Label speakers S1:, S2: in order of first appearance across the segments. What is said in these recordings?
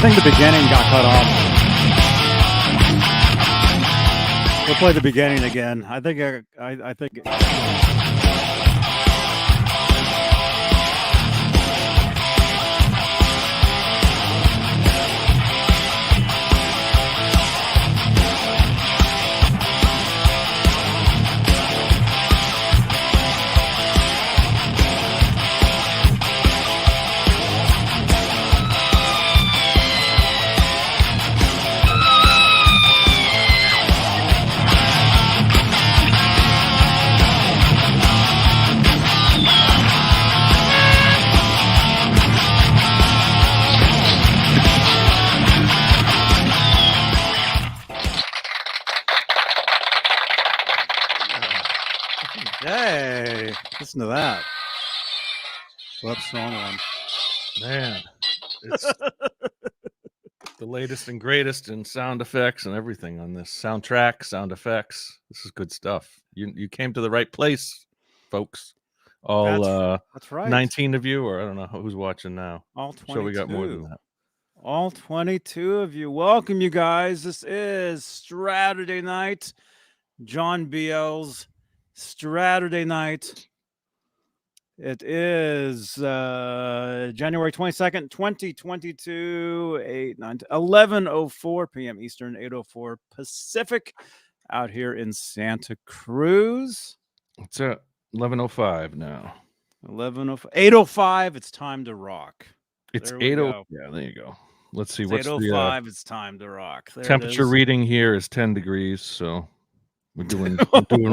S1: think the beginning got cut off. We'll play the beginning again. I think. I think. Hey, listen to that. Whoops, wrong one.
S2: Man, it's the latest and greatest in sound effects and everything on this soundtrack, sound effects. This is good stuff. You came to the right place, folks. All
S1: That's right.
S2: 19 of you, or I don't know who's watching now.
S1: All 22.
S2: So we got more than that.
S1: All 22 of you. Welcome, you guys. This is Straturday night. John BL's Straturday night. It is January 22nd, 2022, 11:04 p.m. Eastern, 8:04 Pacific, out here in Santa Cruz.
S2: It's at 11:05 now.
S1: 8:05. It's time to rock.
S2: It's 8:05. Yeah, there you go. Let's see. What's
S1: 8:05. It's time to rock. There
S2: temperature reading here is 10 degrees, so we're doing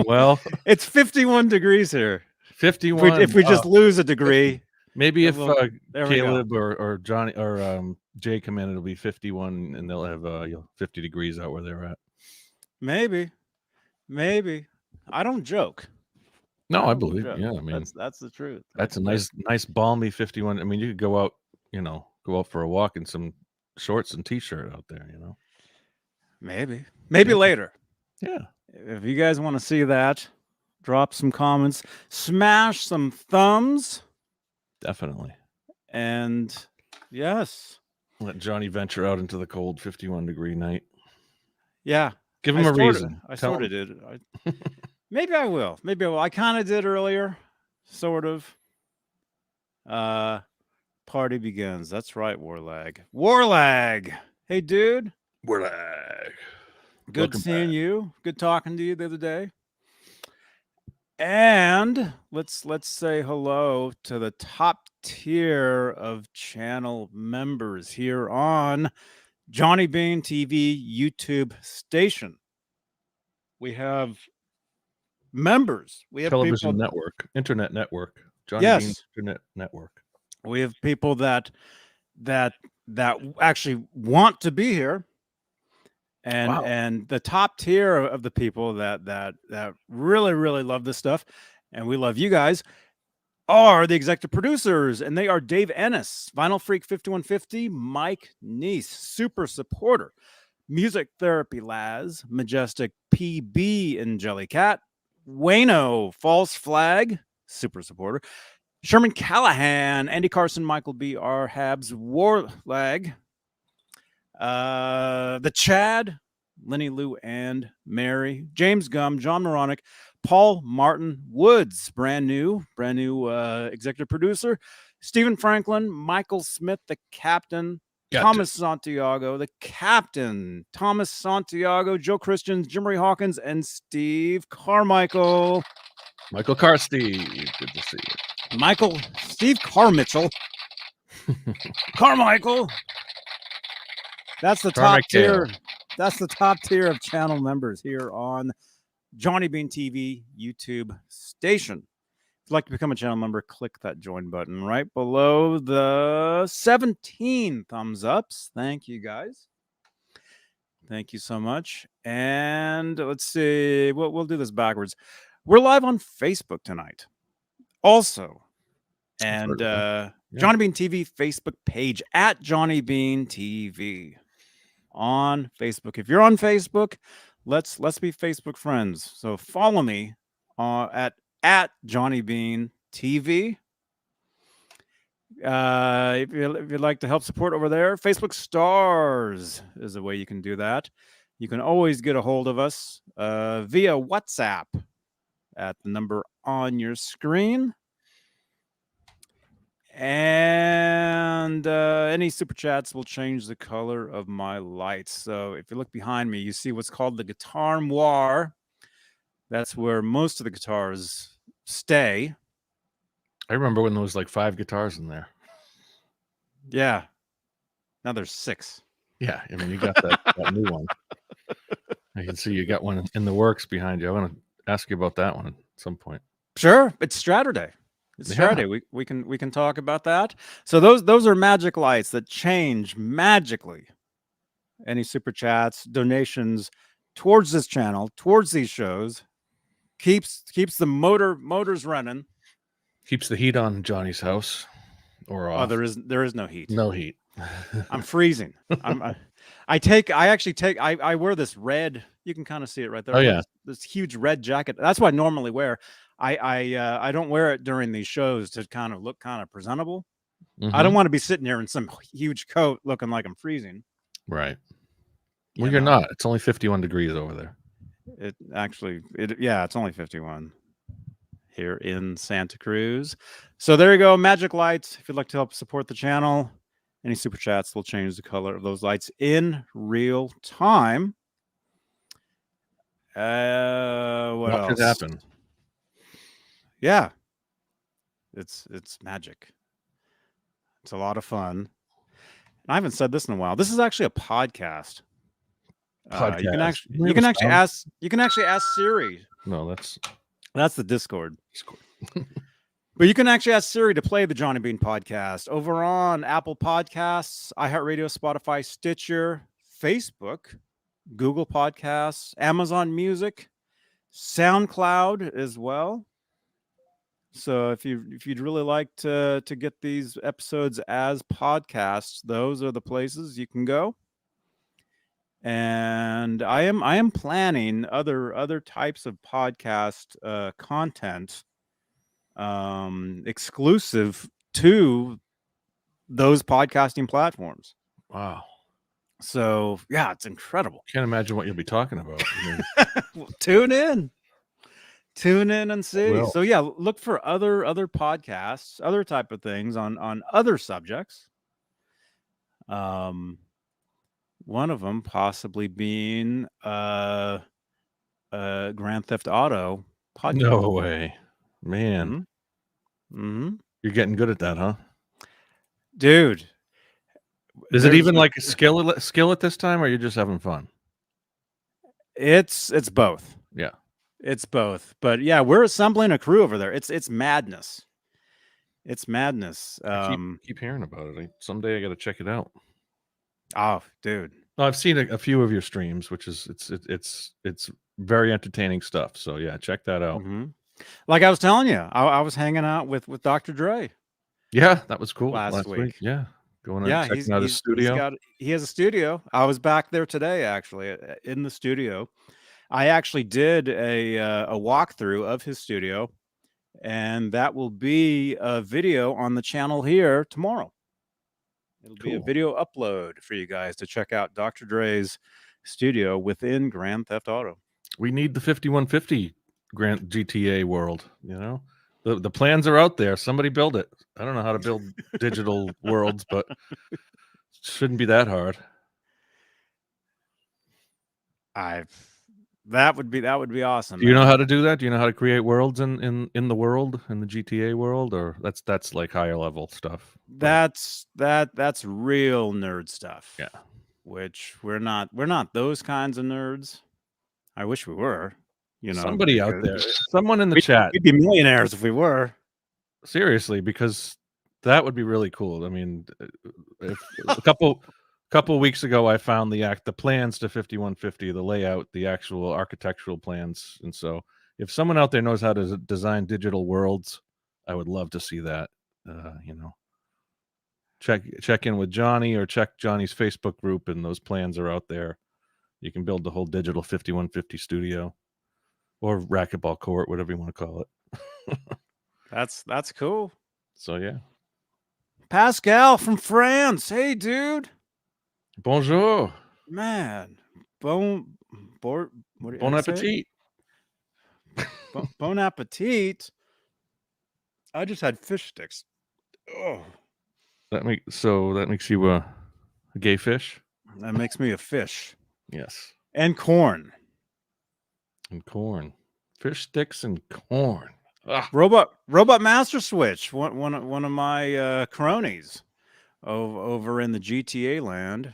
S2: well.
S1: It's 51 degrees here.
S2: 51.
S1: If we just lose a degree,
S2: maybe if Caleb or Johnny or Jay come in, it'll be 51, and they'll have 50 degrees out where they're at.
S1: Maybe. I don't joke.
S2: No, I believe. Yeah, I mean
S1: that's the truth.
S2: That's a nice balmy 51. I mean, you could go out for a walk in some shorts and t-shirt out there.
S1: Maybe later.
S2: Yeah.
S1: If you guys want to see that, drop some comments, smash some thumbs.
S2: Definitely.
S1: And yes.
S2: Let Johnny venture out into the cold 51-degree night.
S1: Yeah.
S2: Give him a reason.
S1: I sort of did. Maybe I will. I kind of did earlier. Sort of. Party begins. That's right, Warlag. Hey, dude.
S2: Warlag.
S1: Good seeing you. Good talking to you the other day. And let's say hello to the top tier of channel members here on Johnny Beane TV YouTube station. We have members. We have
S2: television network, internet network.
S1: Johnny Beane's
S2: internet network.
S1: We have people that actually want to be here. And the top tier of the people that really, really love this stuff, and we love you guys, are the executive producers, and they are Dave Ennis, Vinyl Freak 5150, Mike Neese, super supporter, Music Therapy Laz, Majestic PB and Jellycat, Wayno, False Flag, super supporter, Sherman Callahan, Andy Carson, Michael B. R. Habs, Warlag, the Chad, Lenny Lou and Mary, James Gum, John Moronic, Paul Martin Woods, brand new executive producer, Stephen Franklin, Michael Smith, the captain, Thomas Santiago, the captain, Thomas Santiago, Joe Christians, Jim Ray Hawkins, and Steve Carmichael.
S2: Michael Carsteve, good to see you.
S1: Steve Carmichael. Carmichael. That's the top tier. That's the top tier of channel members here on Johnny Beane TV YouTube station. If you'd like to become a channel member, click that join button right below the 17 thumbs ups. Thank you, guys. Thank you so much. And let's see. We'll do this backwards. We're live on Facebook tonight. Also, and Johnny Beane TV Facebook page at Johnny Beane TV on Facebook. If you're on Facebook, let's be Facebook friends. So follow me at Johnny Beane TV. If you'd like to help support over there, Facebook Stars is a way you can do that. You can always get a hold of us via WhatsApp at the number on your screen. And any super chats will change the color of my lights. So if you look behind me, you see what's called the guitar moire. That's where most of the guitars stay.
S2: I remember when there was like 5 guitars in there.
S1: Yeah. Now there's 6.
S2: Yeah, I mean, you got that new one. I can see you got one in the works behind you. I want to ask you about that one at some point.
S1: Sure, it's Straturday. It's Straturday. We can talk about that. So those are magic lights that change magically. Any super chats, donations towards this channel, towards these shows, keeps the motors running.
S2: Keeps the heat on Johnny's house, or off.
S1: Oh, there is no heat.
S2: No heat.
S1: I'm freezing. I wear this red. You can kind of see it right there.
S2: Oh yeah,
S1: this huge red jacket. That's what I normally wear. I don't wear it during these shows to kind of look kind of presentable. I don't want to be sitting here in some huge coat looking like I'm freezing.
S2: Right. Well, you're not. It's only 51 degrees over there.
S1: It's only 51 here in Santa Cruz. So there you go. Magic lights. If you'd like to help support the channel, any super chats will change the color of those lights in real time. What else
S2: could happen?
S1: Yeah, it's magic. It's a lot of fun. And I haven't said this in a while. This is actually a podcast. You can actually ask Siri.
S2: No,
S1: that's the Discord. But you can actually ask Siri to play the Johnny Beane podcast over on Apple Podcasts, iHeartRadio, Spotify, Stitcher, Facebook, Google Podcasts, Amazon Music, SoundCloud as well. So if you'd really like to get these episodes as podcasts, those are the places you can go. And I am planning other types of podcast content exclusive to those podcasting platforms.
S2: Wow.
S1: So yeah, it's incredible.
S2: Can't imagine what you'll be talking about.
S1: Well, tune in and see. So yeah, look for other podcasts, other type of things on other subjects. One of them possibly being Grand Theft Auto podcast.
S2: No way, man. You're getting good at that, huh?
S1: Dude.
S2: Is it even like a skill at this time, or you're just having fun?
S1: It's both.
S2: Yeah.
S1: It's both. But yeah, we're assembling a crew over there. It's madness. It's madness.
S2: I keep hearing about it. Someday I got to check it out.
S1: Oh, dude.
S2: I've seen a few of your streams, which is it's very entertaining stuff. So yeah, check that out.
S1: Like I was telling you, I was hanging out with Dr. Dre.
S2: Yeah, that was cool
S1: last week.
S2: Yeah. Going and checking out his studio.
S1: He has a studio. I was back there today, actually, in the studio. I actually did a walkthrough of his studio, and that will be a video on the channel here tomorrow. It'll be a video upload for you guys to check out Dr. Dre's studio within Grand Theft Auto.
S2: We need the 5150 Grand GTA world, you know? The plans are out there. Somebody build it. I don't know how to build digital worlds, but it shouldn't be that hard.
S1: That would be awesome.
S2: Do you know how to do that? Do you know how to create worlds in the world, in the GTA world, or that's like higher level stuff?
S1: That's real nerd stuff.
S2: Yeah.
S1: Which we're not those kinds of nerds. I wish we were. You know,
S2: somebody out there, someone in the chat.
S1: We'd be millionaires if we were.
S2: Seriously, because that would be really cool. I mean, if a couple weeks ago, I found the plans to 5150, the layout, the actual architectural plans, and so if someone out there knows how to design digital worlds, I would love to see that. You know, check in with Johnny or check Johnny's Facebook group, and those plans are out there. You can build the whole digital 5150 studio. Or racquetball court, whatever you want to call it.
S1: That's cool.
S2: So yeah.
S1: Pascal from France. Hey, dude.
S2: Bonjour.
S1: Man. Bon
S2: appetit.
S1: Bon appetit. I just had fish sticks. Oh.
S2: That makes you a gay fish?
S1: That makes me a fish.
S2: Yes.
S1: And corn.
S2: And corn. Fish sticks and corn.
S1: Ugh. Robot Master Switch, one of my cronies over in the GTA land.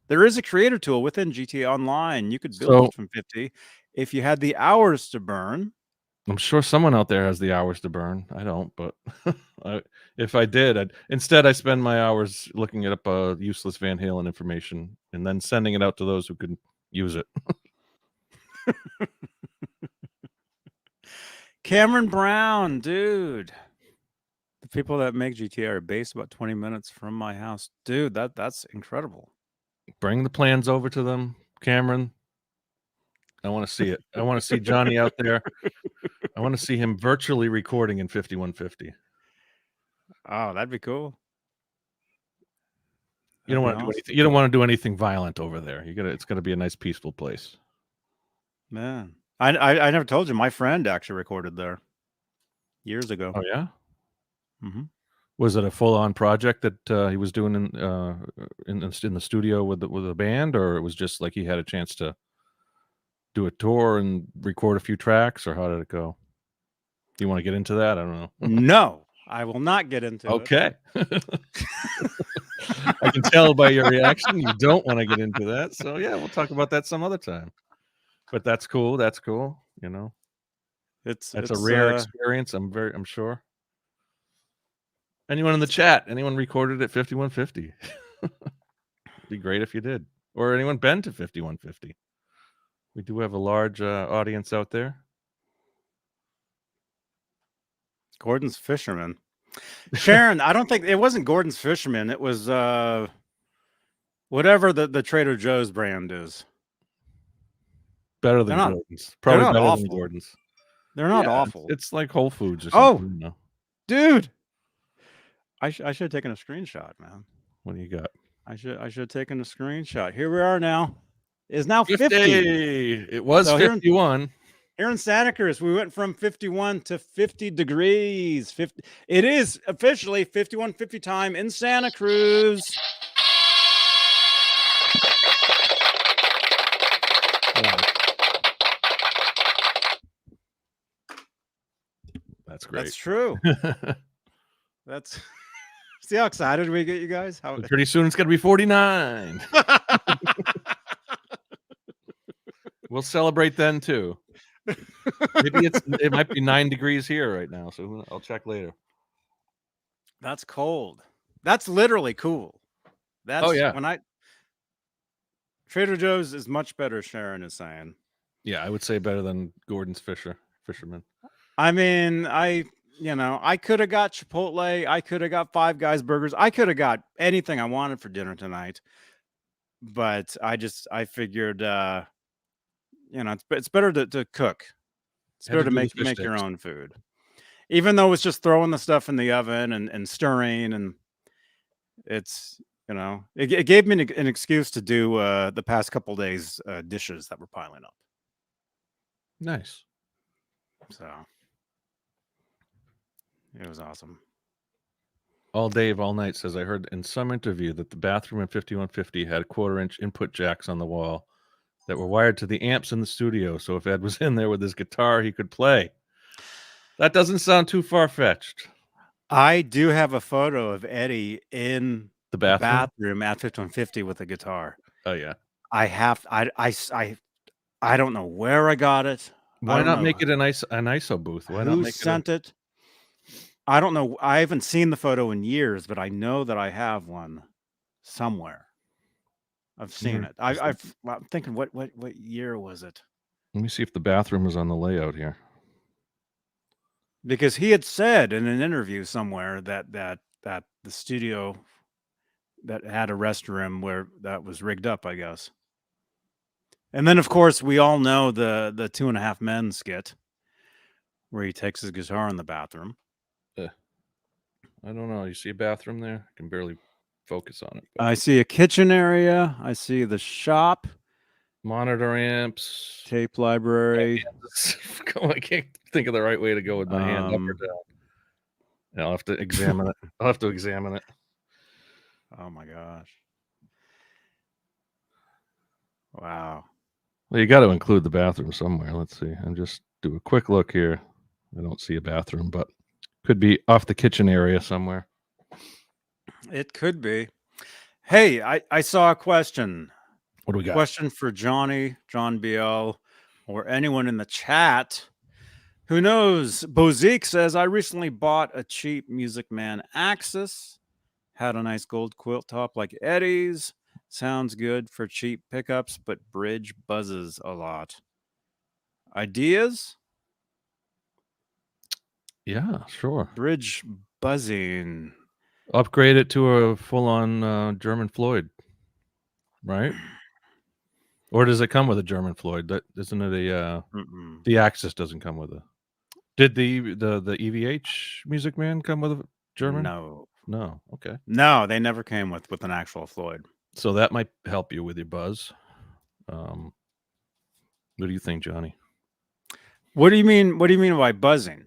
S1: There is a creator tool within GTA Online. You could build it from 50 if you had the hours to burn.
S2: I'm sure someone out there has the hours to burn. I don't, but if I did, instead I spend my hours looking up useless Van Halen information and then sending it out to those who can use it.
S1: Cameron Brown, dude. The people that make GTA are based about 20 minutes from my house. Dude, that's incredible.
S2: Bring the plans over to them, Cameron. I want to see it. I want to see Johnny out there. I want to see him virtually recording in 5150.
S1: Oh, that'd be cool.
S2: You don't want to do anything. You don't want to do anything violent over there. It's got to be a nice, peaceful place.
S1: Man, I never told you. My friend actually recorded there years ago.
S2: Oh yeah.
S1: Mm-hmm.
S2: Was it a full-on project that he was doing in the studio with a band, or it was just like he had a chance to do a tour and record a few tracks, or how did it go? Do you want to get into that? I don't know.
S1: No, I will not get into it.
S2: Okay. I can tell by your reaction you don't want to get into that. So yeah, we'll talk about that some other time. But that's cool. That's cool. You know, that's a rare experience. I'm sure. Anyone in the chat? Anyone recorded at 5150? It'd be great if you did. Or anyone been to 5150? We do have a large audience out there.
S1: Gordon's Fisherman. Sharon, I don't think it wasn't Gordon's Fisherman. It was whatever the Trader Joe's brand is.
S2: Better than Gordon's. Probably better
S1: awful.
S2: than Gordon's.
S1: They're not awful.
S2: It's like Whole Foods or something.
S1: Oh, dude. I should have taken a screenshot, man.
S2: What do you got?
S1: I should have taken a screenshot. Here we are now. It's now 50.
S2: It was 51.
S1: Here in Santa Cruz, we went from 51 to 50 degrees. 50. It is officially 51:50 time in Santa Cruz.
S2: That's great.
S1: That's true. That's see how excited we get, you guys.
S2: Pretty soon it's gonna be 49. We'll celebrate then too. Maybe it might be 9 degrees here right now, so I'll check later.
S1: That's cold. That's literally cool. That's when Trader Joe's is much better, Sharon is saying.
S2: Yeah, I would say better than Gordon's Fisherman.
S1: I mean, I could have got Chipotle. I could have got Five Guys burgers. I could have got anything I wanted for dinner tonight. But I figured, it's better to cook. It's better to make your own food. Even though it's just throwing the stuff in the oven and stirring, and it's, it gave me an excuse to do the past couple days dishes that were piling up.
S2: Nice.
S1: So it was awesome.
S2: All Dave, all night says, I heard in some interview that the bathroom in 5150 had 1/4-inch input jacks on the wall that were wired to the amps in the studio. So if Ed was in there with his guitar, he could play. That doesn't sound too far-fetched.
S1: I do have a photo of Eddie in
S2: the bathroom
S1: at 5150 with a guitar.
S2: Oh yeah.
S1: I don't know where I got it.
S2: Why not make it an ISO booth? Why not make
S1: sent it? I don't know. I haven't seen the photo in years, but I know that I have one somewhere. I've seen it. I'm thinking, what year was it?
S2: Let me see if the bathroom is on the layout here.
S1: Because he had said in an interview somewhere that the studio that had a restroom where that was rigged up, I guess. And then, of course, we all know the 2.5 Men skit where he takes his guitar in the bathroom.
S2: I don't know. You see a bathroom there? I can barely focus on it.
S1: I see a kitchen area. I see the shop.
S2: Monitor amps.
S1: Tape library.
S2: I can't think of the right way to go with my hand up or down. I'll have to examine it. I'll have to examine it.
S1: Oh my gosh. Wow.
S2: Well, you got to include the bathroom somewhere. Let's see. I'm just do a quick look here. I don't see a bathroom, but could be off the kitchen area somewhere.
S1: It could be. Hey, I saw a question.
S2: What do we got?
S1: Question for Johnny, John BL, or anyone in the chat. Who knows? Bozique says, I recently bought a cheap Music Man Axis. Had a nice gold quilt top like Eddie's. Sounds good for cheap pickups, but bridge buzzes a lot. Ideas?
S2: Yeah, sure.
S1: Bridge buzzing.
S2: Upgrade it to a full-on German Floyd, right? Or does it come with a German Floyd? That isn't it a the Axis doesn't come with a. Did the EVH Music Man come with a German? No. Okay.
S1: No, they never came with an actual Floyd.
S2: So that might help you with your buzz. What do you think, Johnny?
S1: What do you mean? What do you mean by buzzing?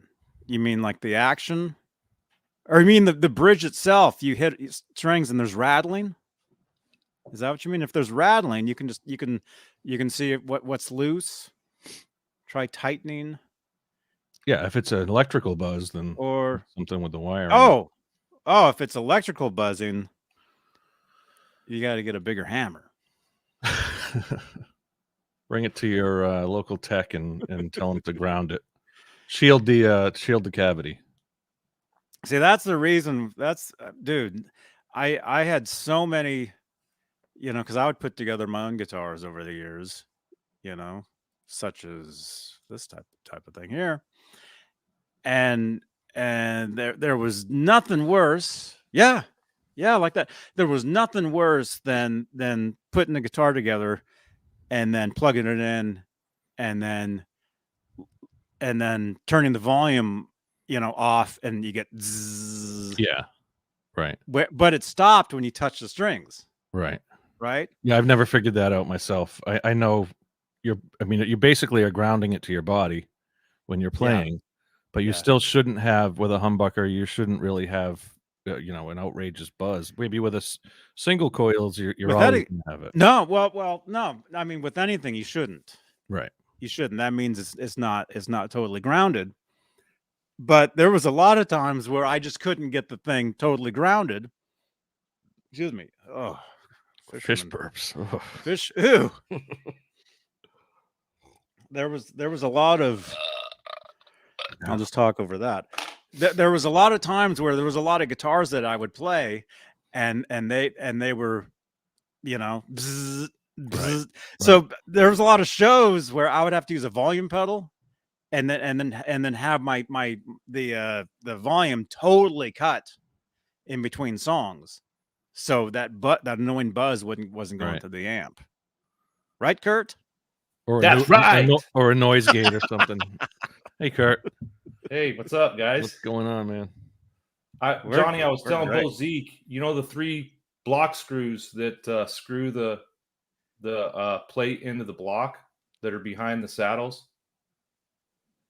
S1: You mean like the action, or you mean the bridge itself? You hit strings and there's rattling. Is that what you mean? If there's rattling, you can see what's loose. Try tightening.
S2: Yeah, if it's an electrical buzz, then
S1: or
S2: something with the wire.
S1: Oh, if it's electrical buzzing, you got to get a bigger hammer.
S2: Bring it to your local tech and tell them to ground it. Shield the cavity.
S1: See, that's the reason. That's dude. I had so many, because I would put together my own guitars over the years, such as this type of thing here, and there was nothing worse. Yeah, like that. There was nothing worse than putting the guitar together and then plugging it in, and then turning the volume, off, and you get zzz.
S2: Yeah, right.
S1: But it stopped when you touch the strings.
S2: Right.
S1: Yeah,
S2: I've never figured that out myself. I know you basically are grounding it to your body when you're playing, but you still shouldn't have, with a humbucker, you shouldn't really have an outrageous buzz. Maybe with a single coils, you're always gonna have it.
S1: No, well, no. I mean, with anything, you shouldn't.
S2: Right.
S1: You shouldn't. That means it's not totally grounded. But there was a lot of times where I just couldn't get the thing totally grounded. Excuse me. Oh,
S2: fish burps. Oh.
S1: Fish. Ew. There was a lot of. I'll just talk over that. There was a lot of times where there was a lot of guitars that I would play, and they were, bzz, bzz. Right. So there was a lot of shows where I would have to use a volume pedal, and then have the volume totally cut in between songs, so that annoying buzz wasn't going to the amp. Right, Kurt?
S3: That's right.
S2: Or a noise gate or something. Hey, Kurt.
S3: Hey, what's up, guys?
S2: What's going on, man?
S3: Johnny, I was telling Bozique, the 3 block screws that screw the plate into the block that are behind the saddles?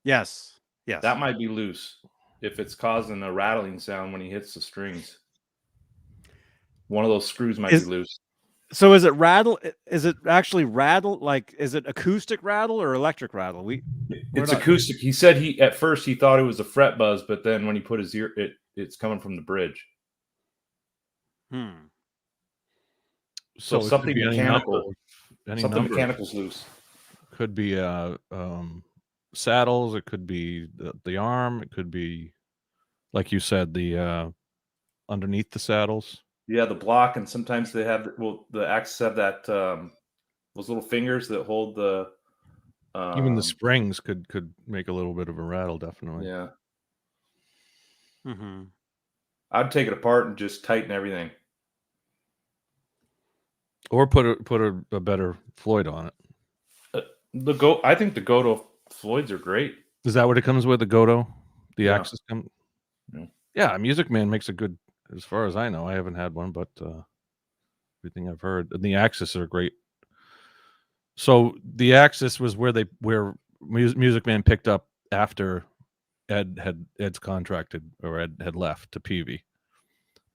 S1: Yes.
S3: That might be loose if it's causing a rattling sound when he hits the strings. One of those screws might be loose.
S1: So is it rattle? Is it actually rattle? Like, is it acoustic rattle or electric rattle?
S3: It's acoustic. He said at first he thought it was a fret buzz, but then when he put his ear, it's coming from the bridge. So something mechanical. Something mechanical's loose.
S2: Could be saddles. It could be the arm. It could be, like you said, the underneath the saddles.
S3: Yeah, the block, and sometimes they have the Axis have that those little fingers that hold the.
S2: Even the springs could make a little bit of a rattle, definitely.
S3: Yeah.
S1: Mm-hmm.
S3: I'd take it apart and just tighten everything.
S2: Or put a better Floyd on it.
S3: I think the Goto Floyds are great.
S2: Is that what it comes with? The Goto, the Axis comes.
S3: Yeah.
S2: Yeah, Music Man makes a good, as far as I know. I haven't had one, but everything I've heard, and the Axis are great. So the Axis was where Music Man picked up after Ed's contracted, or Ed had left to Peavey.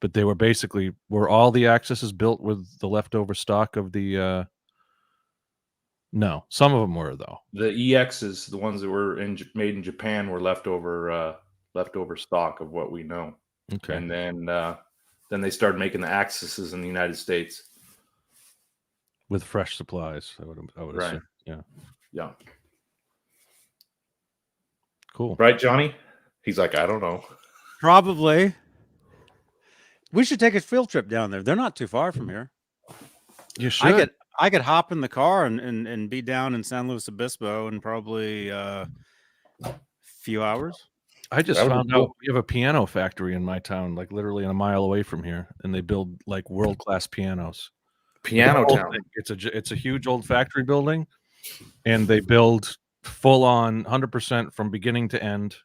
S2: But they were all the Axis built with the leftover stock of the no, some of them were, though.
S3: The EXs, the ones that were made in Japan, were leftover stock of what we know.
S2: Okay.
S3: And then they started making the Axis in the United States
S2: with fresh supplies. I would
S3: right.
S2: assume. Yeah.
S3: Yeah.
S2: Cool.
S3: Right, Johnny? He's like, I don't know.
S1: Probably. We should take a field trip down there. They're not too far from here.
S2: You should.
S1: I could hop in the car and be down in San Luis Obispo in probably a few hours.
S2: I just found out we have a piano factory in my town, like literally a mile away from here, and they build like world-class pianos.
S3: Piano town.
S2: It's a huge old factory building, and they build full-on 100% from beginning to end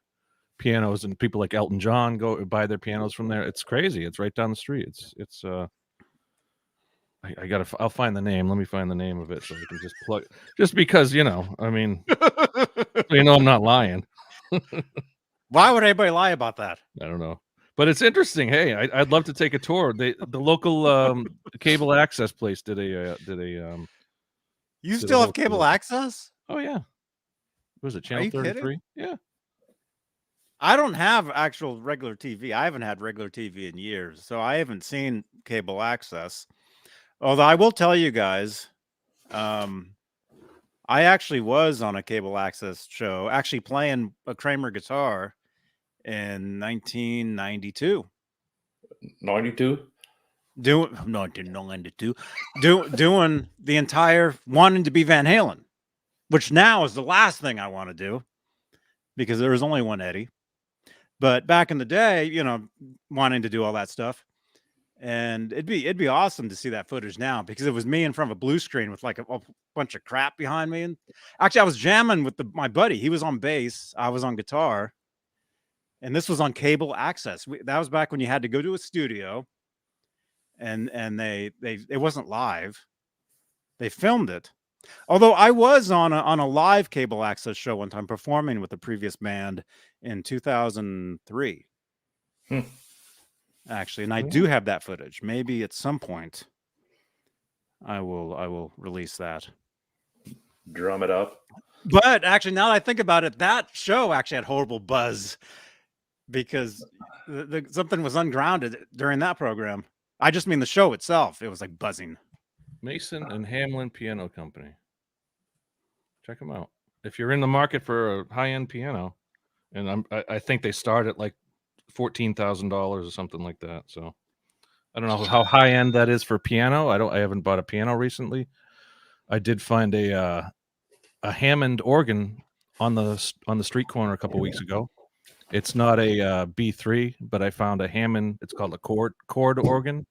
S2: pianos, and people like Elton John go buy their pianos from there. It's crazy. It's right down the street. It's I'll find the name. Let me find the name of it so we can just plug. Just because, I mean, I'm not lying.
S1: Why would anybody lie about that?
S2: I don't know, but it's interesting. Hey, I'd love to take a tour. The local cable access place did a.
S1: You still have cable access?
S2: Oh yeah. Was it Channel 33? Yeah.
S1: I don't have actual regular TV. I haven't had regular TV in years, so I haven't seen cable access. Although I will tell you guys, I actually was on a cable access show, actually playing a Kramer guitar in 1992.
S3: 92?
S1: Doing the entire wanting to be Van Halen, which now is the last thing I want to do because there was only one Eddie. But back in the day, wanting to do all that stuff. And it'd be awesome to see that footage now because it was me in front of a blue screen with like a bunch of crap behind me. And actually, I was jamming with my buddy. He was on bass. I was on guitar. And this was on cable access. That was back when you had to go to a studio. And it wasn't live. They filmed it. Although I was on a live cable access show one time performing with the previous band in 2003. Actually, and I do have that footage. Maybe at some point I will release that.
S3: Drum it up.
S1: But actually, now that I think about it, that show actually had horrible buzz because something was ungrounded during that program. I just mean the show itself. It was like buzzing.
S2: Mason and Hamlin Piano Company. Check them out. If you're in the market for a high-end piano, and I think they start at like $14,000 or something like that. So I don't know how high end that is for piano. I haven't bought a piano recently. I did find a Hammond organ on the street corner a couple weeks ago. It's not a B3, but I found a Hammond. It's called a chord organ,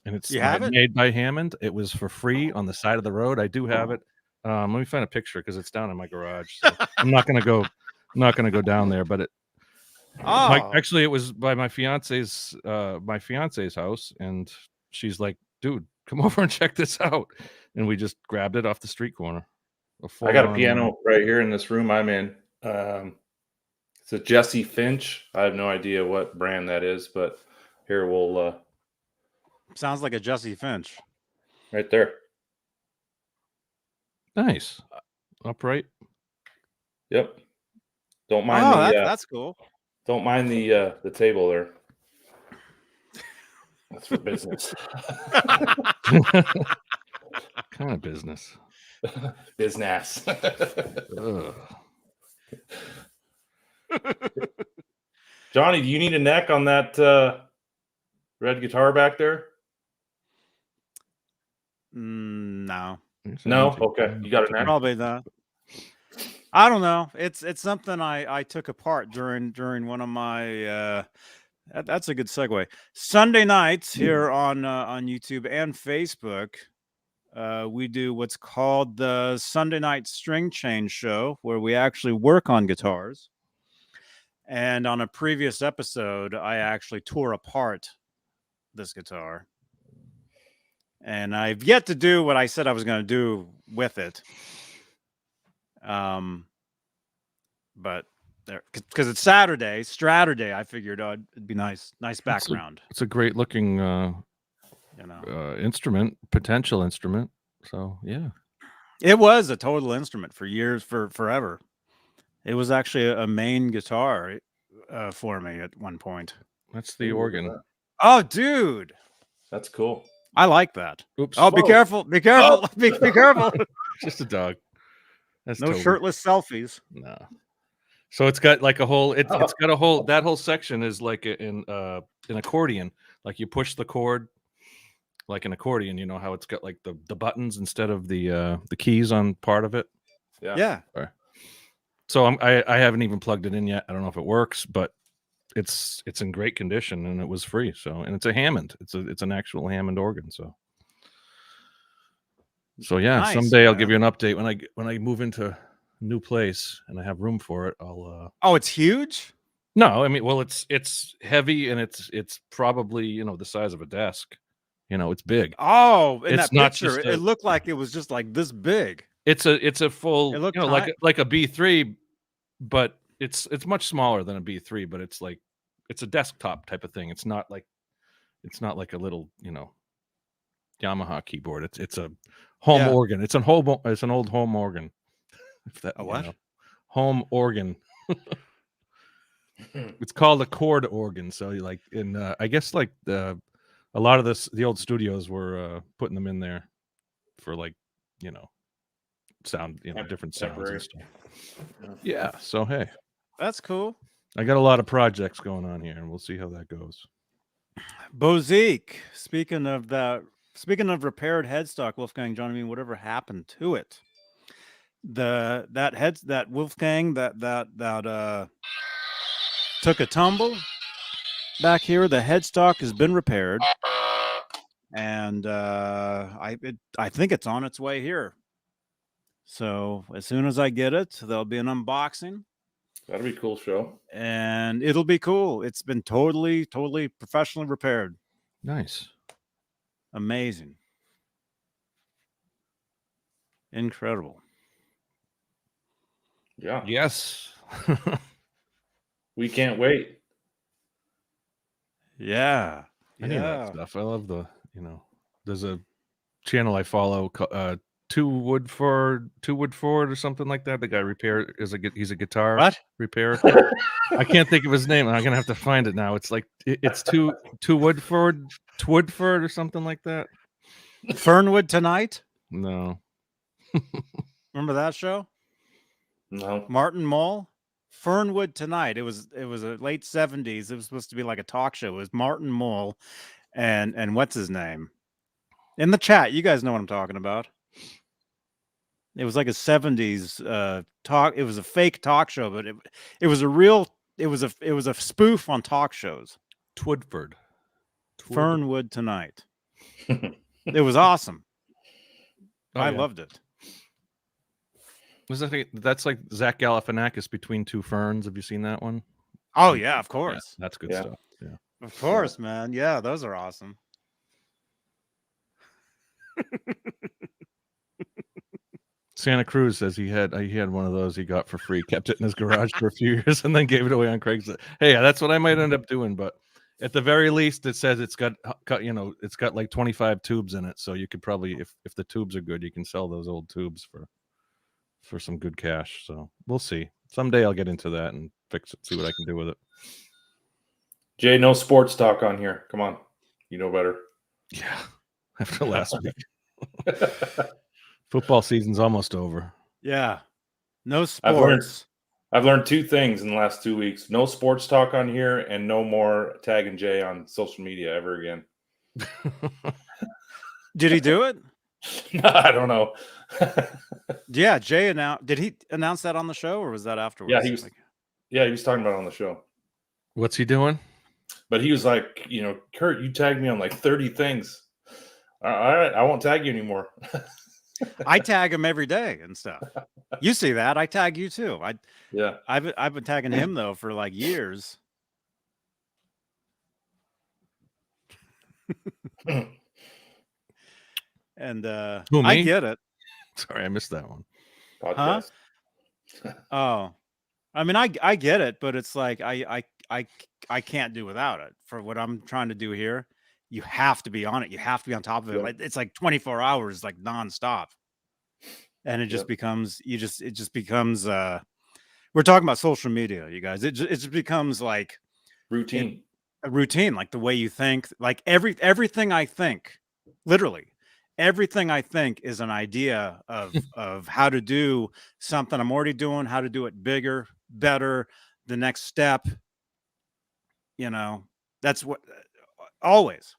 S2: and it's made by Hammond. It was for free on the side of the road. I do have it. Let me find a picture because it's down in my garage. So I'm not gonna go down there, but actually, it was by my fiance's house, and she's like, "Dude, come over and check this out." And we just grabbed it off the street corner.
S3: I got a piano right here in this room I'm in. It's a Jesse Finch. I have no idea what brand that is, but here we'll.
S1: Sounds like a Jesse Finch.
S3: Right there.
S2: Nice. Upright.
S3: Yep. Don't mind
S1: that's cool.
S3: Don't mind the table there. That's for business.
S2: Kind of business.
S3: Business. Johnny, do you need a neck on that red guitar back there?
S1: No.
S3: No? Okay. You got a neck?
S1: Probably not. I don't know. It's something I took apart during one of my that's a good segue. Sunday nights here on YouTube and Facebook, we do what's called the Sunday Night String Change Show, where we actually work on guitars. And on a previous episode, I actually tore apart this guitar. And I've yet to do what I said I was going to do with it. But there, because it's Saturday, Straturday, I figured it'd be nice background.
S2: It's a great looking, instrument, potential instrument. So yeah,
S1: it was a total instrument for years, for forever. It was actually a main guitar for me at one point.
S2: That's the organ.
S1: Oh, dude,
S3: that's cool.
S1: I like that.
S2: Oops!
S1: Oh, be careful! Be careful!
S3: Oh.
S1: Be careful!
S2: Just a dog. That's
S1: no shirtless selfies.
S2: No. So it's got like a whole. It's got a whole. That whole section is like an accordion. Like you push the chord, like an accordion. You know how it's got like the buttons instead of the keys on part of it.
S1: Yeah.
S2: Sorry. So I haven't even plugged it in yet. I don't know if it works, but it's in great condition and it was free. So, and it's a Hammond. It's an actual Hammond organ. So yeah, nice, someday I'll give you an update when I move into a new place and I have room for it. I'll.
S1: Oh, it's huge.
S2: No, I mean, well, it's heavy and it's probably the size of a desk. It's big.
S1: Oh, in
S2: it's
S1: that picture, it looked like it was just like this big.
S2: It's a full, like a B3, but it's much smaller than a B3. But it's a desktop type of thing. It's not like a little Yamaha keyboard. It's a home organ. It's an old home organ. If that home organ. It's called a chord organ. So I guess a lot of the old studios were putting them in there for sound, different sounds and stuff. Yeah. So hey,
S1: that's cool.
S2: I got a lot of projects going on here, and we'll see how that goes.
S1: Bozique, speaking of repaired headstock, Wolfgang, Johnny Beane, whatever happened to it? That Wolfgang that took a tumble back here. The headstock has been repaired, and I think it's on its way here. So as soon as I get it, there'll be an unboxing.
S3: That'll be a cool show.
S1: And it'll be cool. It's been totally professionally repaired.
S2: Nice.
S1: Amazing. Incredible.
S3: Yeah.
S2: Yes.
S3: We can't wait.
S1: Yeah.
S2: I need that stuff. I love there's a channel I follow, Two Woodford or something like that. The guy he's a guitar repairer. I can't think of his name. I'm gonna have to find it now. It's like it's two Woodford or something like that.
S1: Fernwood Tonight?
S2: No.
S1: Remember that show?
S3: No.
S1: Martin Mull? Fernwood Tonight. It was a late 70s. It was supposed to be like a talk show. It was Martin Mull and what's his name? In the chat, you guys know what I'm talking about. It was like a 70s talk. It was a fake talk show, but it was a spoof on talk shows.
S2: Twidford.
S1: Fernwood Tonight. It was awesome. I loved it.
S2: That's like Zach Galifianakis between two ferns. Have you seen that one?
S1: Oh yeah, of course.
S2: Yeah, that's good stuff. Yeah,
S1: of course, man. Yeah, those are awesome.
S2: Santa Cruz says he had one of those he got for free, kept it in his garage for a few years, and then gave it away on Craigslist. Hey, that's what I might end up doing, but at the very least, it says it's got like 25 tubes in it, so you could probably, if the tubes are good, you can sell those old tubes for some good cash. So we'll see. Someday I'll get into that and fix it, see what I can do with it.
S3: Jay, no sports talk on here. Come on, you know better.
S2: Yeah, after last week. Football season's almost over.
S1: Yeah. No sports.
S3: I've learned two things in the last 2 weeks. No sports talk on here and no more tagging Jay on social media ever again.
S1: Did he do it?
S3: No, I don't know.
S1: Yeah, Jay announced. Did he announce that on the show or was that afterwards?
S3: Yeah, he was talking about it on the show.
S2: What's he doing?
S3: But he was like, Kurt, you tagged me on like 30 things. All right, I won't tag you anymore.
S1: I tag him every day and stuff. You see that? I tag you too. I've been tagging him though for like years. And
S2: Who, me?
S1: I get it.
S2: Sorry, I missed that one.
S3: Podcast.
S1: Huh? Oh, I mean, I get it, but it's like I can't do without it for what I'm trying to do here. You have to be on it. You have to be on top of it.
S3: Yep.
S1: Like it's like 24 hours, like nonstop. And it just
S3: Yep.
S1: becomes it just becomes we're talking about social media, you guys. It just becomes like
S3: Routine.
S1: a routine, like the way you think, like everything I think, literally everything I think is an idea of how to do something I'm already doing, how to do it bigger, better, the next step. You know, that's what always.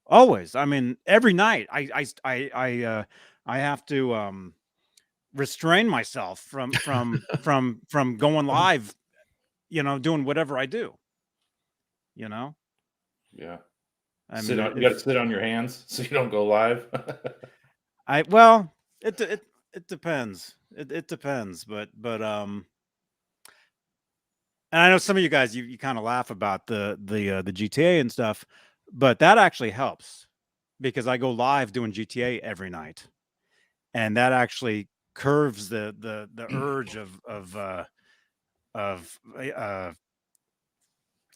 S1: I mean, every night I have to restrain myself from going live, you know, doing whatever I do. You know?
S3: Yeah.
S1: I
S3: You
S1: mean,
S3: got to sit on your hands so you don't go live.
S1: well, it depends. It depends, but and I know some of you guys you kind of laugh about the GTA and stuff, but that actually helps because I go live doing GTA every night, and that actually curves the urge of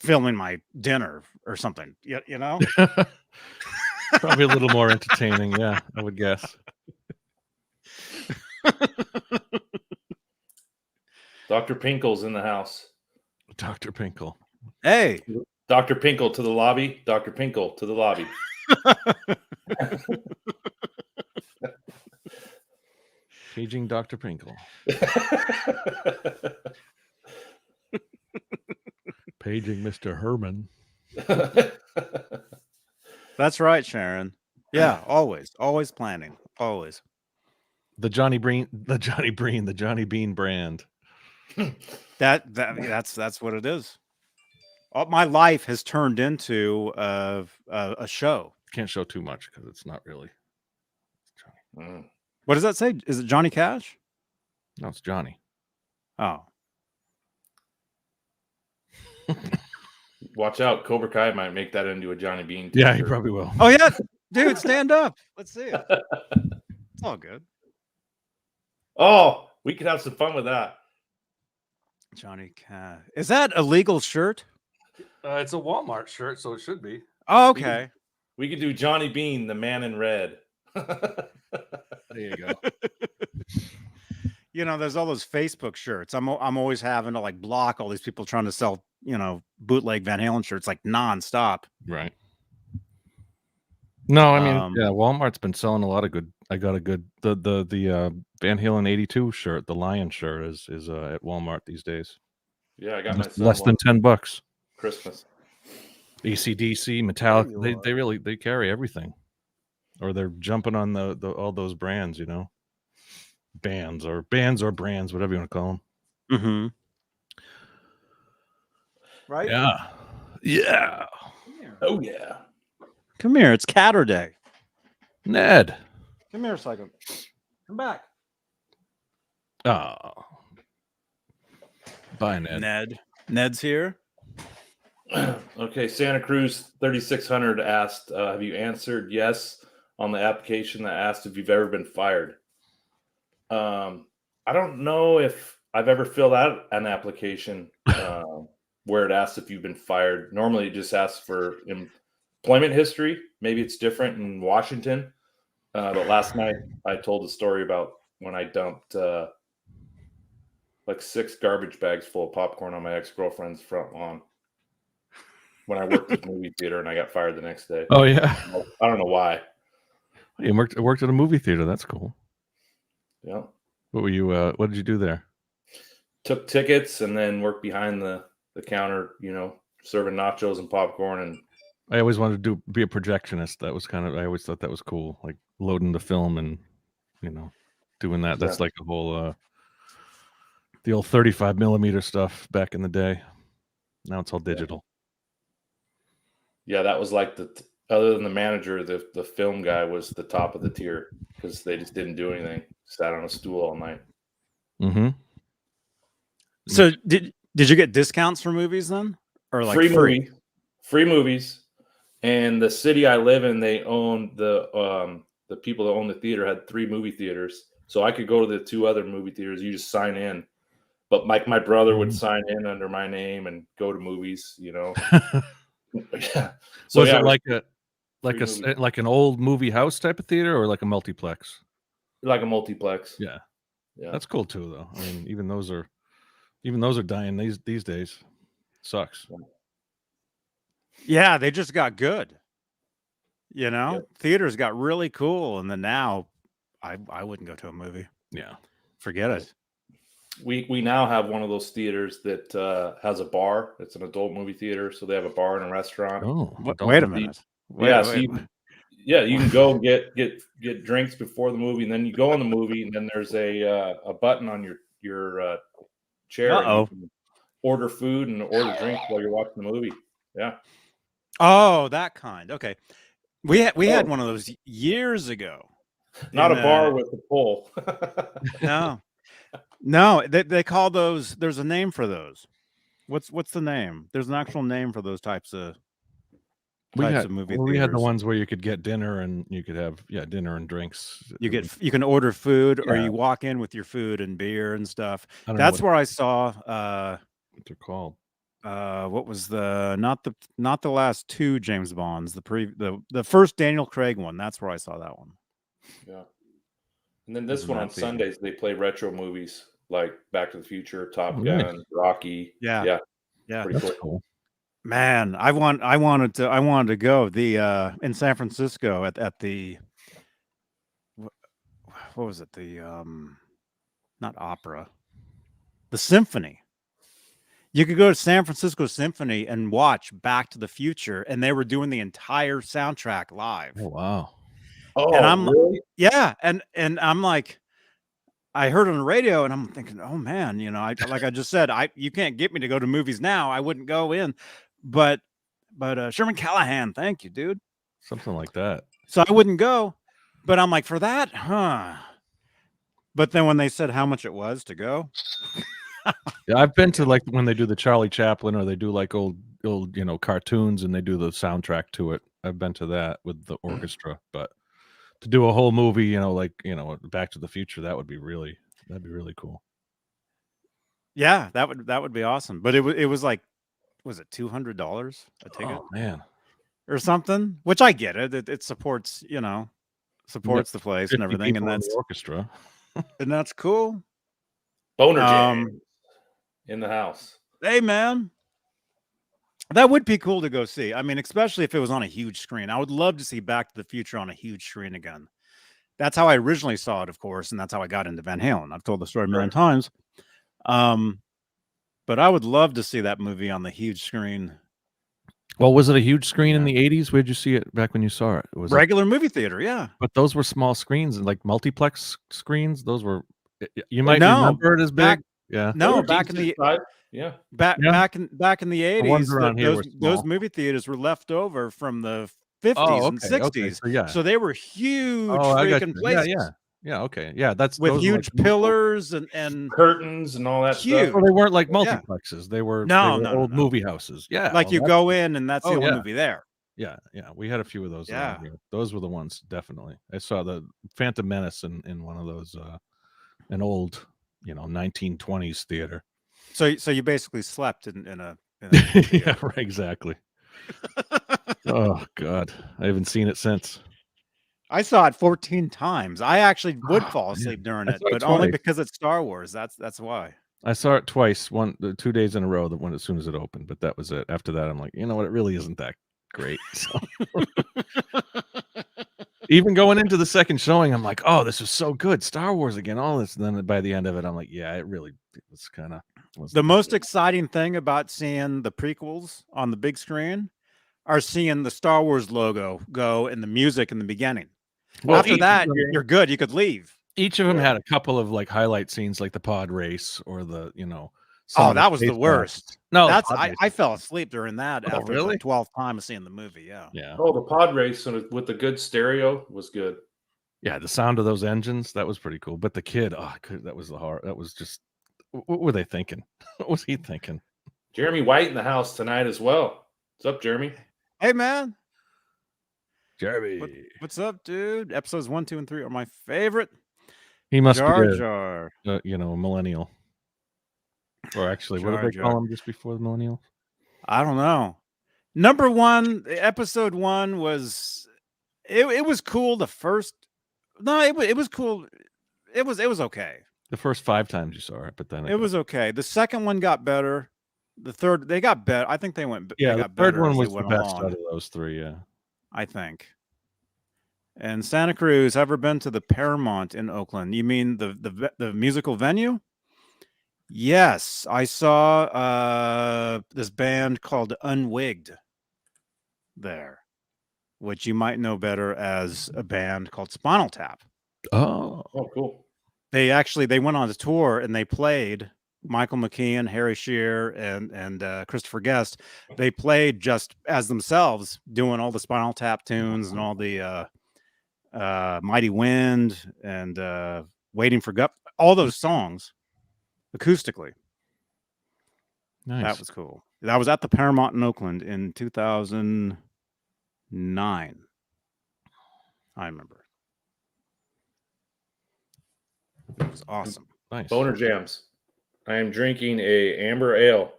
S1: filming my dinner or something. You know?
S2: Probably a little more entertaining, yeah, I would guess.
S3: Dr. Pinkle's in the house.
S2: Dr. Pinkle.
S1: Hey,
S3: Dr. Pinkle to the lobby. Dr. Pinkle to the lobby.
S2: Paging Dr. Pinkle. Paging Mr. Herman.
S1: That's right, Sharon. Yeah, always planning, always.
S2: The Johnny Beane brand.
S1: That's what it is. My life has turned into a show.
S2: Can't show too much because it's not really
S3: Mm.
S1: What does that say? Is it Johnny Cash?
S2: No, it's Johnny.
S1: Oh,
S3: Watch out. Cobra Kai might make that into a Johnny Beane.
S2: Yeah, he probably will.
S1: oh yeah, dude, stand up. Let's see it. It's all good.
S3: Oh, we could have some fun with that.
S1: Johnny Cash. Is that a legal shirt?
S2: It's a Walmart shirt, so it should be.
S1: Oh, okay.
S3: We could do Johnny Beane, the man in red.
S2: There you go.
S1: You know, there's all those Facebook shirts. I'm always having to like block all these people trying to sell, you know, bootleg Van Halen shirts like nonstop.
S2: Right. No, I mean, yeah, Walmart's been selling a lot of good. I got a good the Van Halen 82 shirt, the Lion shirt is at Walmart these days.
S3: Yeah, I got myself
S2: less than $10.
S3: Christmas.
S2: AC/DC, Metallica, they carry everything, or they're jumping on the all those brands, you know, bands or brands, whatever you want to call them.
S1: Mm-hmm. Right?
S2: Yeah.
S3: Oh yeah.
S1: Come here. It's Catterday.
S2: Ned.
S1: Come here a second. Come back.
S2: Oh. Bye, Ned.
S1: Ned's here.
S3: Okay, Santa Cruz 3600 asked, have you answered yes on the application that asked if you've ever been fired? I don't know if I've ever filled out an application where it asks if you've been fired. Normally it just asks for employment history. Maybe it's different in Washington. But last night I told a story about when I dumped like 6 garbage bags full of popcorn on my ex-girlfriend's front lawn when I worked at the movie theater and I got fired the next day.
S2: Oh yeah.
S3: I don't know why.
S2: You worked at a movie theater. That's cool.
S3: Yeah.
S2: What were you? What did you do there?
S3: Took tickets and then worked behind the counter, you know, serving nachos and popcorn. And
S2: I always wanted to be a projectionist. That was I always thought that was cool, like loading the film and, you know, doing that. That's like a whole the old 35 millimeter stuff back in the day. Now it's all digital.
S3: Yeah, that was like Other than the manager, the film guy was the top of the tier because they just didn't do anything. Sat on a stool all night.
S2: Mm-hmm.
S1: So did you get discounts for movies then, or like free
S3: movies? And the city I live in, they own the people that own the theater had 3 movie theaters, so I could go to the 2 other movie theaters. You just sign in, but my brother would sign in under my name and go to movies. Yeah. So
S2: was
S3: yeah,
S2: it like an old movie house type of theater or like a multiplex?
S3: like a multiplex.
S2: Yeah.
S3: Yeah.
S2: That's cool too, though. I mean, even those are dying these days. Sucks.
S1: Yeah, they just got good. Theaters got really cool, and then now I wouldn't go to a movie.
S2: Yeah,
S1: forget it.
S3: We now have one of those theaters that has a bar. It's an adult movie theater, so they have a bar and a restaurant.
S2: Oh,
S1: wait a minute.
S3: You can go and get drinks before the movie, and then you go in the movie, and then there's a button on your chair. And you can order food and order drinks while you're watching the movie. Yeah.
S1: Oh, that kind. Okay. We had one of those years ago.
S3: Not a bar with a pole.
S1: No, they call those. There's a name for those. What's the name? There's an actual name for those types of movie theaters.
S2: We had the ones where you could get dinner and you could have dinner and drinks.
S1: You can order food, or you walk in with your food and beer and stuff. That's where I saw
S2: what they're called.
S1: What was not the last 2 James Bonds, the first Daniel Craig one. That's where I saw that one.
S3: Yeah. And then this one on Sundays, they play retro movies like Back to the Future, Top Gun, Rocky.
S1: Yeah.
S3: Pretty cool.
S1: Man, I wanted to go in San Francisco at the what was it, the not opera, the symphony. You could go to San Francisco Symphony and watch Back to the Future, and they were doing the entire soundtrack live.
S2: Oh wow.
S3: Oh,
S1: and I'm
S3: really?
S1: Yeah, and I'm like, I heard on the radio, and I'm thinking, oh man, like I just said, you can't get me to go to movies now. I wouldn't go in, but Sherman Callahan, thank you, dude.
S2: Something like that.
S1: So I wouldn't go, but I'm like, for that, huh? But then when they said how much it was to go,
S2: yeah, I've been to like when they do the Charlie Chaplin, or they do like old cartoons, and they do the soundtrack to it. I've been to that with the orchestra, but to do a whole movie, Back to the Future, that'd be really cool.
S1: Yeah, that would be awesome. But it was like, was it $200 a ticket?
S2: Oh man,
S1: or something? Which I get it. It supports the place and everything, and that's
S2: the orchestra,
S1: and that's cool.
S3: Boner jam in the house.
S1: Hey man, that would be cool to go see. I mean, especially if it was on a huge screen. I would love to see Back to the Future on a huge screen again. That's how I originally saw it, of course, and that's how I got into Van Halen. I've told the story a million times. But I would love to see that movie on the huge screen.
S2: Well, was it a huge screen in the 80s? Where'd you see it back when you saw it? It was
S1: regular movie theater, yeah.
S2: But those were small screens, and like multiplex screens. Those were, you might remember it as big.
S1: Back in the back in the 80s, those movie theaters were left over from the 50s and 60s.
S2: Okay.
S1: So they were huge freaking places.
S2: Yeah, okay. Yeah, that's
S1: with huge pillars and
S3: curtains and all that
S1: stuff.
S2: Well, they weren't like multiplexes. They were old movie houses. Yeah.
S1: Like you go in and that's the only movie there.
S2: Yeah. We had a few of those. Yeah. Those were the ones, definitely. I saw the Phantom Menace in one of those, an old, 1920s theater.
S1: So you basically slept in a
S2: yeah, right, exactly. Oh God, I haven't seen it since.
S1: I saw it 14 times. I actually would fall asleep during it, but only because it's Star Wars. That's why.
S2: I saw it twice, 2 days in a row. As soon as it opened, but that was it. After that, I'm like, you know what? It really isn't that great. So. Even going into the second showing, I'm like, oh, this is so good. Star Wars again, all this. And then by the end of it, I'm like, yeah, it was kind of.
S1: The most exciting thing about seeing the prequels on the big screen are seeing the Star Wars logo go and the music in the beginning. Well, after that, you're good. You could leave.
S2: Each of them had a couple of like highlight scenes, like the pod race or the,
S1: Oh, that was the worst.
S2: No,
S1: that's I fell asleep during that after
S2: really?
S1: the 12th time of seeing the movie. Yeah.
S2: Yeah.
S3: Oh, the pod race with the good stereo was good.
S2: Yeah, the sound of those engines, that was pretty cool. But the kid, that was the heart. That was just, what were they thinking? What was he thinking?
S3: Jeremy White in the house tonight as well. What's up, Jeremy?
S1: Hey, man.
S2: Jeremy.
S1: What's up, dude? Episodes 1, 2, and 3 are my favorite.
S2: He must
S1: Jar
S2: be
S1: Jar.
S2: a millennial. Or actually, what did they call him just before the millennial?
S1: I don't know. Number 1, episode 1 was it was cool. The first, no, it was cool. It was okay.
S2: The first 5 times you saw it, but then
S1: it was okay. The second one got better. The third, they got better. I think they went.
S2: Yeah,
S1: they got
S2: the third
S1: better
S2: one
S1: as
S2: was
S1: they
S2: the
S1: went
S2: best
S1: along,
S2: out of those 3. Yeah,
S1: I think. And Santa Cruz, ever been to the Paramount in Oakland? You mean the musical venue? Yes, I saw this band called Unwigged there, which you might know better as a band called Spinal Tap.
S2: Oh,
S3: cool.
S1: They went on a tour and they played Michael McKean, Harry Shearer, and Christopher Guest. They played just as themselves, doing all the Spinal Tap tunes and all the Mighty Wind and Waiting for Gut, all those songs acoustically.
S2: nice.
S1: That was cool. That was at the Paramount in Oakland in 2009. I remember. It was awesome.
S2: Nice.
S3: Boner Jams. I am drinking a amber ale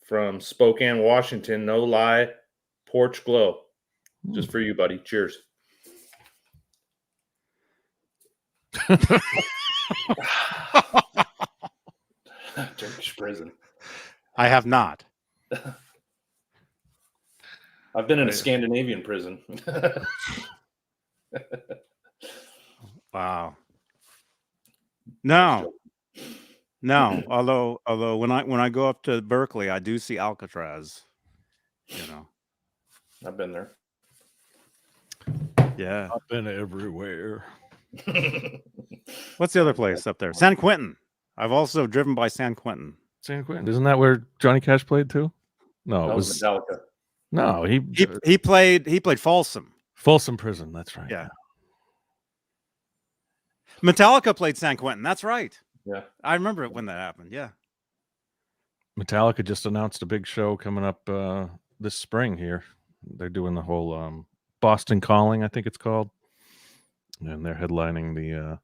S3: from Spokane, Washington. No lie, Porch Glow. Just for you, buddy. Cheers. Turkish prison.
S1: I have not.
S3: I've been in a Scandinavian prison.
S1: Wow. No. Although when I go up to Berkeley, I do see Alcatraz.
S3: I've been there.
S1: Yeah.
S2: I've been everywhere.
S1: What's the other place up there? San Quentin. I've also driven by San Quentin.
S2: San Quentin. Isn't that where Johnny Cash played too? No,
S3: That
S2: it
S3: was
S2: was
S3: Metallica.
S2: no.
S1: He played Folsom.
S2: Folsom Prison. That's right.
S1: Yeah. Metallica played San Quentin. That's right.
S3: Yeah.
S1: I remember it when that happened. Yeah.
S2: Metallica just announced a big show coming up this spring here. They're doing the whole Boston Calling, I think it's called, and they're headlining the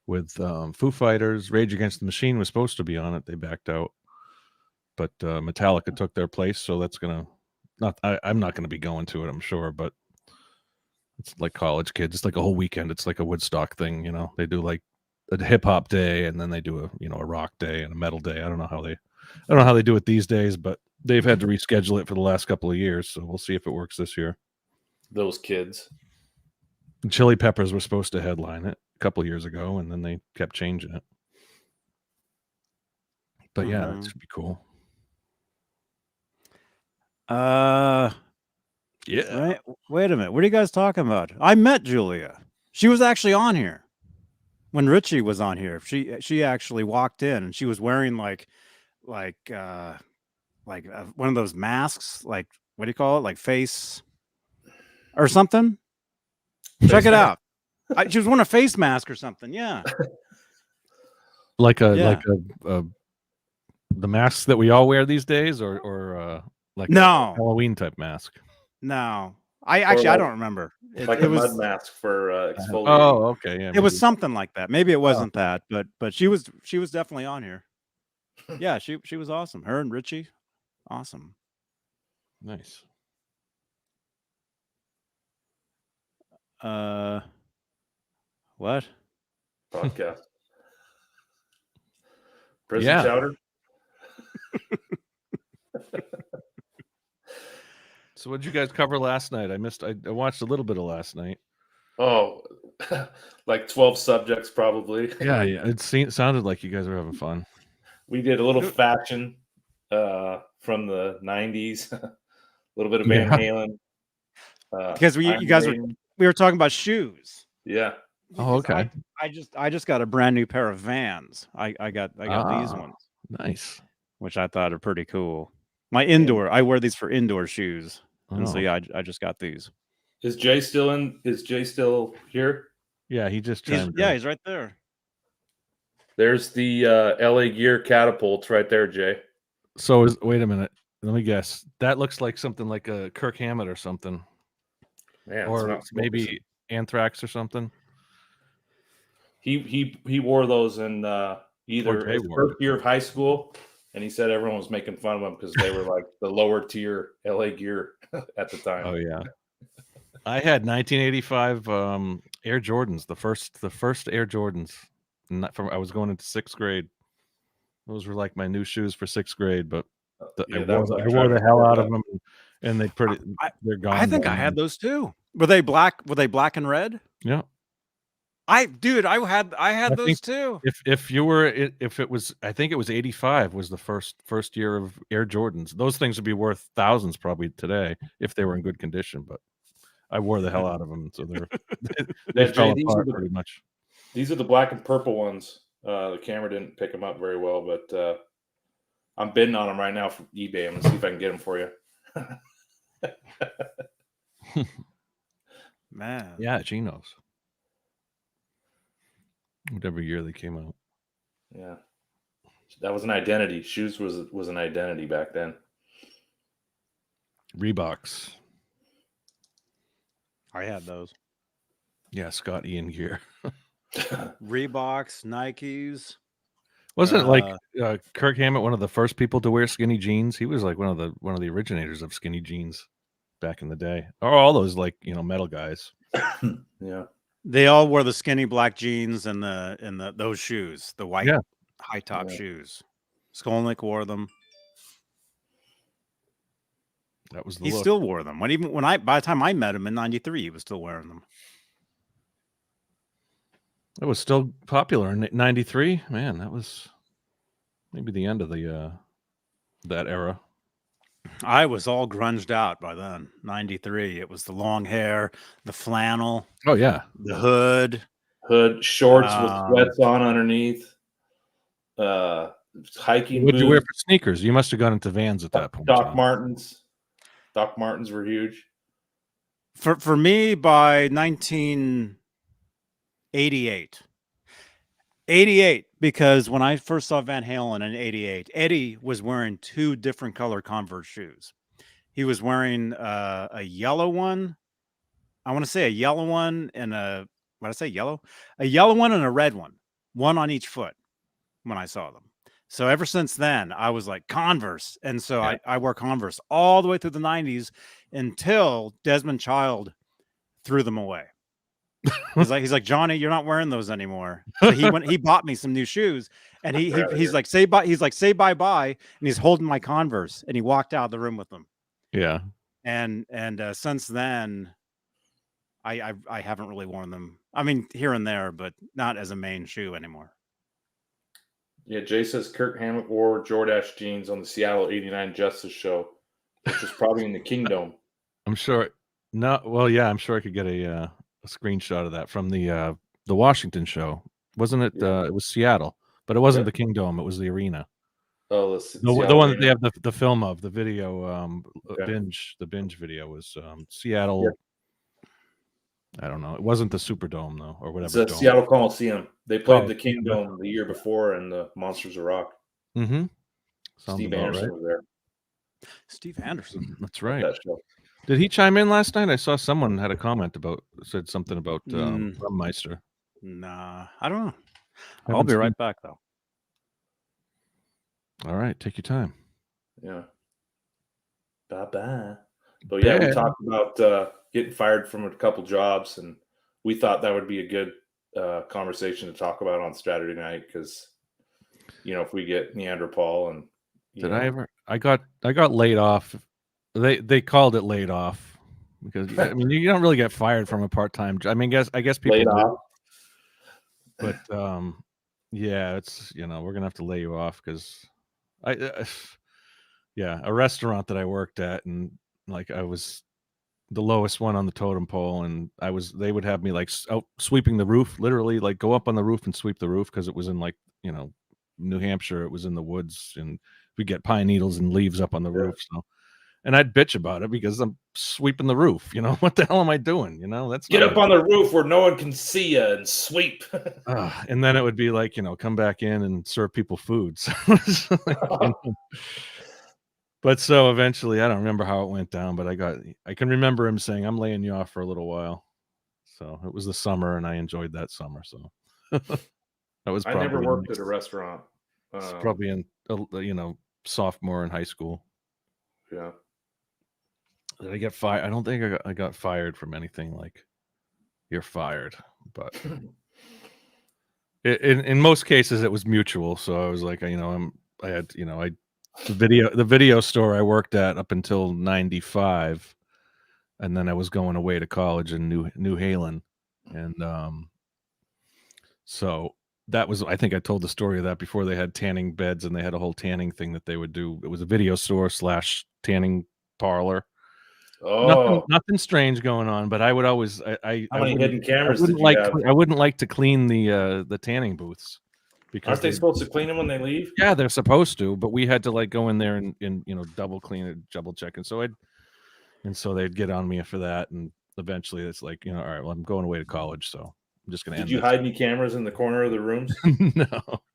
S2: with Foo Fighters. Rage Against the Machine was supposed to be on it. They backed out, but Metallica took their place. So that's gonna I'm not gonna be going to it, I'm sure, but it's like college kids. It's like a whole weekend. It's like a Woodstock thing, They do like a hip hop day, and then they do a rock day and a metal day. I don't know how they do it these days, but they've had to reschedule it for the last couple of years. So we'll see if it works this year.
S3: Those kids.
S2: And Chili Peppers were supposed to headline it a couple of years ago, and then they kept changing it. But yeah, it should be cool.
S1: Yeah. Wait a minute. What are you guys talking about? I met Julia. She was actually on here when Richie was on here. She actually walked in and she was wearing like one of those masks, like, what do you call it? Like face or something. Check it out. She was wearing a face mask or something. Yeah.
S2: Like the masks that we all wear these days, or like
S1: no
S2: a Halloween type mask.
S1: No, I don't remember.
S3: It was mud mask for exfoliating.
S2: Oh, okay, yeah.
S1: It was something like that. Maybe it wasn't that, but she was definitely on here. Yeah, she was awesome. Her and Richie, awesome.
S2: Nice.
S1: What?
S3: Podcast. Prison chowder.
S2: So what did you guys cover last night? I watched a little bit of last night.
S3: Oh, like 12 subjects probably.
S2: Yeah. It sounded like you guys were having fun.
S3: We did a little fashion from the 90s, a little bit of Van Halen.
S1: Because we were talking about shoes.
S3: Yeah.
S2: Oh, okay.
S1: I just got a brand new pair of Vans. I got these ones.
S2: Nice.
S1: which I thought are pretty cool. My indoor, I wear these for indoor shoes. And so, yeah, I just got these.
S3: Is Jay still in? Is Jay still here?
S2: Yeah, he just chimed in.
S1: Yeah, he's right there.
S3: There's the LA Gear catapults right there, Jay.
S2: So wait a minute. Let me guess. That looks like something like a Kirk Hammett or something.
S3: Man,
S2: or maybe Anthrax or something.
S3: He wore those in either his first year of high school, and he said everyone was making fun of him because they were like the lower tier LA Gear at the time.
S2: Oh yeah. I had 1985 Air Jordans, the first Air Jordans. I was going into 6th grade. Those were like my new shoes for 6th grade, but I wore the hell out of them, and they're gone.
S1: I think I had those too. Were they black? Were they black and red?
S2: Yeah.
S1: I had those too.
S2: If it was, I think it was 85 was the first year of Air Jordans. Those things would be worth thousands probably today if they were in good condition, but I wore the hell out of them, so they fell apart pretty much.
S3: These are the black and purple ones. The camera didn't pick them up very well, but I'm bidding on them right now from eBay. I'm gonna see if I can get them for you.
S1: Man,
S2: yeah, Chinos. Whatever year they came out.
S3: Yeah, that was an identity. Shoes was an identity back then.
S2: Reeboks.
S1: I had those.
S2: Yeah, Scott Ian gear.
S1: Reeboks, Nikes.
S2: Wasn't Kirk Hammett one of the first people to wear skinny jeans? He was like one of the originators of skinny jeans back in the day. Or all those metal guys.
S3: Yeah.
S1: They all wore the skinny black jeans and those shoes, the white high top shoes. Skolnick wore them.
S2: That was the
S1: he
S2: look.
S1: Still wore them. By the time I met him in '93, he was still wearing them.
S2: It was still popular in '93. Man, that was maybe the end of that era.
S1: I was all grunged out by then. '93. It was the long hair, the flannel.
S2: Oh yeah,
S1: the hood,
S3: shorts with sweats on underneath. Hiking.
S2: What did you wear for sneakers? You must have gone into Vans at that point.
S3: Doc Martens. Doc Martens were huge.
S1: For me, by 1988. 88, because when I first saw Van Halen in '88, Eddie was wearing 2 different color Converse shoes. He was wearing a yellow one. I want to say a yellow one and a yellow one and a red one on each foot when I saw them. So ever since then, I was like Converse. And so I wore Converse all the way through the 90s until Desmond Child threw them away. He's like, Johnny, you're not wearing those anymore. So he bought me some new shoes, and he's like, say bye-bye, and he's holding my Converse, and he walked out of the room with them.
S2: Yeah.
S1: And since then, I haven't really worn them. I mean, here and there, but not as a main shoe anymore.
S3: Yeah, Jay says Kirk Hammett wore Jordache jeans on the Seattle '89 Justice show, which was probably in the Kingdom.
S2: I'm sure. No, well, yeah, I'm sure I could get a screenshot of that from the Washington show. Wasn't it?
S3: Yeah.
S2: It was Seattle, but it wasn't the Kingdom. It was the arena.
S3: Oh,
S2: the one that they have the film of, the video binge. The binge video was Seattle. Yeah. I don't know. It wasn't the Superdome though, or whatever.
S3: It's the Seattle Coliseum. They played the Kingdom the year before, and the Monsters of Rock.
S2: Mm-hmm.
S3: Steve Anderson was there.
S1: Steve Anderson.
S2: That's right. Did he chime in last night? I saw someone had a comment said something about Meister.
S1: Nah, I don't know. I'll be right back though.
S2: All right, take your time.
S3: Yeah. Bye-bye. But yeah, we talked about getting fired from a couple jobs, and we thought that would be a good conversation to talk about on Straturday night because, if we get Neanderthal and
S2: I got laid off. They called it laid off because I mean you don't really get fired from a part-time job. I mean, I guess people
S3: laid off.
S2: But yeah, it's we're gonna have to lay you off because a restaurant that I worked at, and like I was the lowest one on the totem pole, and they would have me like out sweeping the roof, literally like go up on the roof and sweep the roof because it was in like New Hampshire. It was in the woods, and we get pine needles and leaves up on the roof. So, and I'd bitch about it because I'm sweeping the roof. You know, what the hell am I doing? You know, that's
S3: get up on the roof where no one can see you and sweep.
S2: And then it would be like, you know, come back in and serve people food. So, like, you know. But so eventually, I don't remember how it went down, but I can remember him saying, "I'm laying you off for a little while." So it was the summer, and I enjoyed that summer. So that was probably
S3: I never worked at a restaurant.
S2: Probably in sophomore in high school.
S3: Yeah.
S2: Did I get fired? I don't think I got fired from anything like you're fired, but in most cases it was mutual. So I was like, the video store I worked at up until 95, and then I was going away to college in New Haven, and so that was, I think I told the story of that before. They had tanning beds and they had a whole tanning thing that they would do. It was a video store / tanning parlor.
S3: Oh,
S2: nothing strange going on, but I would always
S3: how many hidden cameras did you have?
S2: I wouldn't like to clean the tanning booths because
S3: aren't they supposed to clean them when they leave?
S2: Yeah, they're supposed to, but we had to like go in there and double clean it, double check, and so they'd get on me for that, and eventually it's like, all right, well, I'm going away to college, so I'm just going to end
S3: Did you hide any cameras in the corner of the rooms?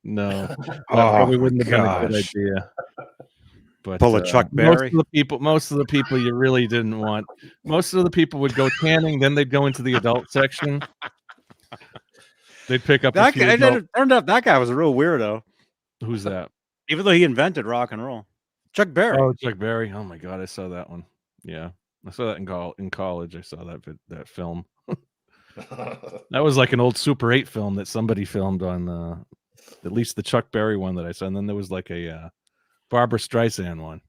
S2: No. That probably wouldn't have been a good idea. But
S1: pull a Chuck Berry.
S2: Most of the people you really didn't want. Most of the people would go tanning, then they'd go into the adult section. They'd pick up
S1: that guy. It turned out that guy was a real weirdo.
S2: Who's that?
S1: Even though he invented rock and roll, Chuck Berry.
S2: Oh, Chuck Berry. Oh my God, I saw that one. Yeah, I saw that in college. I saw that film. That was like an old Super 8 film that somebody filmed on at least the Chuck Berry one that I saw, and then there was like a Barbara Streisand one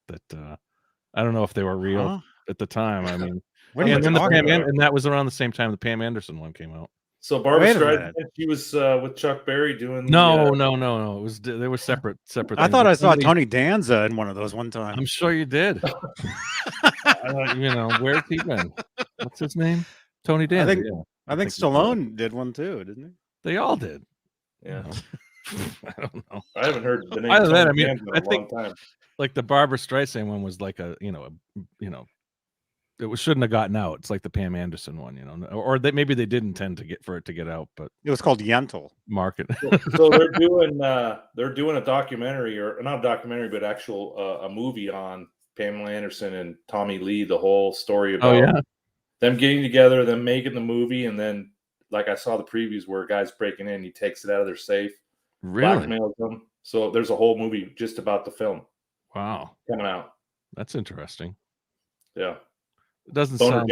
S2: that I don't know if they were real at the time. I mean, and that was around the same time the Pam Anderson one came out.
S3: So Barbara Streisand, she was with Chuck Berry doing.
S2: No. It was they were separate.
S1: I thought I saw Tony Danza in one of those one time.
S2: I'm sure you did. Where's he been? What's his name? Tony Danza.
S1: I think Stallone did one too, didn't he?
S2: They all did.
S3: Yeah.
S2: I don't know.
S3: I haven't heard the name.
S2: Either that, I mean,
S3: I think time.
S2: Like the Barbara Streisand one was like it shouldn't have gotten out. It's like the Pam Anderson one, or maybe they did intend to get out, but
S1: it was called Yentl.
S2: Market.
S3: So they're doing a documentary, or not a documentary, but actual a movie on Pamela Anderson and Tommy Lee. The whole story about them getting together, them making the movie, and then like I saw the previews where a guy's breaking in, he takes it out of their safe, blackmails them. So there's a whole movie just about the film.
S2: Wow,
S3: coming out.
S2: That's interesting.
S3: Yeah.
S2: It doesn't sound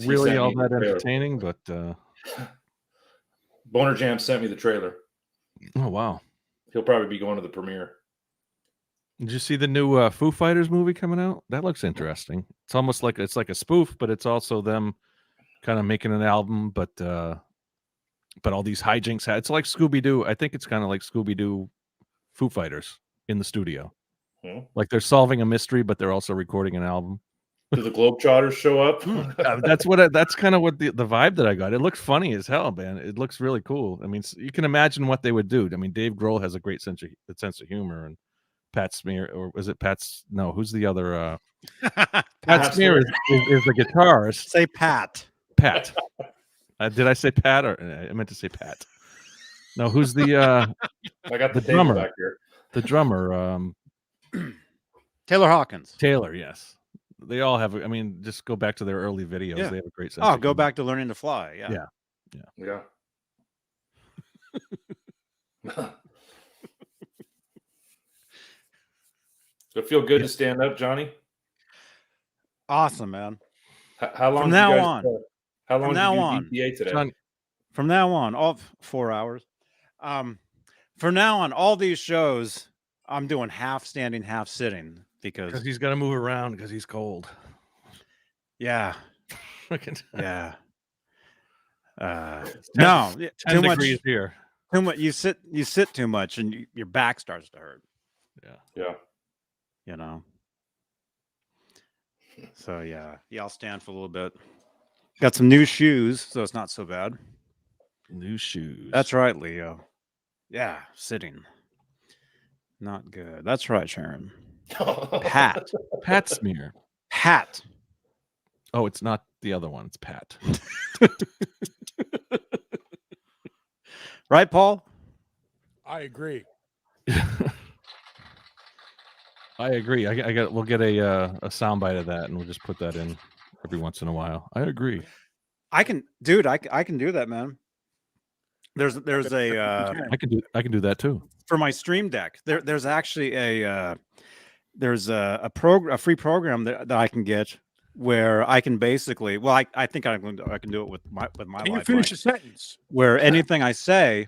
S2: really all that entertaining, but
S3: Boner Jam sent me the trailer.
S2: Oh wow!
S3: He'll probably be going to the premiere.
S2: Did you see the new Foo Fighters movie coming out? That looks interesting. It's almost like it's like a spoof, but it's also them kind of making an album, but all these hijinks. It's like Scooby-Doo. I think it's kind of like Scooby-Doo Foo Fighters in the studio. Like they're solving a mystery, but they're also recording an album.
S3: Do the Globetrotters show up?
S2: That's kind of what the vibe that I got. It looks funny as hell, man. It looks really cool. I mean, you can imagine what they would do. I mean, Dave Grohl has a great sense of humor, and Pat Smear, or was it Pat's? No, who's the other? Pat Smear is the guitarist.
S1: Say Pat.
S2: Pat. Did I say Pat, or I meant to say Pat? No, who's the?
S3: I got the
S2: drummer
S3: back here.
S2: The drummer.
S1: Taylor Hawkins.
S2: Taylor, yes. They all have. I mean, just go back to their early videos. Yeah. They have a great sense.
S1: Oh, go back to Learning to Fly. Yeah.
S3: So feel good to stand up, Johnny?
S1: Awesome, man.
S3: How long?
S1: From now on.
S3: How long did you do DPA today?
S1: Johnny, from now on, all 4 hours. From now on, all these shows, I'm doing half standing, half sitting because
S2: he's got to move around because he's cold.
S1: Yeah. Yeah.
S2: No, 10 degrees here.
S1: Too much. You sit too much, and your back starts to hurt.
S3: Yeah.
S1: So yeah, I'll stand for a little bit. Got some new shoes, so it's not so bad.
S2: New shoes.
S1: That's right, Leo. Yeah, sitting. Not good. That's right, Sharon. Pat.
S2: Pat smear.
S1: Pat.
S2: Oh, it's not the other one. It's Pat.
S1: Right, Paul?
S4: I agree.
S2: I agree. We'll get a soundbite of that, and we'll just put that in every once in a while. I agree.
S1: I can do that, man. There's a
S2: I can do that too.
S1: For my Stream Deck. There's actually a free program that I can get where I can basically, well, I think I can do it with my
S4: Can you finish a sentence?
S1: where anything I say,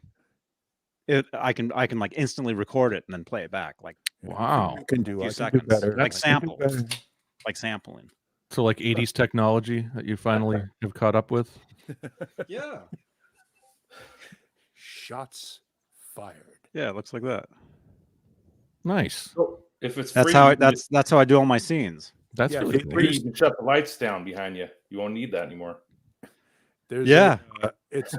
S1: I can like instantly record it and then play it back, like
S2: Wow.
S4: You can do,
S1: few
S4: I can do
S1: seconds,
S4: better.
S1: like
S4: I can do
S1: sample.
S4: better.
S1: like sampling.
S2: So like 80s technology that you finally have caught up with.
S1: Yeah.
S4: Shots fired.
S1: Yeah, it looks like that.
S2: Nice.
S3: So if it's
S1: That's
S3: free,
S1: how
S3: you can
S1: that's how I do all my scenes.
S2: That's
S4: Yeah,
S2: really
S4: it-
S2: cool.
S3: free, you can shut the lights down behind you. You won't need that anymore.
S4: There's
S1: Yeah.
S4: It's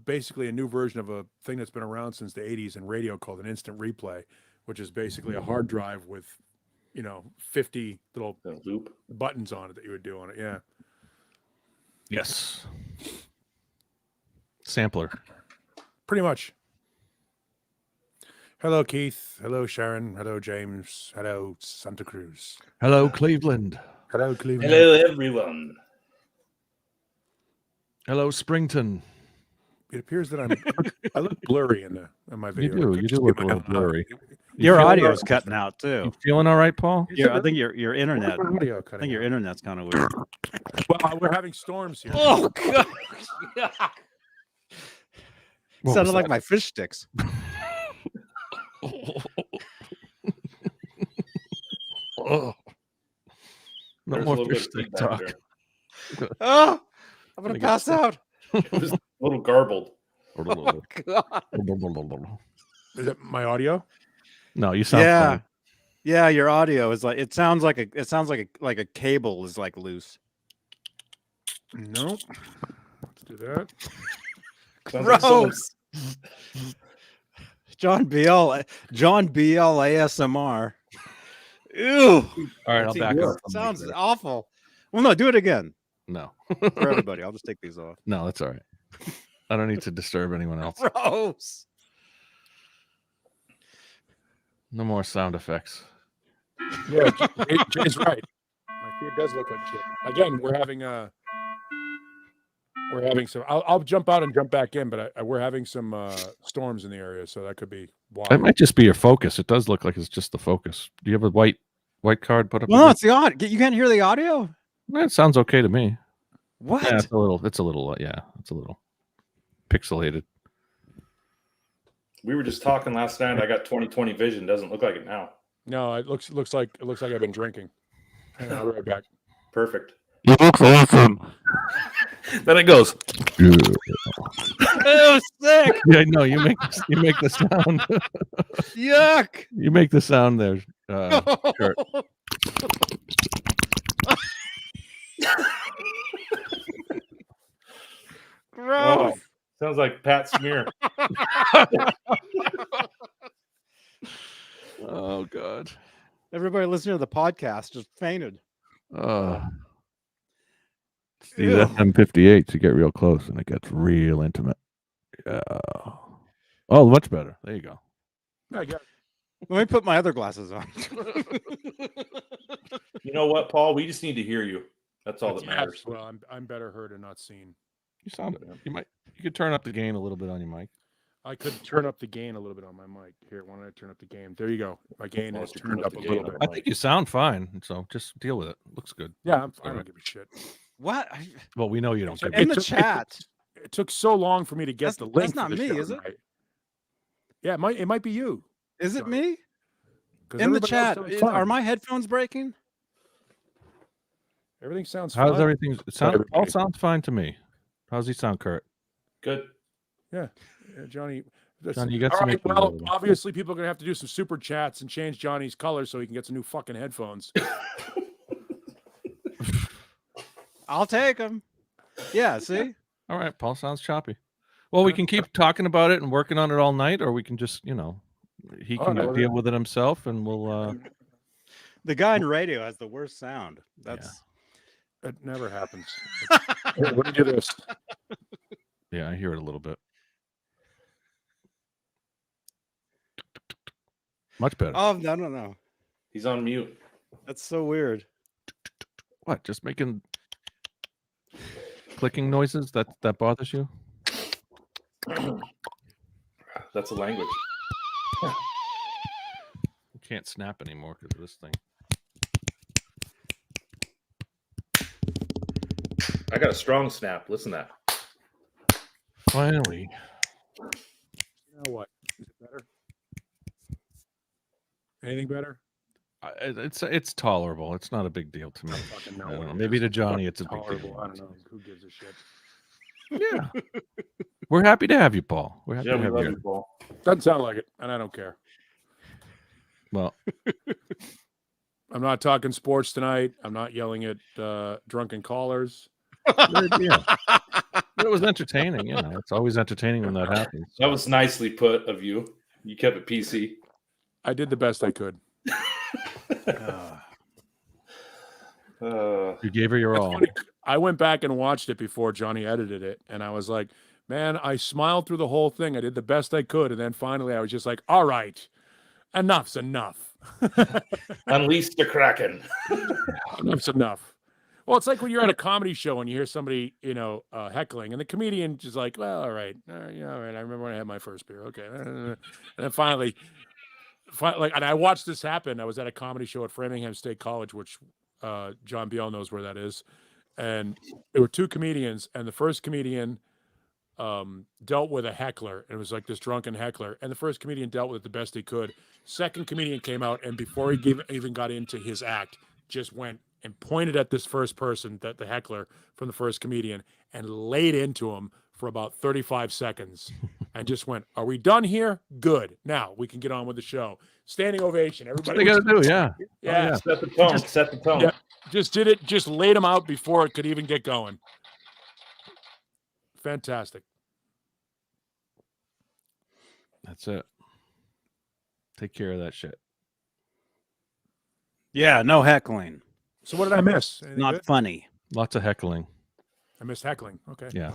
S4: basically a new version of a thing that's been around since the 80s in radio called an instant replay, which is basically a hard drive with 50 little
S3: The loop.
S4: buttons on it that you would do on it. Yeah.
S2: Yes. Sampler.
S4: Pretty much. Hello, Keith. Hello, Sharon. Hello, James. Hello, Santa Cruz.
S2: Hello, Cleveland.
S4: Hello, Cleveland.
S3: Hello, everyone.
S2: Hello, Springton.
S4: It appears that I look blurry in my video.
S2: do.
S4: It could
S2: You
S4: just
S2: do
S4: be
S2: look a
S4: my
S2: little blurry.
S1: Your
S2: feeling
S1: audio's
S2: all-
S1: cutting out too.
S2: You feeling all right, Paul?
S1: I think your internet.
S4: Where's my audio
S1: I
S4: cutting
S1: think your
S4: out?
S1: internet's kind of weird.
S4: Well, we're having storms here.
S1: Oh god!
S2: What
S1: Sounded
S2: was
S1: like
S2: that?
S1: my fish sticks.
S2: Oh. No
S3: There's a
S2: more
S3: little bit
S2: fish
S3: of
S2: stick
S3: feedback
S2: talk.
S3: there.
S1: Oh, I'm gonna
S2: Gonna get
S1: pass out.
S3: It was a little garbled.
S1: Oh god!
S4: Is it my audio?
S2: No, you sound
S1: Yeah,
S2: fine.
S1: yeah. Your audio is like it sounds like a cable is like loose.
S4: No. Let's do that.
S3: Sounds like someone-
S1: Gross. John BL ASMR. Ew.
S2: All right, I'll
S3: What's he
S2: back
S3: doing?
S2: up.
S1: Sounds awful. Well, no, do it again
S2: No.
S1: for everybody. I'll just take these off.
S2: No, that's all right. I don't need to disturb anyone else.
S1: Gross.
S2: No more sound effects.
S4: Yeah, Jay's right. My feed does look like shit. Again, we're having some. I'll jump out and jump back in, but we're having some storms in the area, so that could be why.
S2: It might just be your focus. It does look like it's just the focus. Do you have a white card put up?
S1: Well, no, it's the audio. You can't hear the audio.
S2: It sounds okay to me.
S1: What?
S2: Yeah, it's a little pixelated.
S3: We were just talking last night. I got 20/20 vision. Doesn't look like it now.
S4: No, it looks like I've been drinking. Hang on, I'll be right back.
S3: Perfect.
S2: You look awesome.
S3: Then it goes.
S1: Oh, sick.
S2: Yeah, no, you make the sound.
S1: Yuck.
S2: You make the sound there. Kurt.
S1: Gross.
S3: Oh, sounds like Pat Smear.
S2: Oh God.
S1: Everybody listening to the podcast just fainted.
S2: These
S1: Ew.
S2: FM58s, you get real close and it gets real intimate. Yeah. Oh, much better. There you go.
S4: I got
S1: Let me put my other glasses on.
S3: You know what, Paul? We just need to hear you. That's all that matters.
S4: Well, I'm better heard and not seen.
S2: You sound. You could turn up the gain a little bit on your mic.
S4: I could turn up the gain a little bit on my mic. Here, why don't I turn up the gain? There you go. My gain
S3: Why
S4: is
S3: don't you
S4: turned
S3: turn up
S4: up
S3: the
S4: a
S3: gain
S4: little
S3: on
S4: bit.
S3: it?
S2: I think you sound fine, so just deal with it. Looks good.
S4: Yeah, I
S2: Alright.
S4: don't give a shit.
S1: What?
S2: Well, we know you don't.
S4: So
S2: give a
S1: In
S4: It
S1: the
S4: took-
S1: chat.
S4: It took so long for me to get
S1: That's-
S4: the link.
S1: that's
S4: for
S1: not
S4: the
S1: me,
S4: show
S1: is it?
S4: tonight. Yeah, it might be you.
S1: Is it
S4: Sorry.
S1: me?
S4: 'Cause
S1: In the
S4: everybody else
S1: chat.
S4: sounds fine.
S1: Are my headphones breaking?
S4: Everything sounds
S2: How's
S4: fine.
S2: everything? All sounds fine to me. How's he sound, Kurt?
S3: Good.
S4: Yeah, Johnny.
S2: Johnny, you got
S4: all
S2: some
S4: right,
S2: issues
S4: well,
S2: over there.
S4: obviously people are gonna have to do some super chats and change Johnny's color so he can get some new fucking headphones.
S1: I'll take them. Yeah, see?
S2: All right, Paul sounds choppy. Well, we can keep talking about it and working on it all night, or we can just, he can deal with it himself, and we'll.
S1: The guy in radio has the worst sound.
S4: It never happens. Let me do this.
S2: Yeah, I hear it a little bit. Much better.
S1: Oh, no.
S3: He's on mute.
S1: That's so weird.
S2: What? Just making clicking noises that bothers you?
S3: That's a language.
S2: You can't snap anymore because of this thing.
S3: I got a strong snap. Listen to that.
S2: Finally.
S4: You know what? Is it better? Anything better?
S2: It's tolerable. It's not a big deal to me.
S4: Fucking
S2: I
S4: know
S2: don't
S4: what
S2: know.
S4: it
S2: Maybe
S4: is.
S2: to Johnny, it's a
S4: Fucking
S2: big deal.
S4: tolerable. I don't know. Who gives a shit?
S2: Yeah. We're happy to have you, Paul. We're happy
S3: Yeah,
S2: to
S3: we
S2: have
S3: love
S2: you.
S3: you, Paul.
S4: Doesn't sound like it, and I don't care.
S2: Well,
S4: I'm not talking sports tonight. I'm not yelling at drunken callers.
S2: yeah. It was entertaining. You know, it's always entertaining when that happens.
S3: That was nicely put of you. You kept it PC.
S4: I did the best I could.
S2: You gave her your
S4: It's
S2: all.
S4: funny. I went back and watched it before Johnny edited it, and I was like, man, I smiled through the whole thing. I did the best I could, and then finally I was just like, all right, enough's enough.
S3: Unleash the Kraken.
S4: Enough's enough. Well, it's like when you're at a comedy show and you hear somebody, heckling, and the comedian just like, well, all right. All right. I remember when I had my first beer. Okay. And then finally, and I watched this happen. I was at a comedy show at Framingham State College, which John Biel knows where that is. And there were two comedians, and the first comedian dealt with a heckler. And it was like this drunken heckler. And the first comedian dealt with it the best he could. Second comedian came out, and before he even got into his act, just went and pointed at this first person, that the heckler from the first comedian, and laid into him for about 35 seconds and just went, are we done here? Good. Now we can get on with the show. Standing ovation. Everybody.
S2: That's what they got to do, yeah.
S4: Yeah.
S2: yeah.
S3: Set the tone. Set the tone.
S4: Yeah. Just did it. Just laid him out before it could even get going. Fantastic.
S2: That's it. Take care of that shit.
S1: Yeah, no heckling.
S4: So what did I miss? Anything
S1: Not
S4: good?
S1: funny.
S2: Lots of heckling.
S4: I missed heckling. Okay.
S2: Yeah.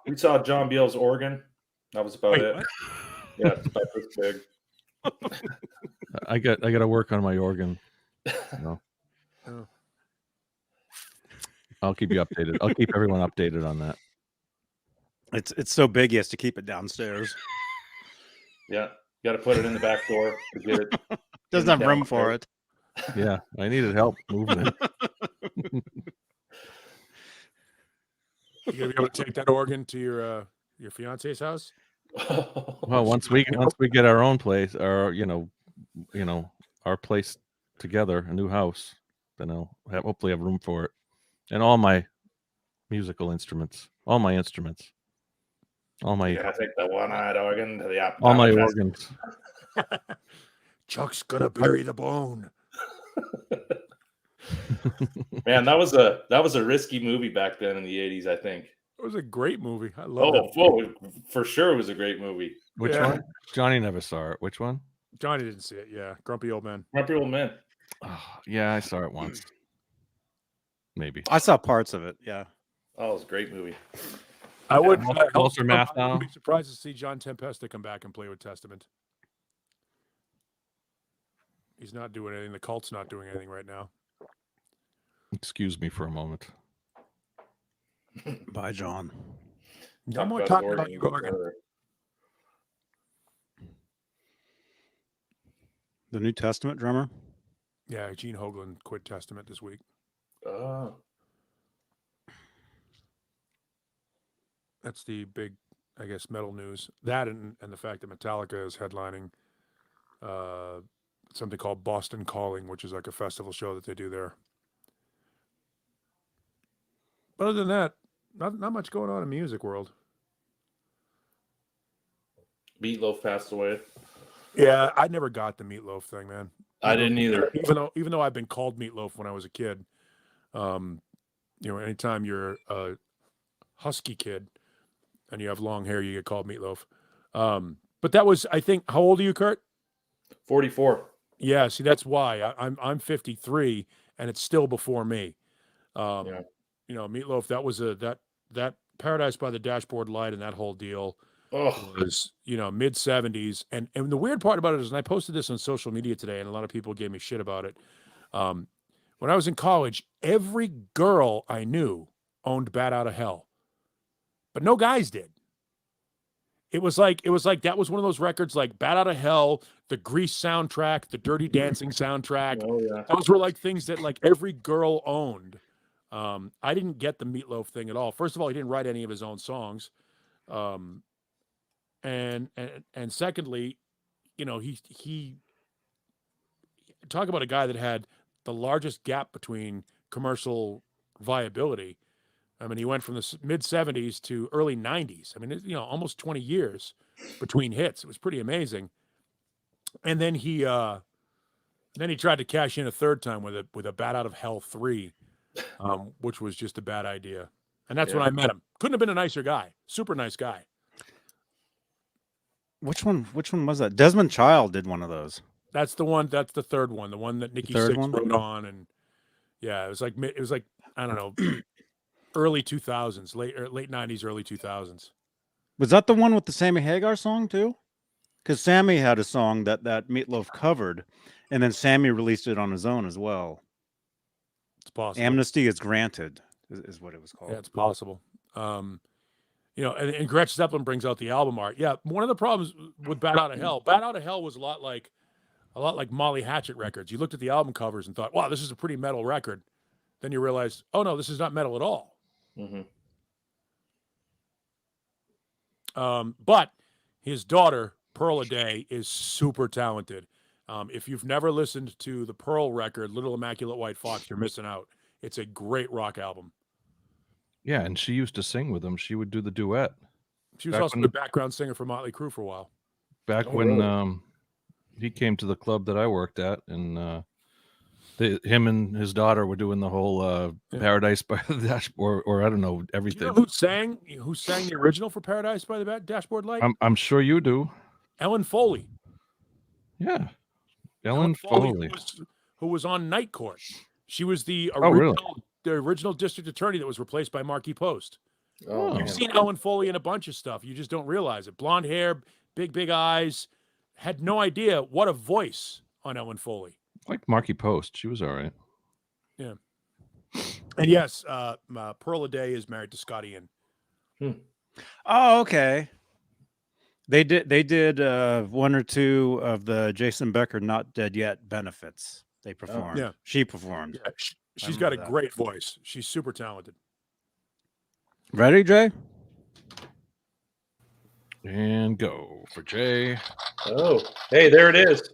S3: We saw John Biel's organ. That was about
S4: Wait,
S3: it.
S4: what?
S3: Yeah, it's about this big.
S2: I got to work on my organ. No.
S4: Oh.
S2: I'll keep you updated. I'll keep everyone updated on that.
S1: It's so big he has to keep it downstairs.
S3: Yeah, got to put it in the back door to get it.
S1: Doesn't have room for it.
S2: Yeah, I needed help moving it.
S4: You gonna be able to take that organ to your fiance's house?
S2: Well, once we get our own place, or our place together, a new house, then I'll hopefully have room for it, and all my musical instruments, all my instruments, all my
S3: Yeah, take the one-eyed organ to the
S2: all my organs.
S4: Chuck's gonna bury the bone.
S3: Man, that was a risky movie back then in the 80s, I think.
S4: It was a great movie. I love it.
S3: Oh, for sure it was a great movie.
S2: Which
S4: Yeah.
S2: one? Johnny never saw it. Which one?
S4: Johnny didn't see it. Yeah, grumpy old man.
S3: Grumpy Old Man.
S2: Oh, yeah, I saw it once. Maybe.
S1: I saw parts of it. Yeah.
S3: Oh, it was a great movie.
S4: I would.
S2: Walter Matthau.
S4: I would be surprised to see John Tempesta come back and play with Testament. He's not doing anything. The cult's not doing anything right now.
S2: Excuse me for a moment.
S1: Bye, John.
S4: No more
S3: about
S4: talking
S3: his
S4: about your organ.
S3: further.
S1: The New Testament drummer.
S4: Yeah, Gene Hoglan quit Testament this week.
S3: Oh,
S4: That's the big, I guess, metal news. That and the fact that Metallica is headlining something called Boston Calling, which is like a festival show that they do there. But other than that, not much going on in the music world.
S3: Meatloaf passed away.
S4: Yeah, I never got the Meatloaf thing, man.
S3: I didn't either.
S4: Even though I've been called Meatloaf when I was a kid. Anytime you're a husky kid and you have long hair, you get called Meatloaf. But But that was, I think, how old are you, Kurt?
S3: 44.
S4: Yeah, see, that's why I'm 53, and it's still before me.
S3: Yeah.
S4: You know, Meatloaf. That was that Paradise by the Dashboard Light and that whole deal
S3: Oh,
S4: was, you know, mid 70s. And the weird part about it is, and I posted this on social media today, and a lot of people gave me shit about it. When I was in college, every girl I knew owned Bat Out of Hell, but no guys did. It was like that was one of those records like Bat Out of Hell, the Grease soundtrack, the Dirty Dancing soundtrack.
S3: oh yeah.
S4: Those were like things that like every girl owned. I didn't get the Meatloaf thing at all. First of all, he didn't write any of his own songs. And secondly, you know, he talk about a guy that had the largest gap between commercial viability. I mean, he went from the mid 70s to early 90s. I mean, you know, almost 20 years between hits. It was pretty amazing. And then he tried to cash in a third time with a Bat Out of Hell 3, which was just a bad idea. And that's when I met him. Couldn't have been a nicer guy. Super nice guy.
S1: Which one was that? Desmond Child did one of those.
S4: That's the one. That's the third one. The one that Nikki Sixx wrote on, and yeah, it was like I don't know, early 2000s, late 90s, early 2000s.
S1: Was that the one with the Sammy Hagar song too? Because Sammy had a song that Meatloaf covered, and then Sammy released it on his own as well.
S4: It's possible.
S1: Amnesty is Granted is what it was called.
S4: Yeah, it's possible. You know, and Gretchen Zeppelin brings out the album art. Yeah, one of the problems with Bat Out of Hell was a lot like Molly Hatchet records. You looked at the album covers and thought, wow, this is a pretty metal record. Then you realize, oh no, this is not metal at all.
S3: Mm-hmm.
S4: But his daughter, Pearl a Day, is super talented. If you've never listened to the Pearl record, Little Immaculate White Fox, you're missing out. It's a great rock album.
S2: Yeah, and she used to sing with him. She would do the duet.
S4: She was also the background singer for Motley Crue for a while.
S2: Back when he came to the club that I worked at, and him and his daughter were doing the whole Paradise by the Dashboard, or I don't know, everything.
S4: Do you know who sang the original for Paradise by the Dashboard Light?
S2: I'm sure you do.
S4: Ellen Foley.
S2: Yeah, Ellen Foley.
S4: Who was on Night Court. She was the original district attorney that was replaced by Marky Post.
S3: Oh,
S4: You've seen Ellen Foley in a bunch of stuff. You just don't realize it. Blonde hair, big eyes. Had no idea what a voice on Ellen Foley.
S2: Like Marky Post. She was all right.
S4: Yeah. And yes, Pearl a Day is married to Scotty Ian.
S1: Oh, okay. They did one or two of the Jason Becker Not Dead Yet benefits. They performed.
S4: Yeah.
S1: She performed.
S4: Yeah, she's got a great voice. She's super talented.
S1: Ready, Jay?
S2: And go for Jay.
S3: Oh, hey, there it is.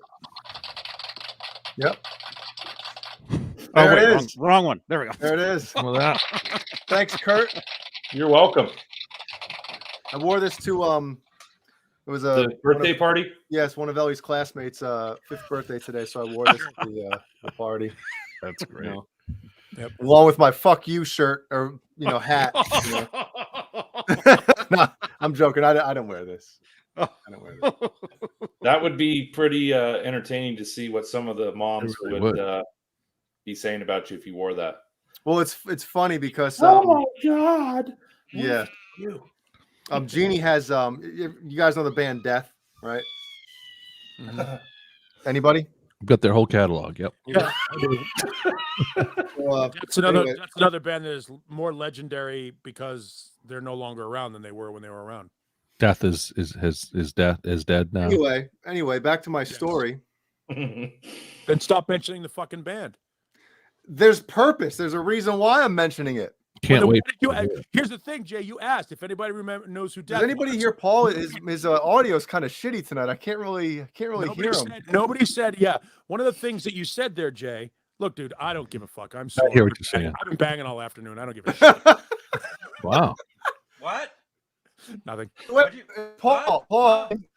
S5: Yep.
S1: Oh,
S5: There
S1: wait,
S5: it is.
S1: wrong one. There we go.
S5: There it is.
S2: Some of that.
S5: Thanks, Kurt.
S3: You're welcome.
S5: I wore this to it was a
S3: The birthday party?
S5: Yes, one of Ellie's classmates' 5th birthday today, so I wore this to the party.
S2: That's great.
S5: You know,
S4: Yep.
S5: along with my "fuck you" shirt or hat. You know. No, I'm joking. I don't wear this. I don't wear this.
S3: That would be pretty entertaining to see what some of the moms
S2: really
S3: would be saying about you if you wore that.
S5: Well, it's funny because
S3: my God.
S5: yeah, Jeannie has you guys know the band Death, right? Anybody?
S2: We've got their whole catalog. Yep.
S4: Yeah.
S5: Well,
S4: That's another band that is more legendary because they're no longer around than they were when they were around.
S2: Death is dead now.
S5: Anyway, back to my story.
S4: Then stop mentioning the fucking band.
S5: There's purpose. There's a reason why I'm mentioning it.
S2: Can't wait.
S4: Here's the thing, Jay. You asked if anybody knows who Death
S5: Does anybody
S4: was.
S5: hear Paul? His audio is kind of shitty tonight. I can't really hear him.
S4: Nobody said. Yeah, one of the things that you said there, Jay. Look, dude, I don't give a fuck. I'm
S2: I
S4: sorry.
S2: hear what you're saying.
S4: I've been banging all afternoon. I don't give a shit.
S2: Wow.
S1: What?
S4: Nothing.
S5: Wait, Paul,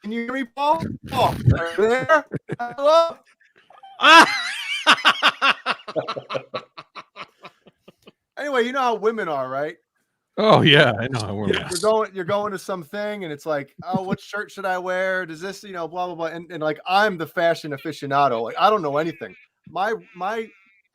S5: can you hear me, Paul? Paul, are you there? Hello? Anyway, you know how women are, right?
S2: Oh yeah, I know. I wear
S4: Yeah.
S2: masks.
S5: You're going to something, and it's like, oh, what shirt should I wear? Does this, blah blah blah, and like I'm the fashion aficionado. Like I don't know anything. My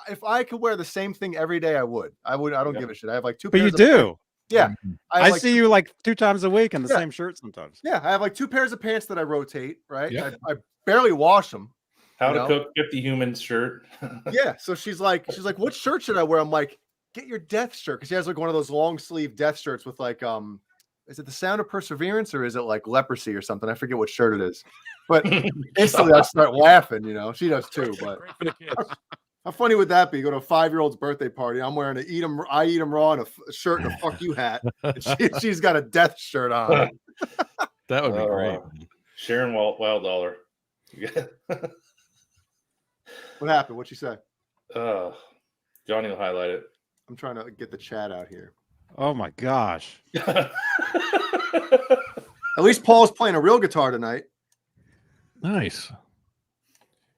S5: if I could wear the same thing every day, I would. I don't give a shit. I have like two.
S1: But
S5: pairs
S1: you
S5: of pants.
S1: do.
S5: Yeah,
S1: I see you like 2 times a week in the
S5: Yeah.
S1: same shirt sometimes.
S5: Yeah, I have like 2 pairs of pants that I rotate. Right.
S2: Yeah.
S5: I barely wash them.
S3: How to cook 50 humans shirt.
S5: Yeah. So she's like, what shirt should I wear? I'm like, get your death shirt, because she has like one of those long sleeve death shirts with like is it the Sound of Perseverance or is it like leprosy or something? I forget what shirt it is. But instantly I start laughing, She does too. But how funny would that be? You go to a 5-year-old's birthday party. I'm wearing I eat 'em raw and a shirt and a fuck you hat. And she's got a death shirt on.
S2: That would be great.
S3: Sharon Wilddollar.
S5: What happened? What'd she say?
S3: Johnny will highlight it.
S5: I'm trying to get the chat out here.
S1: Oh my gosh.
S5: At least Paul's playing a real guitar tonight.
S2: Nice.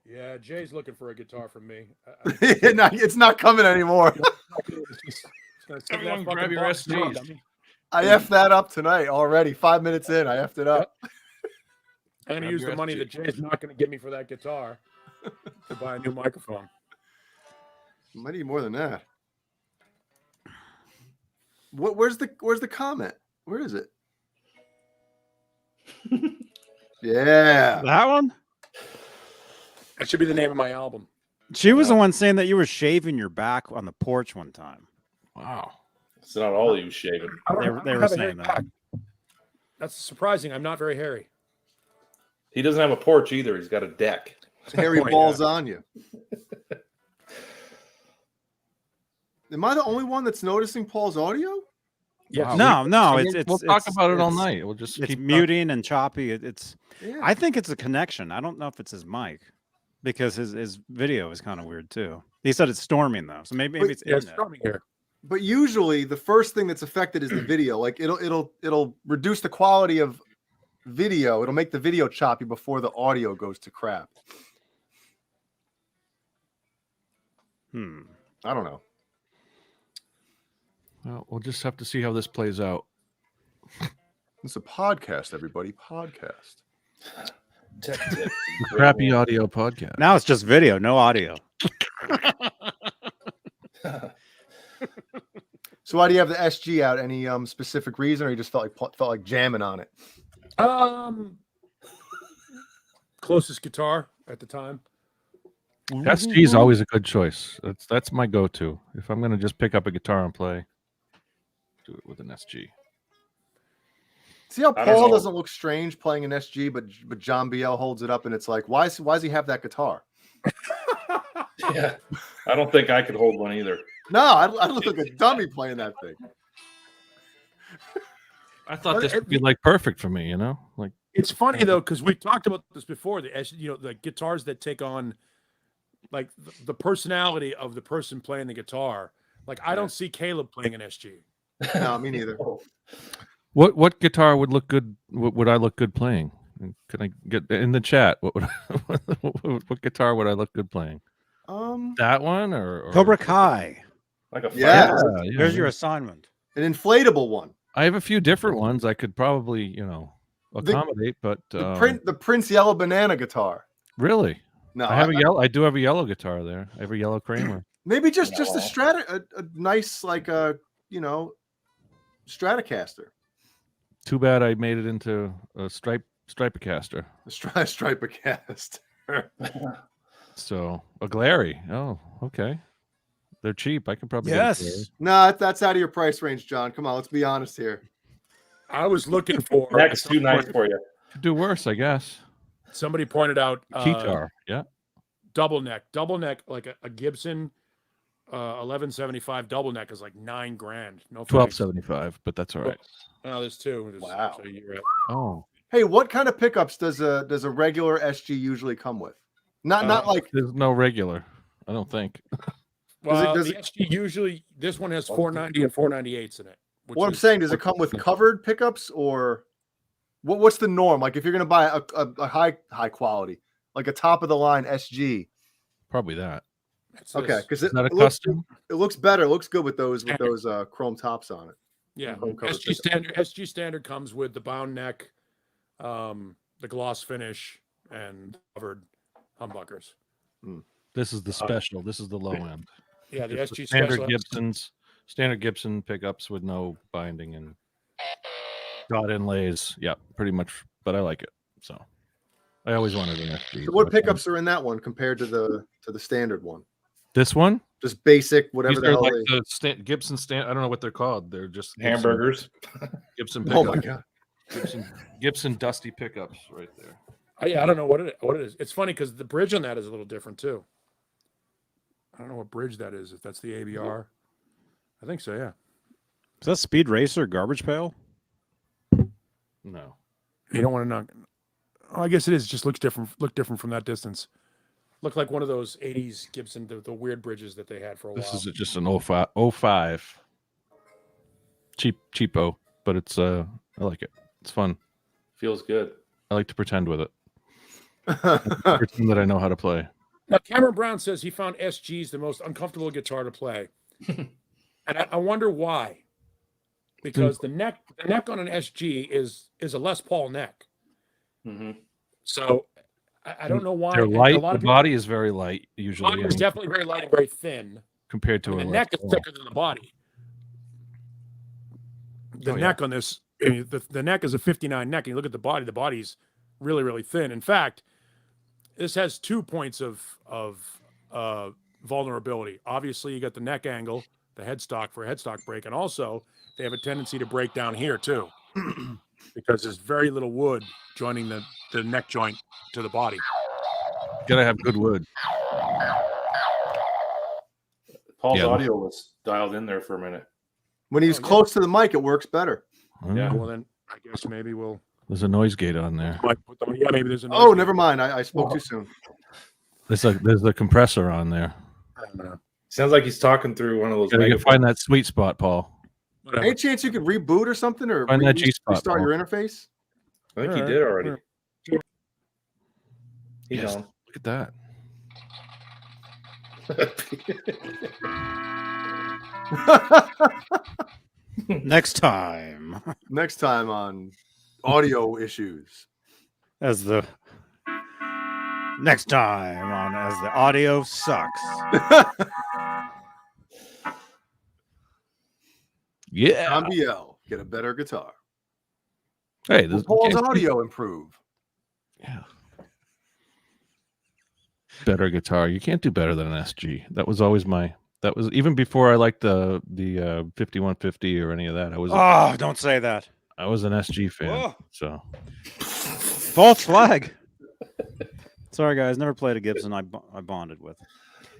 S4: Yeah, Jay's looking for a guitar from me.
S5: It's not coming anymore.
S2: Everyone grab your SGs.
S5: I effed that up tonight already. 5 minutes in, I effed it up.
S4: I'm going to use the money that Jay's not going to give me for that guitar to buy a new microphone.
S5: Might need more than that. Where's the comment? Where is it? Yeah.
S1: That one?
S4: That should be the name of my album.
S1: She was the one saying that you were shaving your back on the porch one time.
S2: Wow.
S3: It's not all you shaving.
S1: They were saying that.
S4: That's surprising. I'm not very hairy.
S3: He doesn't have a porch either. He's got a deck.
S5: Hairy balls on you. Am I the only one that's noticing Paul's audio?
S4: Yeah.
S2: Wow.
S1: No,
S2: We'll talk about it all night. We'll just
S1: it's
S2: keep
S1: muting and choppy.
S5: Yeah.
S1: I think it's a connection. I don't know if it's his mic, because his video is kind of weird too. He said it's storming though, so maybe it's
S4: Yeah, it's
S1: internet.
S4: storming here.
S5: But usually the first thing that's affected is the video. Like it'll reduce the quality of video. It'll make the video choppy before the audio goes to crap. I don't know.
S2: Well, we'll just have to see how this plays out.
S5: It's a podcast, everybody. Podcast.
S2: Crappy audio podcast.
S1: Now it's just video, no audio.
S5: So why do you have the SG out? Any specific reason, or you just felt like jamming on it?
S4: Closest guitar at the time.
S2: SG is always a good choice. That's my go-to. If I'm going to just pick up a guitar and play, do it with an SG.
S5: See how
S3: I don't
S5: Paul
S3: know.
S5: doesn't look strange playing an SG, but John BL holds it up, and it's like, why does he have that guitar?
S3: Yeah. I don't think I could hold one either.
S5: No, I look like a dummy playing that thing.
S2: I thought this would be like perfect for me, like.
S4: It's funny though, because we talked about this before. The guitars that take on like the personality of the person playing the guitar. Like I don't see Caleb playing an SG.
S5: No, me neither.
S2: What guitar would look good? Would I look good playing? Can I get in the chat? What guitar would I look good playing? That one or
S1: Cobra Kai.
S3: Like a
S5: Yeah.
S3: fire.
S1: Here's your assignment.
S5: An inflatable one.
S2: I have a few different ones I could probably accommodate, but
S5: The Prince Yellow Banana guitar.
S2: really,
S5: No,
S2: I have a yellow. I do have a yellow guitar there. I have a yellow Kramer.
S5: maybe just
S3: No.
S5: a nice like Stratocaster.
S2: Too bad I made it into a Stripecaster.
S5: A Stripecaster.
S2: So a Glary. Oh, okay. They're cheap. I can probably get a Glary.
S1: Yes.
S5: No, that's out of your price range, John. Come on, let's be honest here.
S4: I was looking for
S3: Neck's too nice for you.
S2: Could do worse, I guess.
S4: Somebody pointed out
S2: Keytar. Yeah.
S4: double neck, like a Gibson 1175 double neck is like $9,000. No, thanks.
S2: $1,275, but that's all right.
S4: Oh, there's two.
S5: Wow.
S4: So you're at,
S2: Oh,
S5: Hey, what kind of pickups does a regular SG usually come with? Not like
S2: there's no regular. I don't think.
S4: well,
S5: does
S4: the SG usually this one has 490 and 498s in it.
S5: what I'm saying. Does it come with covered pickups, or what's the norm? Like if you're going to buy a high quality, like a top of the line SG.
S2: Probably that.
S5: Okay, because
S2: Is that a
S5: it looks
S2: custom?
S5: it looks better. It looks good with those chrome tops on it.
S4: Yeah,
S5: Chrome covered
S4: SG standard. SG standard comes with the bound neck, the gloss finish, and covered humbuckers.
S2: This is the special. This is the low end.
S4: Yeah, the
S2: It's
S4: SG
S2: standard
S4: special.
S2: standard Gibson pickups with no binding and dot inlays. Yeah, pretty much. But I like it. So I always wanted an SG.
S5: So what pickups are in that one compared to the standard one?
S2: This one?
S5: Just basic, whatever
S2: These
S5: the
S2: are
S5: hell
S2: like
S5: they.
S2: the Gibson stand. I don't know what they're called. They're just
S3: Hamburgers.
S2: Gibson
S5: Oh
S2: pickups.
S5: my god!
S2: Gibson dusty pickups right there.
S4: Yeah, I don't know what it is. It's funny because the bridge on that is a little different too. I don't know what bridge that is. If that's the ABR, I think so. Yeah.
S1: Is that Speed Racer garbage pail?
S2: No.
S4: You don't want to knock. Oh, I guess it is. Just looks different. Look different from that distance. Look like one of those '80s Gibson, the weird bridges that they had for a
S2: This
S4: while.
S2: is just an 05. Cheapo, but it's I like it. It's fun.
S3: Feels good.
S2: I like to pretend with it. Pretend that I know how to play.
S4: Now, Cameron Brown says he found SGs the most uncomfortable guitar to play, and I wonder why. Because the neck on an SG is a Les Paul neck.
S3: Mm-hmm.
S4: So I don't know why.
S2: They're
S4: And
S2: light.
S4: a lot
S2: The
S4: of people,
S2: body is very light usually.
S4: body is definitely very light and very thin.
S2: compared to
S4: I mean,
S2: a
S4: the
S2: Les
S4: neck is
S2: Paul.
S4: thicker than the body. The neck on this, I mean, the neck is a 59 neck. And you look at the body's really, really thin. In fact, this has 2 points of vulnerability. Obviously, you got the neck angle, the headstock for a headstock break, and also they have a tendency to break down here too, because there's very little wood joining the neck joint to the body.
S2: Gotta have good wood.
S3: Paul's
S2: Yeah.
S3: audio was dialed in there for a minute.
S5: When he's
S4: Oh, yeah.
S5: close to the mic, it works better.
S3: Yeah.
S4: Well, then I guess maybe we'll.
S2: There's a noise gate on there.
S4: Yeah, maybe there's a.
S5: Oh, never mind. I spoke too soon.
S2: There's a compressor on there.
S4: I don't know.
S3: Sounds like he's talking through one of those.
S2: Gotta
S3: megaphones.
S2: find that sweet spot, Paul.
S4: Whatever.
S5: Any chance you could reboot or something, or
S2: Find that G-spot,
S5: restart
S2: Paul.
S5: your interface?
S3: I think he
S4: All
S3: did
S4: right.
S3: already. He's
S2: Yes.
S3: on.
S2: Look at that.
S1: Next time,
S5: Next time on audio issues.
S1: as the audio sucks.
S2: Yeah.
S5: Tom BL, get a better guitar.
S2: Hey,
S5: Will
S2: this
S5: Paul's audio improve?
S2: Yeah. Better guitar. You can't do better than an SG. That was always that was even before I liked the 5150 or any of that.
S1: Oh, don't say that.
S2: I was an SG fan.
S1: Whoa.
S2: So
S1: False flag. Sorry, guys. Never played a Gibson. I bonded with.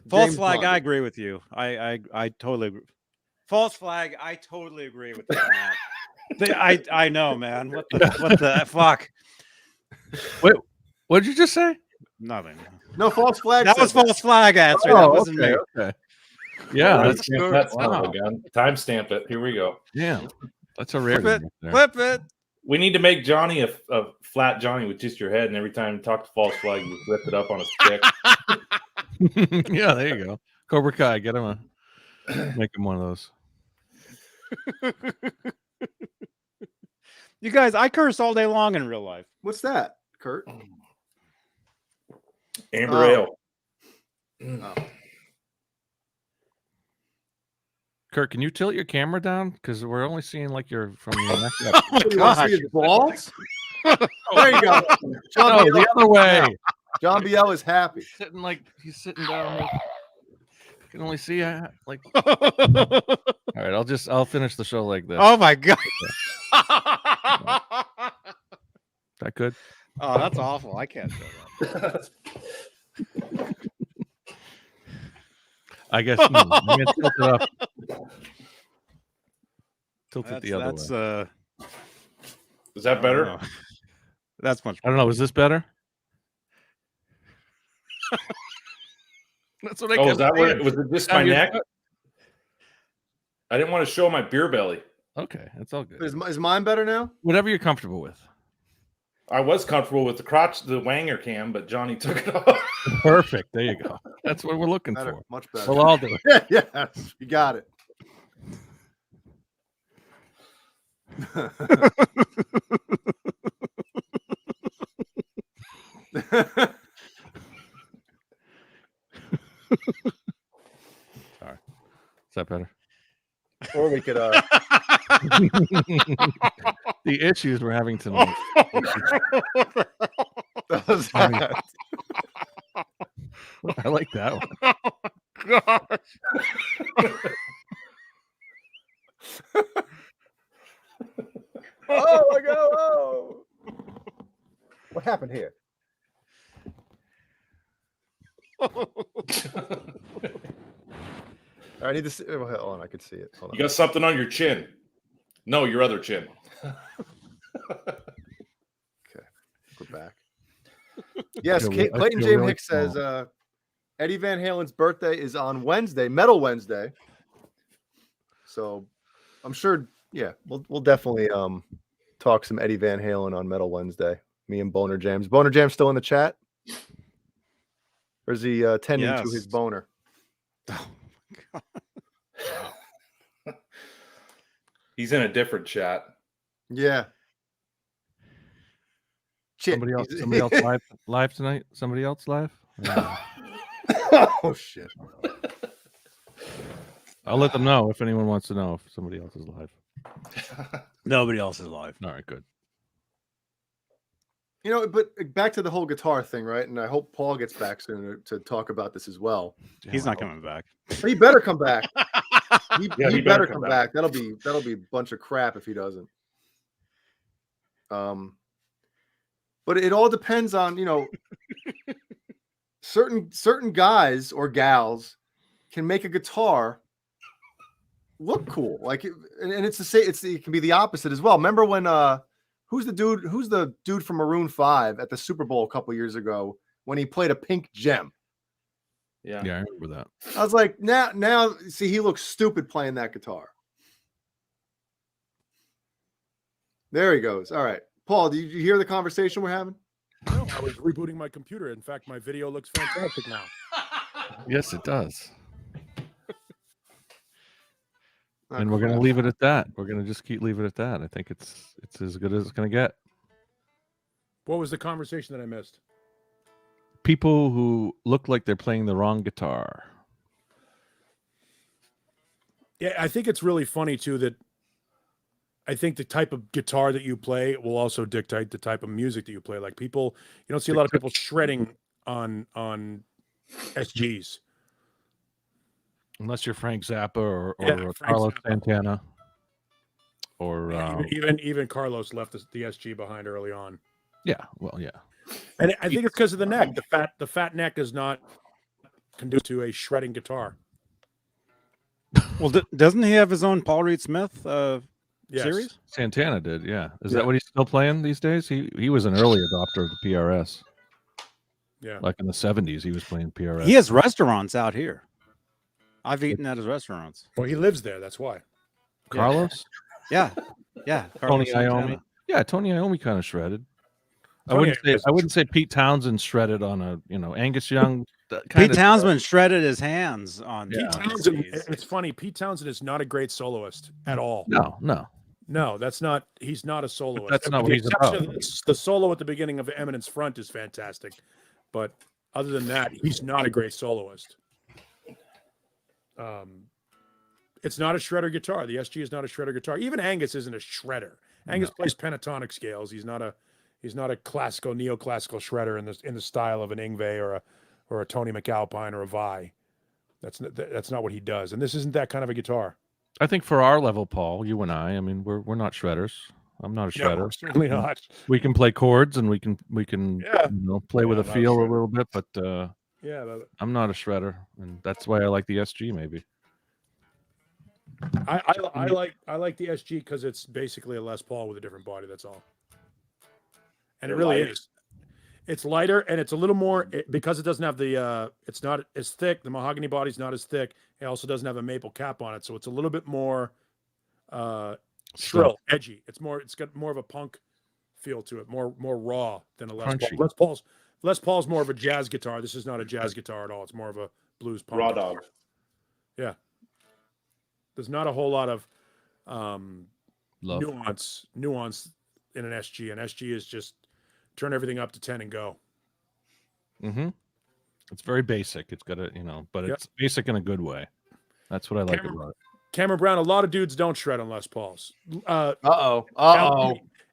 S1: False
S5: James
S1: flag.
S5: Bond.
S1: I agree with you. I totally agree. False flag. I totally agree with you on that. I know, man. What the fuck?
S2: what did you just say?
S1: Nothing.
S5: No false flag.
S1: That
S5: said
S1: was false flag answer. that wasn't me.
S2: Okay. Yeah,
S3: Time
S2: that's
S3: stamp that son of a gun. Time stamp it. Here we go.
S2: yeah. That's a rare.
S1: Flip it. Flip it.
S3: We need to make Johnny a flat Johnny with just your head, and every time you talk to false flag, you lift it up on a stick.
S2: Yeah, there you go. Cobra Kai, get him make him one of those.
S1: You guys, I curse all day long in real life.
S5: What's that, Kurt?
S3: Amber
S5: Oh.
S3: Ale.
S5: Oh.
S2: Kurt, can you tilt your camera down? Because we're only seeing like you're from your neck up.
S1: Oh my
S5: You want to see his balls? There you go. John,
S2: No,
S5: BL,
S2: the other way.
S5: John BL is happy.
S2: He's sitting down. Like, you can only see like. All right, I'll finish the show like this.
S1: Oh my god.
S2: That good?
S1: Oh, that's awful. I can't do that.
S2: I guess I'm gonna tilt it up. Tilt it the other way.
S3: Is that better?
S1: Oh. That's much
S2: I don't know. Is this better? That's what I
S3: Oh,
S2: kept
S3: is that what
S2: saying.
S3: it was? It just
S2: Sound
S3: my
S2: good?
S3: neck? I didn't want to show my beer belly.
S2: Okay, that's all good.
S5: Is mine better now?
S2: Whatever you're comfortable with.
S3: I was comfortable with the crotch, the wanger cam, but Johnny took it off.
S2: Perfect. There you go. That's what we're looking
S5: Better,
S2: for.
S5: much better.
S2: We'll all do it.
S5: Yes, you got it.
S2: Sorry. Is that better?
S5: Or we could
S2: The issues we're having tonight.
S5: that was
S2: I like that one.
S1: Gosh.
S5: Oh my god! Oh. What happened here? I need to see. Oh, hold on, I could see it. Hold on.
S3: You got something on your chin. No, your other chin.
S5: Okay, we're back. Yes,
S2: I
S5: Clayton
S2: feel
S5: James
S2: really
S5: Hicks says Eddie Van Halen's birthday is on Wednesday, Metal Wednesday. So I'm sure, yeah, we'll definitely talk some Eddie Van Halen on Metal Wednesday. Me and Boner James. Boner James still in the chat? Or is he tending to his boner?
S1: Oh my God.
S3: He's in a different chat.
S5: Yeah. Shit.
S2: Somebody else live tonight? Somebody else live?
S5: Oh shit.
S2: I'll let them know if anyone wants to know if somebody else is live.
S1: Nobody else is live.
S2: All right, good.
S5: You know, but back to the whole guitar thing, right? And I hope Paul gets back soon to talk about this as well.
S1: He's not coming back.
S5: He better come back. He
S3: he
S5: better come back. That'll be a bunch of crap if he doesn't. But it all depends on, you know, certain guys or gals can make a guitar look cool. Like, and it's it can be the opposite as well. Remember when who's the dude from Maroon 5 at the Super Bowl a couple years ago when he played a pink gem?
S3: Yeah,
S2: I remember that.
S5: I was like, now see, he looks stupid playing that guitar. There he goes. All right. Paul, did you hear the conversation we're having?
S4: No, I was rebooting my computer. In fact, my video looks fantastic now.
S2: Yes, it does. And we're going to leave it at that. We're going to just leave it at that. I think it's as good as it's going to get.
S4: What was the conversation that I missed?
S2: People who look like they're playing the wrong guitar.
S4: Yeah, I think it's really funny too that I think the type of guitar that you play will also dictate the type of music that you play. Like people, you don't see a lot of people shredding on SGs.
S2: Unless you're Frank Zappa or
S4: Frank
S2: Carlos
S4: Zappa.
S2: Santana. Or
S4: even Carlos left the SG behind early on.
S2: yeah, well, yeah.
S4: And I think it's because of the neck. The fat neck is not conducive to a shredding guitar.
S1: Well, doesn't he have his own Paul Reed Smith
S4: Yes.
S1: series?
S2: Santana did, yeah. Is that what he's still playing these days? He was an early adopter of the PRS.
S4: Yeah.
S2: Like in the 70s, he was playing PRS.
S1: He has restaurants out here. I've eaten at his restaurants.
S4: Well, he lives there. That's why.
S2: Carlos?
S1: Yeah.
S2: Tony
S1: Carlos Santana.
S2: Iommi? Yeah, Tony Iommi kind of shredded. I
S4: Tony
S2: wouldn't say Pete Townsend shredded on a, Angus Young.
S1: Pete Townsend shredded his hands on.
S2: Yeah.
S4: Pete Townsend, it's funny. Pete Townsend is not a great soloist at all.
S2: No.
S4: That's not. He's not a soloist.
S2: That's not
S4: With
S2: what
S4: the
S2: he's
S4: exception
S2: about.
S4: of the solo at the beginning of Eminence Front is fantastic, but other than that, he's not a great soloist. It's not a shredder guitar. The SG is not a shredder guitar. Even Angus isn't a shredder. Angus plays pentatonic scales. He's not a classical, neoclassical shredder in the style of an Yngwie or a Tony McAlpine or a Vai. That's not what he does. And this isn't that kind of a guitar.
S2: I think for our level, Paul, you and I mean, we're not shredders. I'm not a shredder.
S4: No, certainly not.
S2: We can play chords and we can
S4: Yeah.
S2: play with a
S4: not a
S2: feel a
S4: shredder.
S2: little bit, but
S4: Yeah, but
S2: I'm not a shredder, and that's why I like the SG. Maybe
S4: I like the SG because it's basically a Les Paul with a different body. That's all. And it really is. It's lighter and it's a little more because it doesn't have the. It's not as thick. The mahogany body's not as thick. It also doesn't have a maple cap on it, so it's a little bit more shrill, edgy. It's got more of a punk feel to it, more raw than a Les Paul. Les Paul's more of a jazz guitar. This is not a jazz guitar at all. It's more of a blues punk.
S3: Raw dog.
S4: Yeah. There's not a whole lot of
S2: Love.
S4: nuance in an SG. An SG is just turn everything up to 10 and go.
S2: Mm-hmm. It's very basic. It's got a, but it's basic in a good way. That's what I like about it.
S4: Cameron Brown, a lot of dudes don't shred on Les Pauls.
S5: Uh-oh.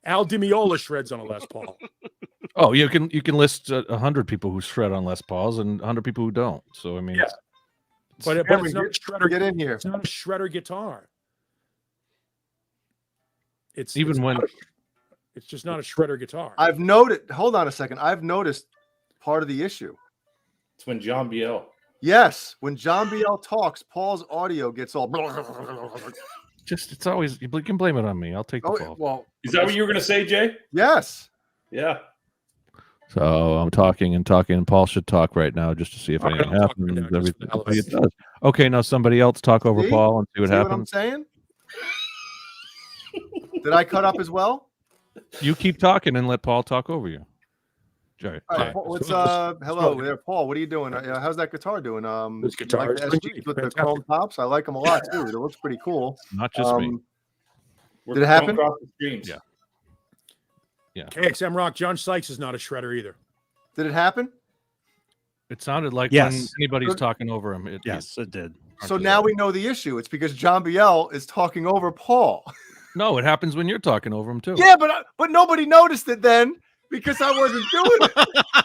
S4: Al Dimiola shreds on a Les Paul.
S2: Oh, you can list 100 people who shred on Les Pauls and 100 people who don't. So I mean,
S4: yeah. But it's not a shredder.
S5: Get in here.
S4: It's not a shredder guitar. It's
S2: just
S4: not a shredder guitar.
S5: I've noted. Hold on a second. I've noticed part of the issue.
S3: It's when John Biel.
S5: Yes, when John Biel talks, Paul's audio gets all.
S2: It's always, you can blame it on me. I'll take the fall.
S5: Well,
S3: is that what you were going to say, Jay?
S5: Yes.
S3: Yeah.
S2: So I'm talking, and Paul should talk right now just to see if anything happens. Everything it does. Okay, now somebody else talk over Paul and see what happens.
S5: What I'm saying? Did I cut up as well?
S2: You keep talking and let Paul talk over you. Jerry.
S5: All right, hello there, Paul. What are you doing? How's that guitar doing?
S4: This guitar
S5: like the SGs with the chrome tops. I like them a lot too. It looks pretty cool.
S2: Not just me.
S5: Did it happen?
S2: Yeah.
S4: KXM Rock. John Sykes is not a shredder either.
S5: Did it happen?
S2: It sounded like when anybody's talking over him.
S1: It did.
S5: So now we know the issue. It's because John Biel is talking over Paul.
S2: No, it happens when you're talking over him too.
S5: Yeah, but nobody noticed it then. Because I wasn't doing it.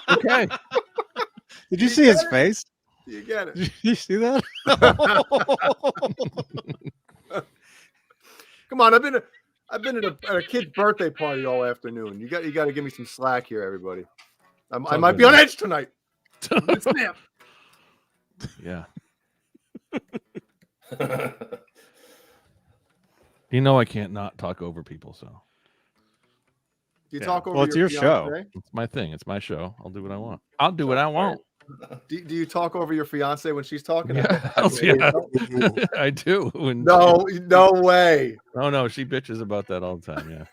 S2: Okay.
S1: Did you see his face?
S5: You get it.
S1: Did you see that?
S5: Come on, I've been at a kid's birthday party all afternoon. You got to give me some slack here, everybody. I might be on edge tonight.
S2: Yeah. I can't not talk over people, so.
S5: You talk over.
S1: Well, it's your show.
S2: It's my thing. It's my show. I'll do what I want. I'll do what I want.
S5: Do you talk over your fiance when she's talking?
S2: Yeah, I do.
S5: No way.
S2: Oh no, she bitches about that all the time. Yeah.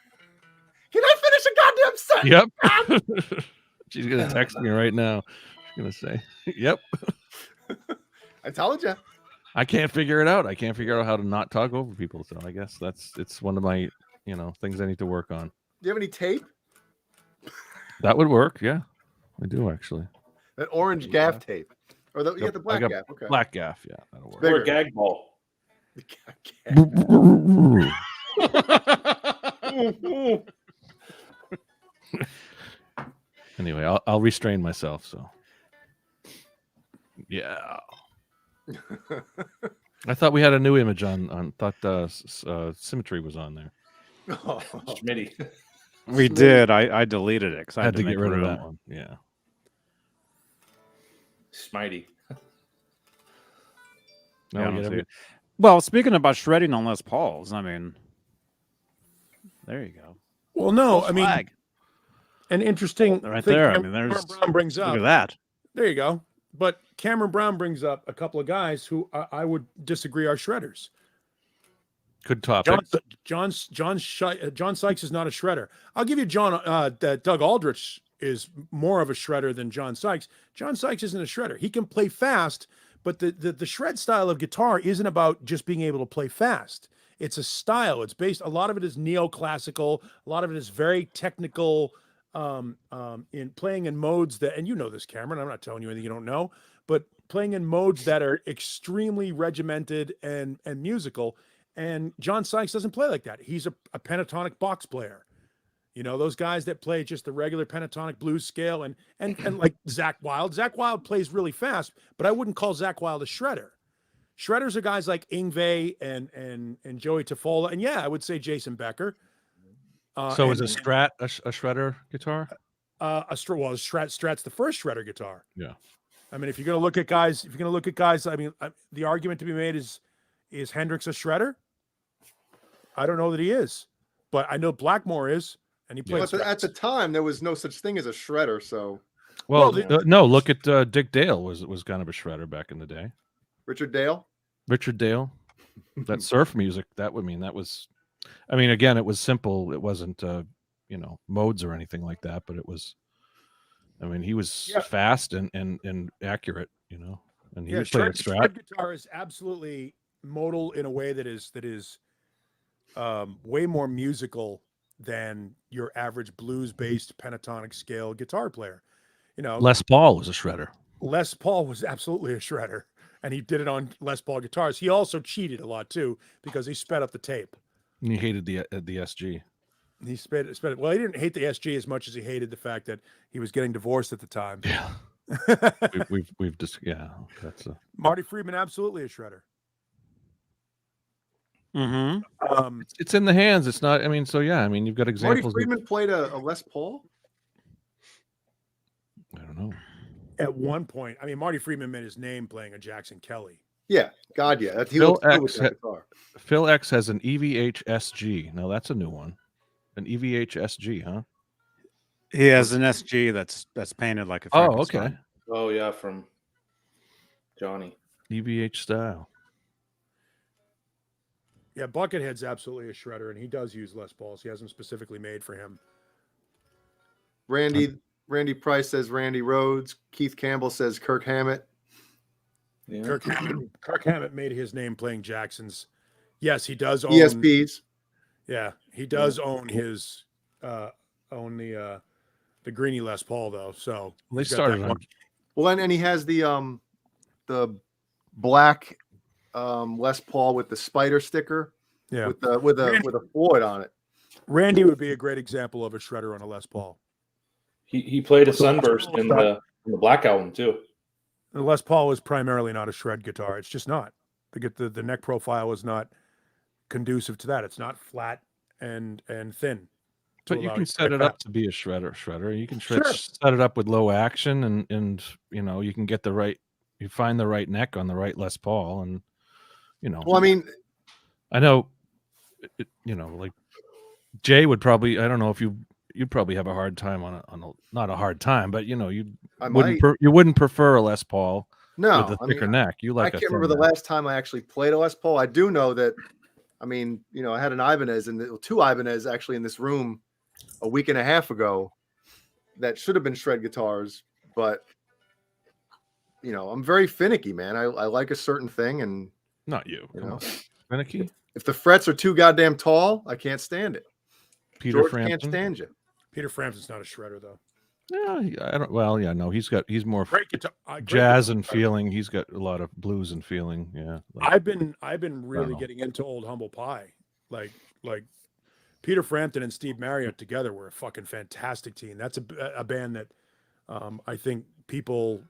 S5: Can I finish a goddamn sentence?
S2: Yep. She's gonna text me right now. She's gonna say, "Yep."
S5: I told you.
S2: I can't figure it out. I can't figure out how to not talk over people. So I guess it's one of my things I need to work on.
S5: Do you have any tape?
S2: That would work. Yeah, I do actually.
S5: That orange gaff tape, or you got the black gaff. Okay,
S2: black gaff. Yeah, that'll work.
S3: Or a gag ball.
S2: Anyway, I'll restrain myself. So, yeah. I thought we had a new image on. Thought Symmetry was on there.
S3: Schmitty.
S1: We did. I deleted it because I
S2: had to get rid of that one. Yeah.
S3: Smitey.
S1: Well, speaking about shredding on Les Pauls, I mean, there you go.
S4: Well, no, I mean, an interesting
S1: right there.
S4: Cameron Brown brings up.
S1: Look at that.
S4: There you go. But Cameron Brown brings up a couple of guys who I would disagree are shredders.
S2: Good topic.
S4: John Sykes is not a shredder. I'll give you that Doug Aldrich is more of a shredder than John Sykes. John Sykes isn't a shredder. He can play fast, but the shred style of guitar isn't about just being able to play fast. It's a style. It's based. A lot of it is neoclassical. A lot of it is very technical. In playing in modes that, and you know this, Cameron. I'm not telling you anything you don't know, but playing in modes that are extremely regimented and musical. And John Sykes doesn't play like that. He's a pentatonic box player. You know, those guys that play just the regular pentatonic blues scale and like Zakk Wylde. Zakk Wylde plays really fast, but I wouldn't call Zakk Wylde a shredder. Shredders are guys like Yngwie and Joey Tafola. And yeah, I would say Jason Becker.
S2: So is a Strat a shredder guitar?
S4: Strat's the first shredder guitar.
S2: Yeah.
S4: I mean, if you're going to look at guys, I mean, the argument to be made is Hendrix a shredder? I don't know that he is, but I know Blackmore is, and he plays.
S5: But at the time, there was no such thing as a shredder. So,
S2: no. Look at Dick Dale was kind of a shredder back in the day.
S5: Richard Dale.
S2: That surf music. That was. I mean, again, it was simple. It wasn't, modes or anything like that. But it was. I mean, he was fast and accurate. And he would play a Strat.
S4: Shred guitar is absolutely modal in a way that is way more musical than your average blues-based pentatonic scale guitar player. You know,
S2: Les Paul was a shredder.
S4: Les Paul was absolutely a shredder, and he did it on Les Paul guitars. He also cheated a lot too because he sped up the tape.
S2: And he hated the SG.
S4: He sped it. Well, he didn't hate the SG as much as he hated the fact that he was getting divorced at the time.
S2: Yeah, we've just that's a...
S4: Marty Friedman, absolutely a shredder.
S1: Mm-hmm.
S2: It's in the hands. It's not. I mean, so yeah. I mean, you've got examples.
S5: Marty Friedman played a Les Paul.
S2: I don't know.
S4: At one point, I mean, Marty Friedman made his name playing a Jackson Kelly.
S5: Yeah, God, yeah. He
S2: Phil
S5: looks good with
S2: X
S5: that guitar.
S2: Phil X has an EVH SG. Now that's a new one. An EVH SG, huh?
S1: He has an SG that's painted like a
S2: Oh,
S1: Frankenstein.
S2: okay.
S3: Oh yeah, from Johnny.
S2: EVH style.
S4: Yeah, Buckethead's absolutely a shredder, and he does use Les Pauls. He has them specifically made for him.
S5: Randy Price says Randy Rhodes. Keith Campbell says Kirk Hammett.
S3: Yeah.
S4: Kirk Hammett made his name playing Jackson's. Yes, he does own
S5: ESPs.
S4: Yeah, he does own his own the Greenie Les Paul though. So
S2: They
S4: he's got
S2: started
S4: that
S2: on
S4: one.
S5: Well, and he has the black Les Paul with the spider sticker.
S4: Yeah.
S5: With a Floyd on it.
S4: Randy would be a great example of a shredder on a Les Paul.
S3: He played a Sunburst in the Black Album too.
S4: The Les Paul is primarily not a shred guitar. It's just not. The neck profile is not conducive to that. It's not flat and thin.
S2: But you can set it up to be a shredder. You can
S4: Sure.
S2: set it up with low action and you know, you can get you find the right neck on the right Les Paul and you know.
S5: Well, I mean,
S2: I know you know, like Jay would probably, I don't know if you'd probably have a hard time on a not a hard time, but you know, you wouldn't prefer a Les Paul
S5: no,
S2: with a thicker neck. You like
S5: I can't remember the last time I actually played a Les Paul. I do know that, I mean, you know, I had an Ibanez and two Ibanez actually in this room a week and a half ago that should have been shred guitars, but you know, I'm very finicky, man. I like a certain thing, and
S2: not you
S5: know,
S2: on. Finicky.
S5: If the frets are too goddamn tall, I can't stand it.
S2: George
S5: can't stand you.
S4: Peter Frampton's not a shredder though.
S2: Yeah, I don't. Well, yeah, no, he's more
S4: Great guitar,
S2: jazz and feeling. He's got a lot of blues and feeling. Yeah,
S4: I've been really getting into old Humble Pie. Like Peter Frampton and Steve Marriott together were a fucking fantastic team. That's a band that I think people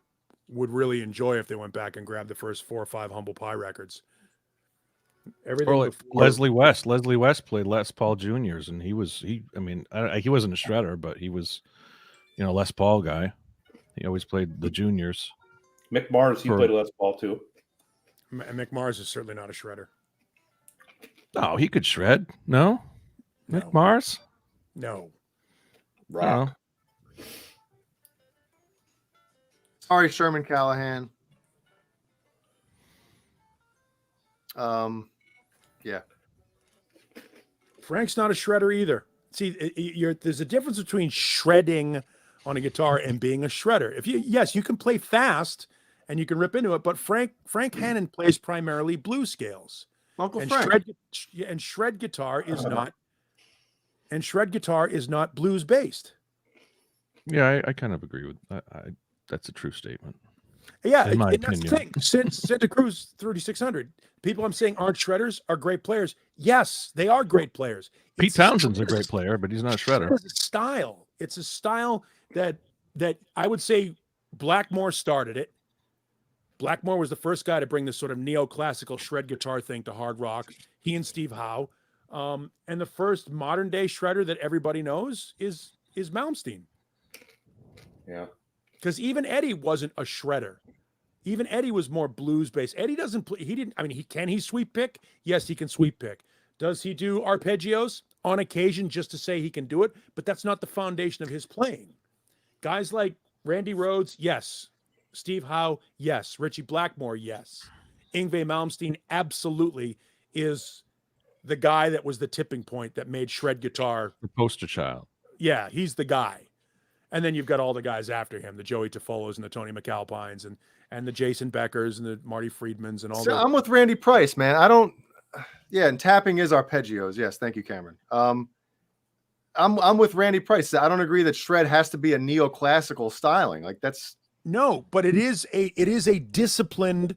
S4: would really enjoy if they went back and grabbed the first 4 or 5 Humble Pie records. Everything.
S2: Or like Leslie West. Leslie West played Les Paul Juniors, and he wasn't a shredder, but he was, you know, Les Paul guy. He always played the juniors.
S3: Mick Mars, he played Les Paul too.
S4: Mick Mars is certainly not a shredder.
S2: Oh, he could shred. No. Mick Mars?
S4: No.
S3: Rock.
S5: Sorry, Sherman Callahan. Yeah.
S4: Frank's not a shredder either. See, there's a difference between shredding on a guitar and being a shredder. Yes, you can play fast and you can rip into it, but Frank Hannon plays primarily blues scales.
S5: Uncle
S4: and
S5: Frank.
S4: Shred guitar is not blues based.
S2: Yeah, I kind of agree with that. That's a true statement.
S4: Yeah,
S2: in my
S4: and that's the
S2: opinion.
S4: thing. Santa Cruz 3600. People I'm saying aren't shredders are great players. Yes, they are great players.
S2: Pete Townsend's a great player, but he's not a shredder.
S4: It's a style. It's a style that I would say Blackmore started it. Blackmore was the first guy to bring this sort of neoclassical shred guitar thing to hard rock. He and Steve Howe. And the first modern day shredder that everybody knows is Malmsteen.
S3: Yeah.
S4: Because even Eddie wasn't a shredder. Even Eddie was more blues based. Eddie doesn't play. Can he sweep pick? Yes, he can sweep pick. Does he do arpeggios on occasion just to say he can do it? But that's not the foundation of his playing. Guys like Randy Rhoads, yes. Steve Howe, yes. Richie Blackmore, yes. Yngwie Malmsteen absolutely is the guy that was the tipping point that made shred guitar.
S2: The poster child.
S4: Yeah, he's the guy. And then you've got all the guys after him, the Joey Tofolos and the Tony McAlpines and the Jason Beckers and the Marty Friedmans and all that.
S5: I'm with Randy Price, man. I don't Yeah, and tapping is arpeggios. Yes, thank you, Cameron. I'm with Randy Price. I don't agree that shred has to be a neoclassical styling. Like that's
S4: no, but it is a disciplined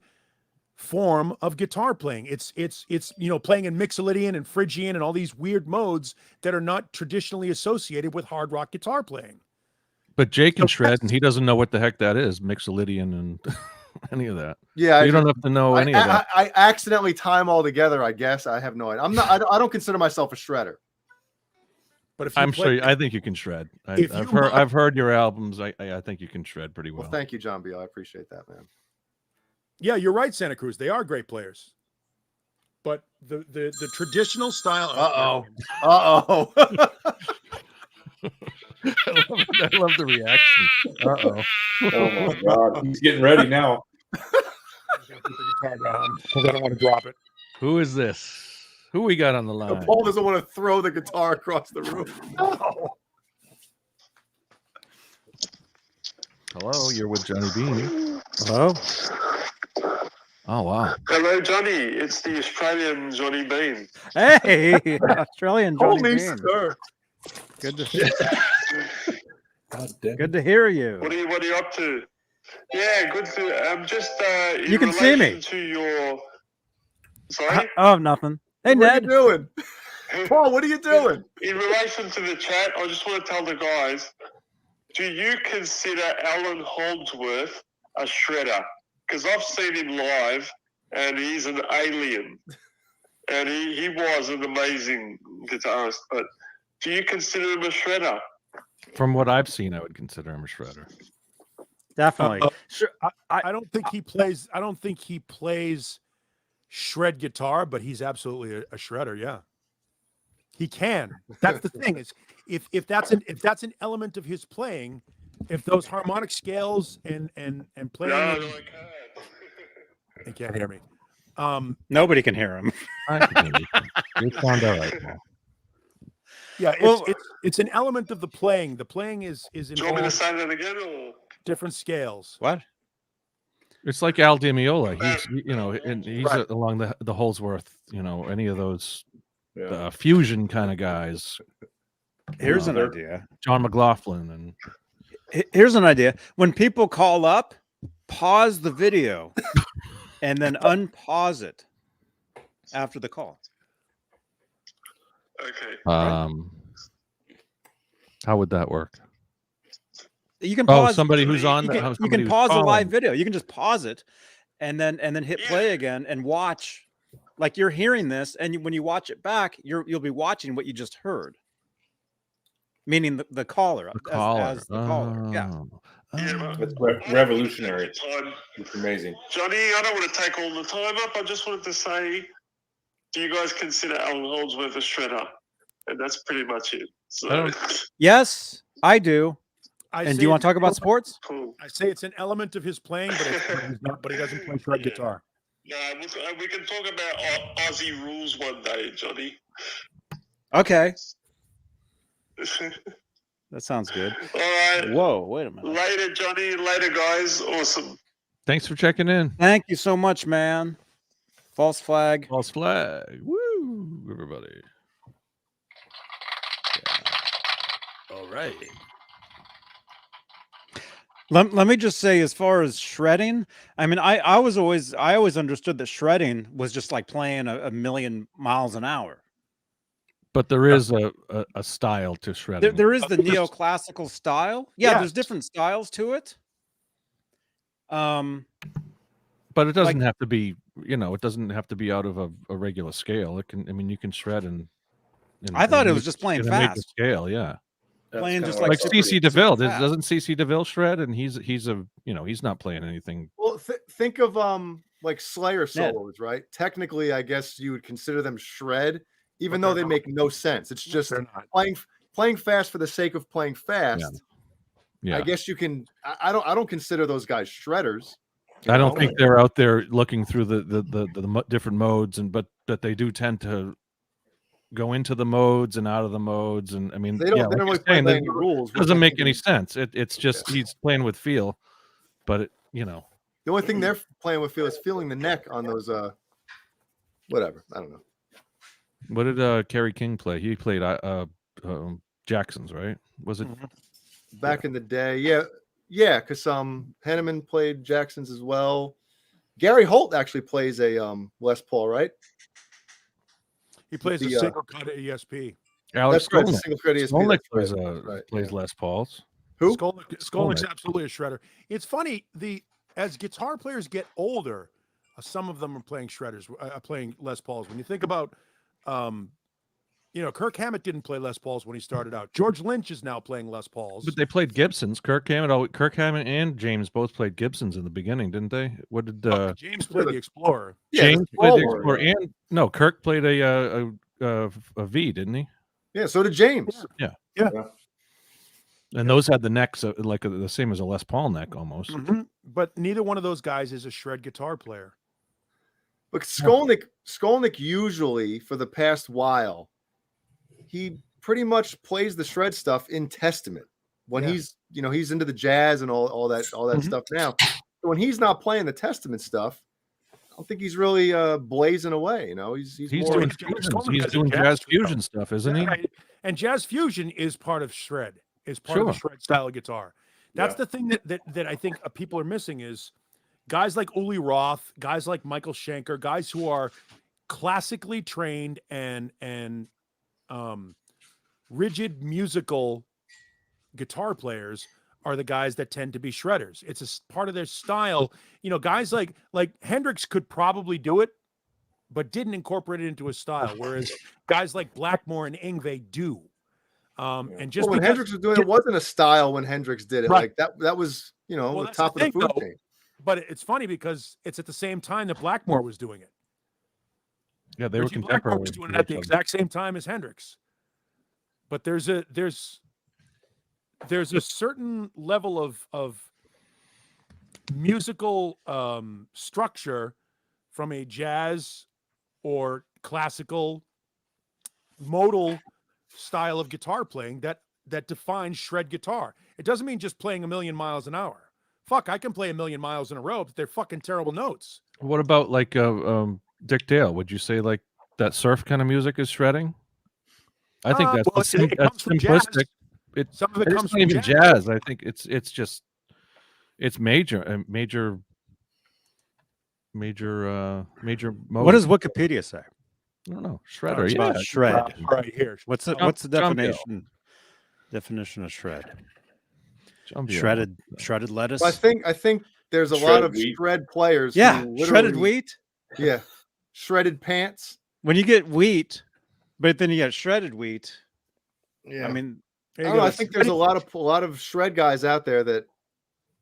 S4: form of guitar playing. It's playing in Mixolydian and Phrygian and all these weird modes that are not traditionally associated with hard rock guitar playing.
S2: But Jay can shred, and he doesn't know what the heck that is, Mixolydian and any of that.
S5: yeah.
S2: So you don't have to know any of that.
S5: I accidentally time all together. I guess I have no idea. I don't consider myself a shredder.
S4: But if
S2: I think you can shred. I've heard your albums. I think you can shred pretty well.
S5: Well, thank you, John B. I appreciate that, man.
S4: Yeah, you're right, Santa Cruz. They are great players. But the traditional style.
S5: Uh-oh.
S2: I love the reaction. Uh-oh.
S3: Oh my God, he's getting ready now.
S4: I don't want to drop it.
S2: Who is this? Who we got on the line?
S5: Paul doesn't want to throw the guitar across the room.
S2: Hello, you're with Johnny Beane.
S1: Hello.
S2: Oh wow.
S6: Hello, Johnny. It's the Australian Johnny Beane.
S1: Hey, Australian Johnny
S5: Holy
S1: Beane.
S5: sir.
S1: Good to hear you.
S6: What are you up to? Yeah, good to. I'm just.
S1: You can see me.
S6: To your. Sorry.
S1: Oh, nothing. Hey,
S5: What
S1: Ned.
S5: are you doing? Paul, what are you doing?
S6: In relation to the chat, I just want to tell the guys: do you consider Alan Holdsworth a shredder? Because I've seen him live, and he's an alien, and he was an amazing guitarist. But do you consider him a shredder?
S2: From what I've seen, I would consider him a shredder.
S1: Definitely.
S4: Sure. I don't think he plays. I don't think he plays shred guitar, but he's absolutely a shredder. Yeah, he can. That's the thing is, if that's an element of his playing, if those harmonic scales and playing.
S6: No, I can't.
S4: They can't hear me.
S1: Nobody can hear him.
S2: You sound all right, Paul.
S4: Yeah, it's an element of the playing. The playing is
S6: Do you want me to
S4: involved
S6: say that again, or
S4: different scales.
S1: What?
S2: It's like Al Di Meola. He's
S5: Right.
S2: along the Holdsworth. Any of those
S3: Yeah.
S2: fusion kind of guys.
S1: Here's an
S3: they're-
S1: idea.
S2: John McLaughlin and
S1: Here's an idea. When people call up, pause the video and then unpause it after the call.
S6: okay?
S2: how would that work?
S1: You can
S2: Oh,
S1: pause
S2: somebody who's on.
S1: You
S2: the-
S1: can, you
S2: somebody
S1: can
S2: who's
S1: pause a live
S2: calling.
S1: video. You can just pause it and then hit play again and watch. Like you're hearing this, and when you watch it back, you'll be watching what you just heard. Meaning the caller,
S2: The caller.
S1: as the caller. Yeah.
S6: Yeah,
S3: That's
S6: but-
S3: revolutionary.
S6: Time.
S3: It's amazing.
S6: Johnny, I don't want to take all the time up. I just wanted to say, do you guys consider Alan Holdsworth a shredder? And that's pretty much it. So,
S1: Yes, I do.
S4: I
S1: And
S4: say
S1: do you want to
S4: it's
S1: talk about sports?
S6: cool.
S4: I say it's an element of his playing, but he's not. But he doesn't play shred guitar.
S6: No, we can talk about Aussie rules one day, Johnny.
S1: Okay, that sounds good.
S6: All right.
S1: Whoa, wait a minute.
S6: Later, Johnny. Later, guys. Awesome.
S2: Thanks for checking in.
S1: Thank you so much, man. False flag.
S2: False flag. Woo, everybody. Yeah. All right.
S1: Let me just say, as far as shredding, I mean, I always understood that shredding was just like playing a million miles an hour.
S2: But there is a style to shredding.
S1: There is the neoclassical style. Yeah,
S4: Yes.
S1: there's different styles to it.
S2: But it doesn't have to be, it doesn't have to be out of a regular scale. It can, you can shred in
S1: I thought
S2: in
S1: it was just playing
S2: in a major
S1: fast.
S2: scale, yeah.
S1: Playing
S3: That's
S1: just
S3: kinda
S1: like
S2: Like
S1: super-
S2: CC DeVille.
S1: super fast.
S2: Doesn't CC DeVille shred? And he's he's not playing anything.
S5: Well, think of like Slayer
S1: Ned.
S5: solos, right? Technically, I guess you would consider them shred, even
S4: But
S5: though
S4: they're
S5: they
S4: not.
S5: make no sense. It's just
S4: They're not.
S5: playing fast for the sake of playing fast.
S2: Yeah.
S5: I guess you can. I don't consider those guys shredders.
S2: I don't think they're out there looking through the different modes, but they do tend to go into the modes and out of the modes, and
S5: They don't.
S2: yeah,
S5: They
S2: like
S5: don't
S2: you're
S5: really play
S2: saying,
S5: by
S2: that
S5: any rules.
S2: doesn't make any sense. It's just he's playing with feel, but
S5: The only thing they're playing with is feeling the neck on those whatever. I don't know.
S2: What did Kerry King play? He played Jackson's, right? Was it?
S5: Back in the day, yeah, because Henneman played Jackson's as well. Gary Holt actually plays a Les Paul, right?
S4: He plays a single cut at ESP.
S2: Alex
S5: That's right, single cut ESP.
S2: Skolnick
S5: That's
S2: plays Les Pauls.
S5: Who?
S4: Skolnick's absolutely a shredder. It's funny, as guitar players get older, some of them are playing shredders, playing Les Pauls. When you think about, Kirk Hammett didn't play Les Pauls when he started out. George Lynch is now playing Les Pauls.
S2: But they played Gibsons. Kirk Hammett and James both played Gibsons in the beginning, didn't they? What did
S4: James play the Explorer?
S2: James played the Explorer, and no, Kirk played a V, didn't he?
S5: Yeah, so did James.
S4: Yeah.
S2: And those had the necks like the same as a Les Paul neck almost.
S4: Mm-hmm. But neither one of those guys is a shred guitar player.
S5: But Skolnick usually for the past while, he pretty much plays the shred stuff in Testament when he's into the jazz and all that stuff now. So when he's not playing the Testament stuff, I don't think he's really blazing away. He's
S2: doing jazz fusion stuff, isn't he?
S4: Right. And jazz fusion is part of shred. Is part of the shred style of guitar. That's the thing that I think people are missing is guys like Uli Roth, guys like Michael Schenker, guys who are classically trained and rigid musical guitar players are the guys that tend to be shredders. It's a part of their style. Guys like Hendrix could probably do it, but didn't incorporate it into his style. Whereas guys like Blackmore and Yngwie do. And just
S5: when Hendrix was doing it, wasn't a style when Hendrix did it.
S4: Right.
S5: Like that was, the top of the food chain.
S4: But it's funny because it's at the same time that Blackmore was doing it.
S2: Yeah, they were
S4: Blackmore
S2: contemporaries.
S4: was doing it at the exact same time as Hendrix. But there's a certain level of musical structure from a jazz or classical modal style of guitar playing that defines shred guitar. It doesn't mean just playing 1,000,000 miles an hour. Fuck, I can play 1,000,000 miles in a row, but they're fucking terrible notes.
S2: What about like Dick Dale? Would you say like that surf kind of music is shredding? I think that's simplistic.
S4: Some of it comes from
S2: even jazz. I think it's major mode.
S1: What does Wikipedia say?
S2: I don't know. Shredder.
S1: About shred.
S4: Right here.
S1: What's the definition? Definition of shred. Shredded lettuce.
S5: Well, I think there's a lot of shred players.
S1: Yeah, shredded wheat.
S5: Yeah, shredded pants.
S1: When you get wheat, but then you get shredded wheat.
S5: Yeah,
S1: I mean,
S5: I don't know. I think there's a lot of shred guys out there that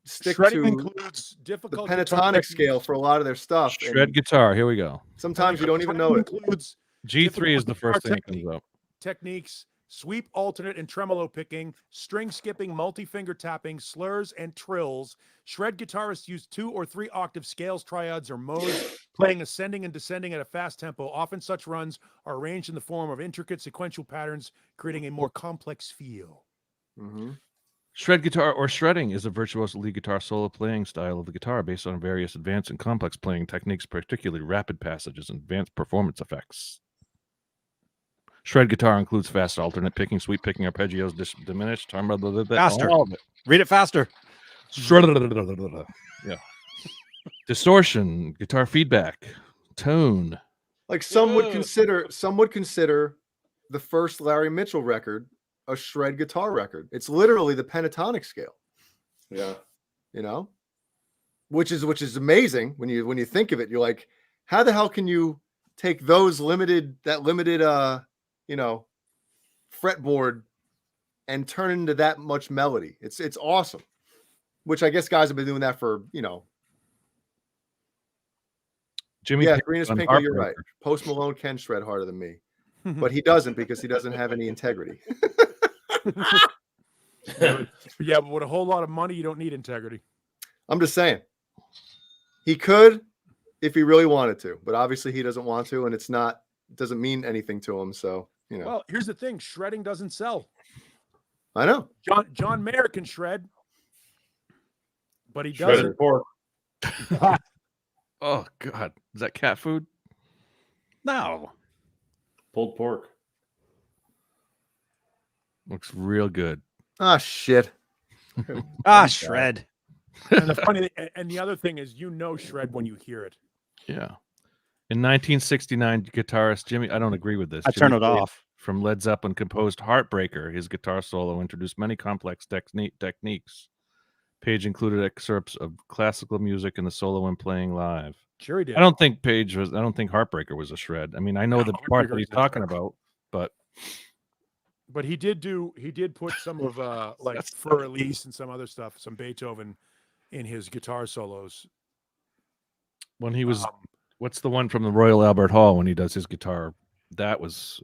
S5: stick
S4: Shredding
S5: to
S4: includes difficult
S5: the pentatonic scale for a lot of their stuff.
S2: Shred guitar. Here we go.
S5: Sometimes you don't even know it.
S4: Includes
S2: G3 is the first thing that comes up.
S4: Techniques, sweep, alternate, and tremolo picking, string skipping, multi-finger tapping, slurs, and trills. Shred guitarists use 2 or 3 octave scales, triads, or modes, playing ascending and descending at a fast tempo. Often such runs are arranged in the form of intricate sequential patterns, creating a more complex feel.
S5: Mm-hmm.
S2: Shred guitar or shredding is a virtuoso lead guitar solo playing style of the guitar based on various advanced and complex playing techniques, particularly rapid passages and advanced performance effects. Shred guitar includes fast alternate picking, sweep picking, arpeggios, diminished,
S1: faster.
S2: All of it.
S1: Read it faster.
S2: Yeah. Distortion, guitar feedback, tone.
S5: Like some would consider the first Larry Mitchell record a shred guitar record. It's literally the pentatonic scale.
S3: Yeah.
S5: Which is amazing when you think of it. You're like, how the hell can you take those limited fretboard and turn it into that much melody? It's awesome. Which I guess guys have been doing that for,
S2: Jimmy.
S5: Yeah, Green is Pinker, you're right. Post Malone can shred harder than me. But he doesn't because he doesn't have any integrity.
S4: Yeah, but with a whole lot of money, you don't need integrity.
S5: I'm just saying. He could if he really wanted to, but obviously he doesn't want to, and it doesn't mean anything to him. So,
S4: Well, here's the thing: shredding doesn't sell.
S5: I know.
S4: John Mayer can shred, but he doesn't.
S3: Pork.
S2: Oh God, is that cat food?
S1: No.
S3: Pulled pork.
S2: Looks real good.
S5: Ah, shit.
S1: Shred.
S4: And the other thing is, shred when you hear it.
S2: Yeah. In 1969, guitarist Jimmy, I don't agree with this.
S1: I
S2: Jimmy
S1: turn it
S2: Page
S1: off.
S2: From Led Zeppelin composed Heartbreaker. His guitar solo introduced many complex techniques. Page included excerpts of classical music in the solo when playing live.
S4: Sure he did.
S2: I don't think Heartbreaker was a shred. I mean, I know the part that he's talking about, but
S4: he did put some of like Fur Elise and some other stuff, some Beethoven in his guitar solos.
S2: When he was what's the one from the Royal Albert Hall when he does his guitar? That was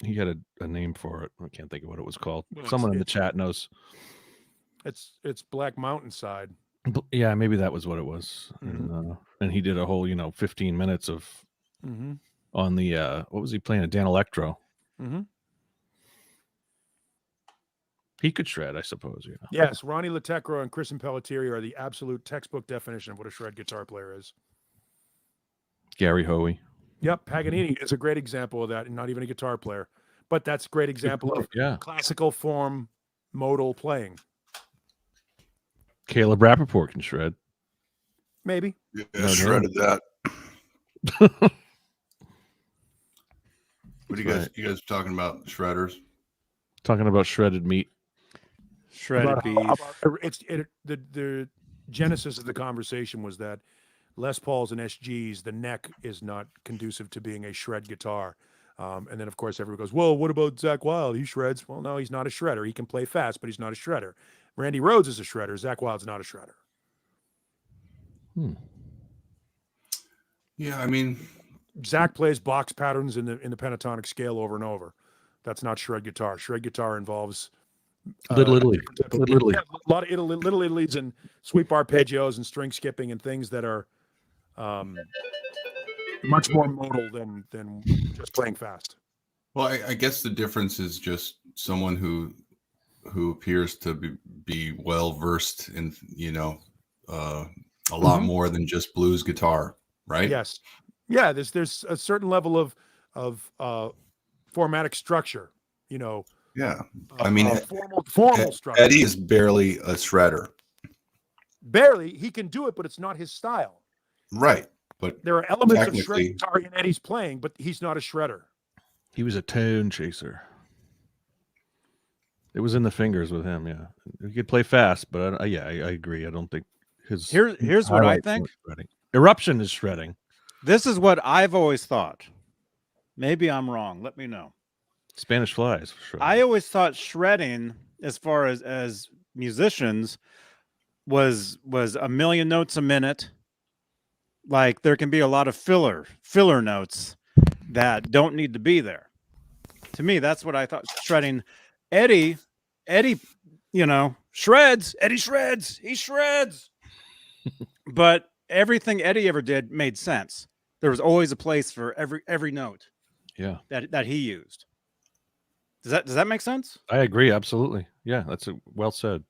S2: he had a name for it. I can't think of what it was called.
S4: Well,
S2: Someone in the chat knows.
S4: It's Black Mountainside.
S2: Yeah, maybe that was what it was.
S4: Mm-hmm.
S2: And he did a whole 15 minutes of
S4: Mm-hmm.
S2: on the what was he playing? A Dan Electro.
S4: Mm-hmm.
S2: He could shred, I suppose. Yeah.
S4: Yes, Ronnie Latecro and Chris Pelletieri are the absolute textbook definition of what a shred guitar player is.
S2: Gary Hoey.
S4: Yep, Paganini is a great example of that, and not even a guitar player, but that's a great example of classical form modal playing.
S2: Caleb Rappaport can shred.
S4: Maybe.
S7: Yeah, shredded that. What are you guys talking about? Shredders?
S2: Talking about shredded meat.
S1: Shredded beef.
S4: The genesis of the conversation was that Les Pauls and SGs, the neck is not conducive to being a shred guitar. And then, of course, everyone goes, well, what about Zakk Wylde? He shreds. Well, no, he's not a shredder. He can play fast, but he's not a shredder. Randy Rhoads is a shredder. Zakk Wylde's not a shredder.
S7: Yeah, I mean,
S4: Zakk plays box patterns in the pentatonic scale over and over. That's not shred guitar. Shred guitar involves
S2: Little Italy.
S4: A lot of little Italy's and sweep arpeggios and string skipping and things that are much more modal than just playing fast.
S7: well, I guess the difference is just someone who appears to be well versed in a lot more than just blues guitar, right?
S4: Yes, yeah. There's a certain level of formatic structure,
S7: Yeah, I mean,
S4: formal structure.
S7: Eddie is barely a shredder,
S4: Barely, he can do it, but it's not his style.
S7: right? But
S4: There are elements of shred
S7: technically-
S4: guitar in Eddie's playing, but he's not a shredder.
S2: He was a tone chaser. It was in the fingers with him. Yeah, he could play fast, but I agree. I don't think his
S1: Here's what I
S2: highlights
S1: think.
S2: weren't shredding. Eruption is shredding.
S1: This is what I've always thought. Maybe I'm wrong. Let me know.
S2: Spanish Flies. Shredding.
S1: I always thought shredding, as far as musicians, was a million notes a minute. Like there can be a lot of filler notes that don't need to be there. To me, that's what I thought shredding. Eddie, shreds. Eddie shreds. He shreds. But everything Eddie ever did made sense. There was always a place for every note.
S2: Yeah,
S1: that he used. Does that make sense?
S2: I agree absolutely. Yeah, that's well said.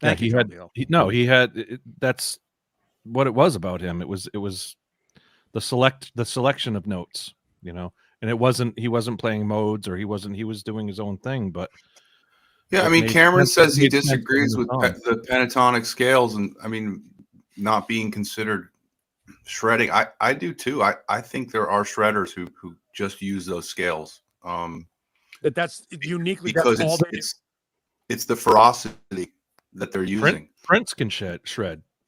S1: Thank you.
S2: He had. That's what it was about him. It was the selection of notes, and he wasn't playing modes or he was doing his own thing. But
S7: yeah, I mean, Cameron says he disagrees with the pentatonic scales, and I mean, not being considered shredding. I do too. I think there are shredders who just use those scales.
S4: That's uniquely
S7: because it's the ferocity that they're using.
S2: Prince can shred.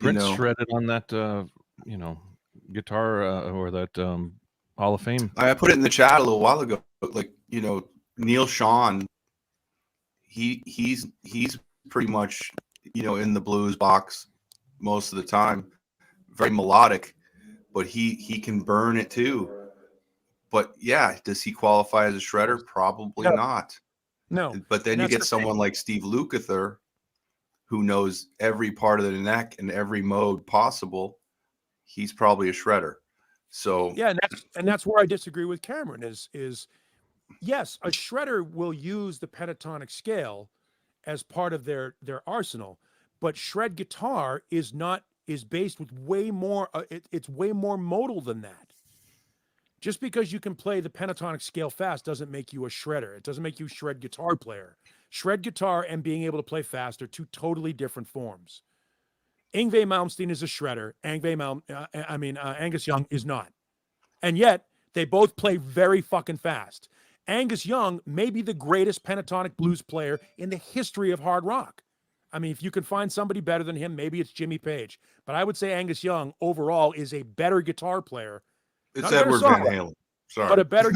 S2: Prince shredded on that guitar or that Hall of Fame.
S7: I put it in the chat a little while ago. Like Neil Schon, he's pretty much in the blues box most of the time. Very melodic, but he can burn it too. But yeah, does he qualify as a shredder? Probably not.
S4: No.
S7: But then you get someone like Steve Lukather, who knows every part of the neck and every mode possible. He's probably a shredder. So
S4: yeah, and that's where I disagree with Cameron. Is yes, a shredder will use the pentatonic scale as part of their arsenal, but shred guitar is based with way more. It's way more modal than that. Just because you can play the pentatonic scale fast doesn't make you a shredder. It doesn't make you a shred guitar player. Shred guitar and being able to play fast are two totally different forms. Yngwie Malmsteen is a shredder. Angus Young is not. And yet, they both play very fucking fast. Angus Young may be the greatest pentatonic blues player in the history of hard rock. I mean, if you can find somebody better than him, maybe it's Jimmy Page. But I would say Angus Young overall is a better guitar player.
S7: It's Edward Van Halen. Sorry.
S4: But a better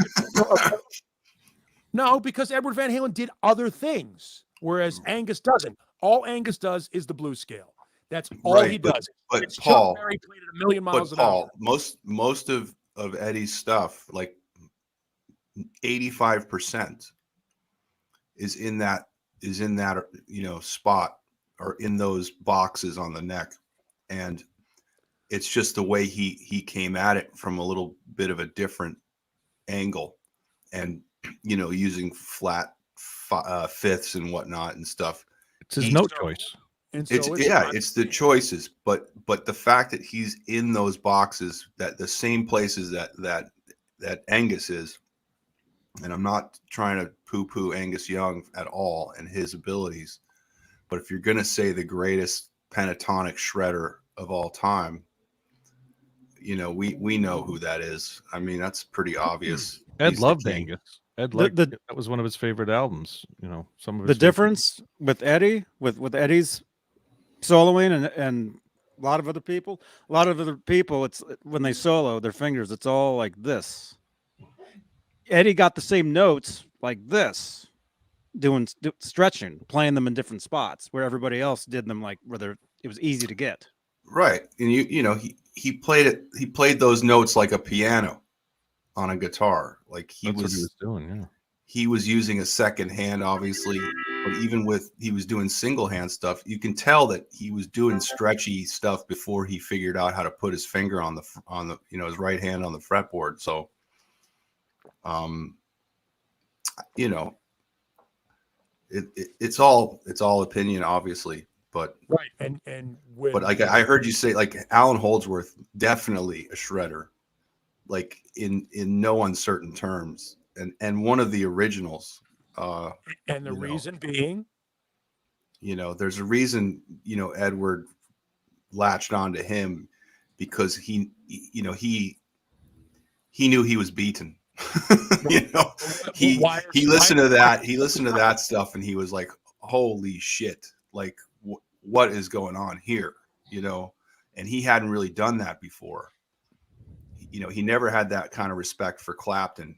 S4: No, because Edward Van Halen did other things, whereas Angus doesn't. All Angus does is the blues scale. That's all he does.
S7: But
S4: it's
S7: Paul,
S4: Chuck Berry played it a million miles an hour.
S7: Most of Eddie's stuff, like 85%, is in that spot or in those boxes on the neck, and it's just the way he came at it from a little bit of a different angle, and using flat fifths and whatnot and stuff.
S2: It's his note choice.
S4: And so
S7: it's the choices, but the fact that he's in those boxes, that the same places that Angus is, and I'm not trying to poo-poo Angus Young at all and his abilities, but if you're gonna say the greatest pentatonic shredder of all time, we know who that is. I mean, that's pretty obvious.
S2: Ed loved Angus. Ed liked that was one of his favorite albums. Some of his
S1: difference with Eddie, with Eddie's soloing and a lot of other people, it's when they solo their fingers, it's all like this. Eddie got the same notes like this, doing stretching, playing them in different spots where everybody else did them like where it was easy to get.
S7: Right, and he played it. He played those notes like a piano on a guitar. Like
S2: what he was doing. Yeah,
S7: he was using a second hand, obviously. But even he was doing single hand stuff, you can tell that he was doing stretchy stuff before he figured out how to put his finger on the his right hand on the fretboard. So, it's all opinion, obviously. But
S4: right, but
S7: I heard you say like Alan Holdsworth, definitely a shredder, like in no uncertain terms, and one of the originals.
S4: And the reason being,
S7: there's a reason, Edward latched onto him, because he knew he was beaten. He listened to that stuff and he was like, holy shit, like what is going on here? And he hadn't really done that before. He never had that kind of respect for Clapton,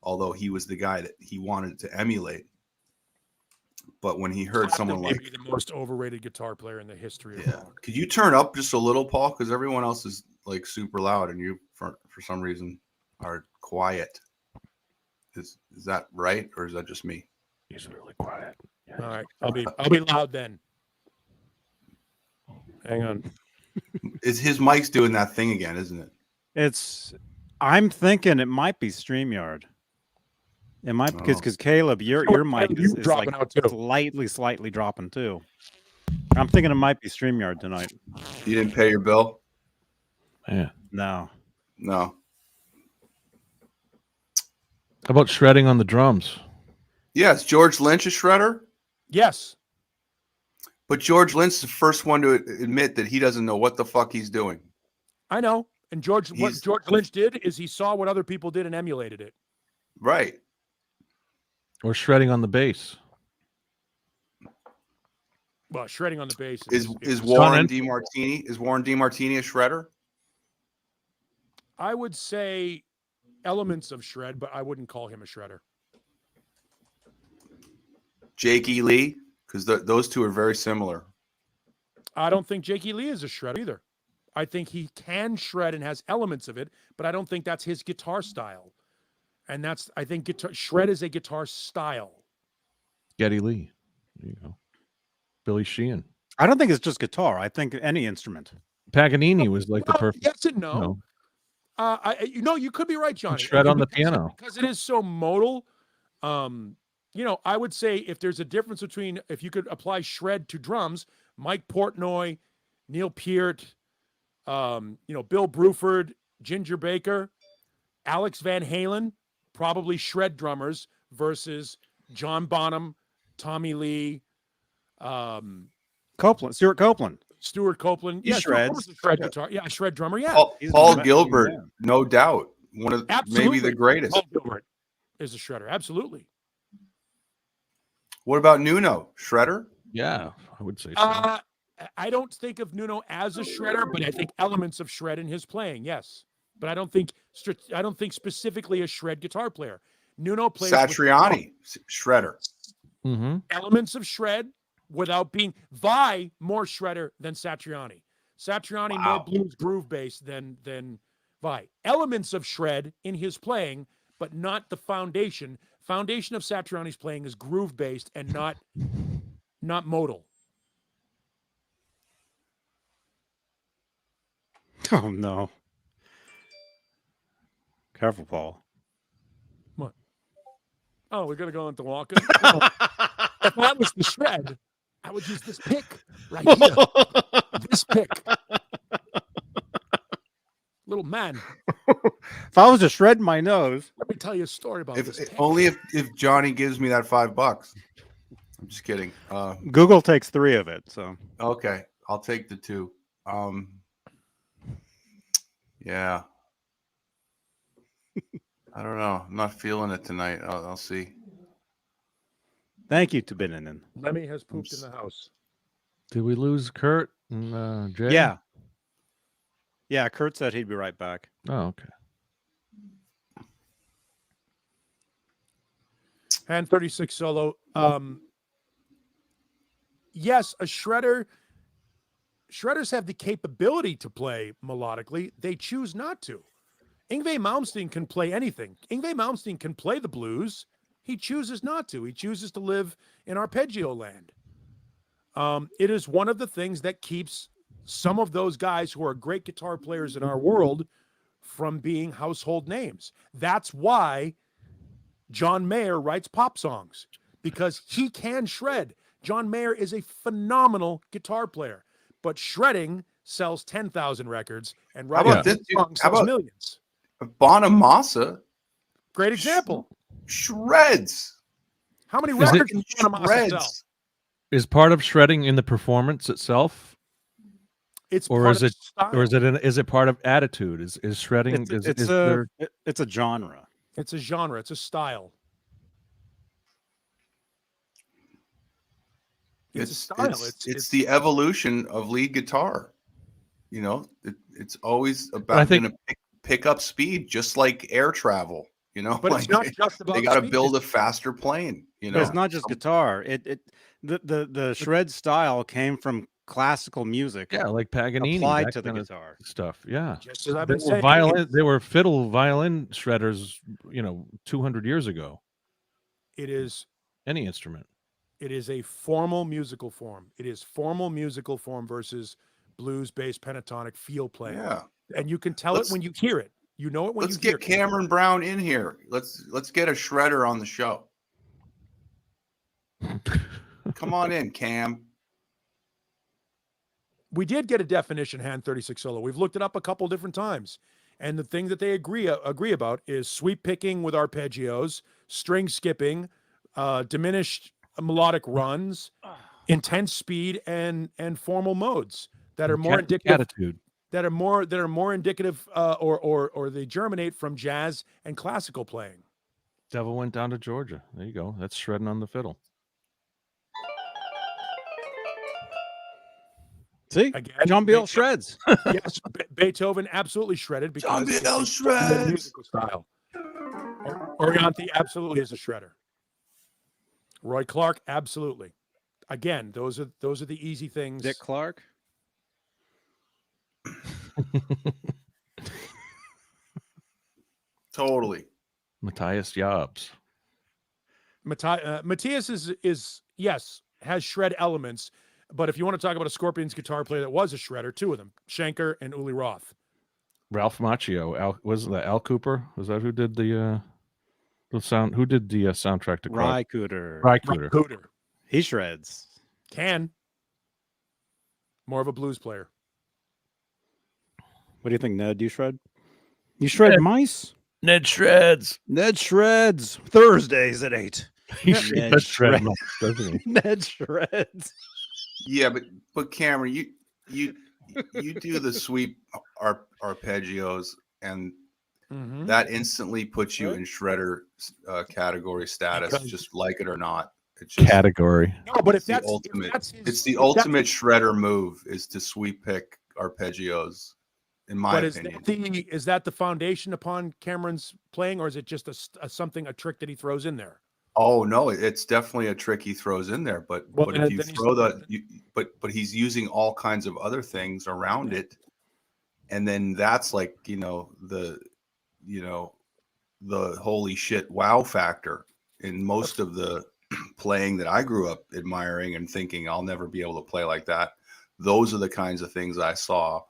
S7: although he was the guy that he wanted to emulate. But when he heard someone like
S4: the most overrated guitar player in the history of rock.
S7: Could you turn up just a little, Paul? Because everyone else is like super loud and you for some reason are quiet. Is that right, or is that just me?
S2: He's really quiet.
S4: Yeah. All right, I'll be loud then. Hang on.
S7: Is his mic's doing that thing again, isn't it?
S1: I'm thinking it might be StreamYard. It might because Caleb, your mic is like out too. slightly dropping too. I'm thinking it might be StreamYard tonight.
S7: You didn't pay your bill?
S2: Yeah.
S1: No.
S7: How
S2: about shredding on the drums?
S7: Yes, George Lynch a shredder?
S4: Yes.
S7: But George Lynch is the first one to admit that he doesn't know what the fuck he's doing.
S4: I know. And what George Lynch did is he saw what other people did and emulated it.
S7: Right.
S2: Or shredding on the bass.
S4: Well, shredding on the bass
S7: is Warren DeMartini. Is Warren DeMartini a shredder?
S4: I would say elements of shred, but I wouldn't call him a shredder.
S7: Jake E. Lee, because those two are very similar.
S4: I don't think Jake E. Lee is a shred either. I think he can shred and has elements of it, but I don't think that's his guitar style. And I think shred is a guitar style.
S2: Geddy Lee. There you go. Billy Sheehan.
S1: I don't think it's just guitar. I think any instrument.
S2: Paganini was like the perfect.
S4: Yes and no. You could be right, Johnny.
S2: Shred on the piano.
S4: Because it is so modal. I would say if there's a difference between, if you could apply shred to drums, Mike Portnoy, Neil Peart, Bill Bruford, Ginger Baker, Alex Van Halen, probably shred drummers versus John Bonham, Tommy Lee,
S1: Stuart Copeland.
S4: Stuart Copeland.
S1: He
S4: Stuart
S1: shreds.
S4: Copeland's a shred guitar. Yeah, a shred drummer. Yeah,
S1: He's
S7: Paul
S1: an amazing
S7: Gilbert,
S1: man.
S7: no doubt, one of
S4: absolutely.
S7: maybe the greatest.
S4: Paul Gilbert is a shredder. Absolutely.
S7: What about Nuno? Shredder?
S2: Yeah, I would say so.
S4: I don't think of Nuno as a shredder, but I think elements of shred in his playing. Yes, but I don't think specifically a shred guitar player. Nuno plays with
S7: Satriani, shredder.
S2: Mm-hmm.
S4: elements of shred without being more shredder than Satriani. Satriani more blues groove based than Vi. Elements of shred in his playing, but not the foundation. Foundation of Satriani's playing is groove based and not modal.
S1: Oh no! Careful, Paul.
S4: What? Oh, we're gonna go into walking. If that was the shred, I would use this pick right here. This pick. Little man,
S1: If I was to shred my nose,
S4: let me tell you a story about this. Pick.
S7: Only if Johnny gives me that $5. I'm just kidding.
S1: Google takes 3 of it. So
S7: Okay, I'll take the 2. Yeah. I don't know. I'm not feeling it tonight. I'll see.
S1: thank you to Beane.
S4: Lemmy has pooped in the house.
S2: Did we lose Kurt and Jay?
S1: Yeah. Kurt said he'd be right back.
S2: Oh, okay.
S4: Hand 36 solo. Yes, a shredder. Shredders have the capability to play melodically. They choose not to. Yngwie Malmsteen can play anything. Yngwie Malmsteen can play the blues. He chooses not to. He chooses to live in arpeggio land. It is one of the things that keeps some of those guys who are great guitar players in our world from being household names. That's why John Mayer writes pop songs, because he can shred. John Mayer is a phenomenal guitar player, but shredding sells 10,000 records and writing
S7: about this, dude?
S4: songs
S7: How
S4: sells
S7: about-
S4: millions.
S7: Bonamassa
S4: Great example.
S7: shreds.
S4: How many
S2: Is it-
S4: records does Bonamassa sell?
S2: Is part of shredding in the performance itself,
S4: It's
S2: or
S4: part
S2: is
S4: of
S2: it,
S4: style.
S2: or is it part of attitude? Is shredding?
S1: It's a genre.
S4: It's a genre. It's a style. It's a style.
S7: It's the evolution of lead guitar. You know, it's always about
S2: think-
S7: going to pick up speed, just like air travel. You know,
S4: But it's not just about
S7: they got to
S4: speed.
S7: build a faster plane. You
S1: But
S7: know,
S1: it's not just guitar. The shred style came from classical music.
S2: Yeah, like Paganini
S1: applied
S2: that
S1: to the
S2: kind of
S1: guitar.
S2: stuff. Yeah,
S4: Just as I've
S2: they
S4: been
S2: were
S4: saying.
S2: violin. They were fiddle violin shredders. 200 years ago.
S4: It is
S2: Any instrument.
S4: It is a formal musical form. It is formal musical form versus blues-based pentatonic feel playing.
S7: yeah.
S4: And you can tell it when you hear it. You know it when
S7: Let's
S4: you hear
S7: get
S4: it.
S7: Cameron Brown in here. Let's get a shredder on the show. Come on in, Cam.
S4: We did get a definition, hand 36 solo. We've looked it up a couple different times. And the thing that they agree about is sweep picking with arpeggios, string skipping, diminished melodic runs, intense speed, and formal modes that are more indicative.
S2: Attitude.
S4: That are more indicative, or they germinate from jazz and classical playing.
S2: Devil went down to Georgia. There you go. That's shredding on the fiddle.
S1: See,
S4: Again,
S1: John Biel shreds.
S4: Yes, Beethoven absolutely shredded because
S7: John Biel
S4: it's
S7: shreds.
S4: the musical style. Orianthi absolutely is a shredder. Roy Clark absolutely. Again, those are the easy things.
S1: Dick Clark.
S7: Totally.
S2: Matthias Jobs.
S4: Matthias is yes, has shred elements, but if you want to talk about a Scorpions guitar player that was a shredder, 2 of them, Schenker and Uli Roth.
S2: Ralph Macchio. Was that Al Cooper? Was that who did the sound? Who did the soundtrack to
S1: Ry Cooter.
S2: Ry Cooter.
S4: Cooter.
S1: He shreds.
S4: Can. More of a blues player.
S1: What do you think, Ned? Do you shred? You shred mice?
S2: Ned Shreds.
S1: Ned Shreds Thursdays at 8.
S2: He
S1: Ned
S2: sure does shred
S1: Shred-
S2: much, doesn't he?
S1: Ned Shreds.
S7: Yeah, but Cameron, you do the sweep arpeggios, and
S4: Mhm.
S7: that instantly puts you
S4: Right.
S7: in shredder category status,
S4: Because-
S7: just like it or not. It's just
S2: Category.
S4: No, but if
S7: it's the
S4: that's
S7: ultimate.
S4: if that's his,
S7: It's the
S4: if that's
S7: ultimate
S4: his-
S7: shredder move is to sweep pick arpeggios, in my
S4: But
S7: opinion.
S4: is that the foundation upon Cameron's playing, or is it just a trick that he throws in there?
S7: Oh no, it's definitely a trick he throws in there. But
S4: Well,
S7: but
S4: then-
S7: if you
S4: then he's-
S7: throw but he's using all kinds of other things around it, and then that's like the holy shit wow factor in most of the playing that I grew up admiring and thinking I'll never be able to play like that. Those are the kinds of things I saw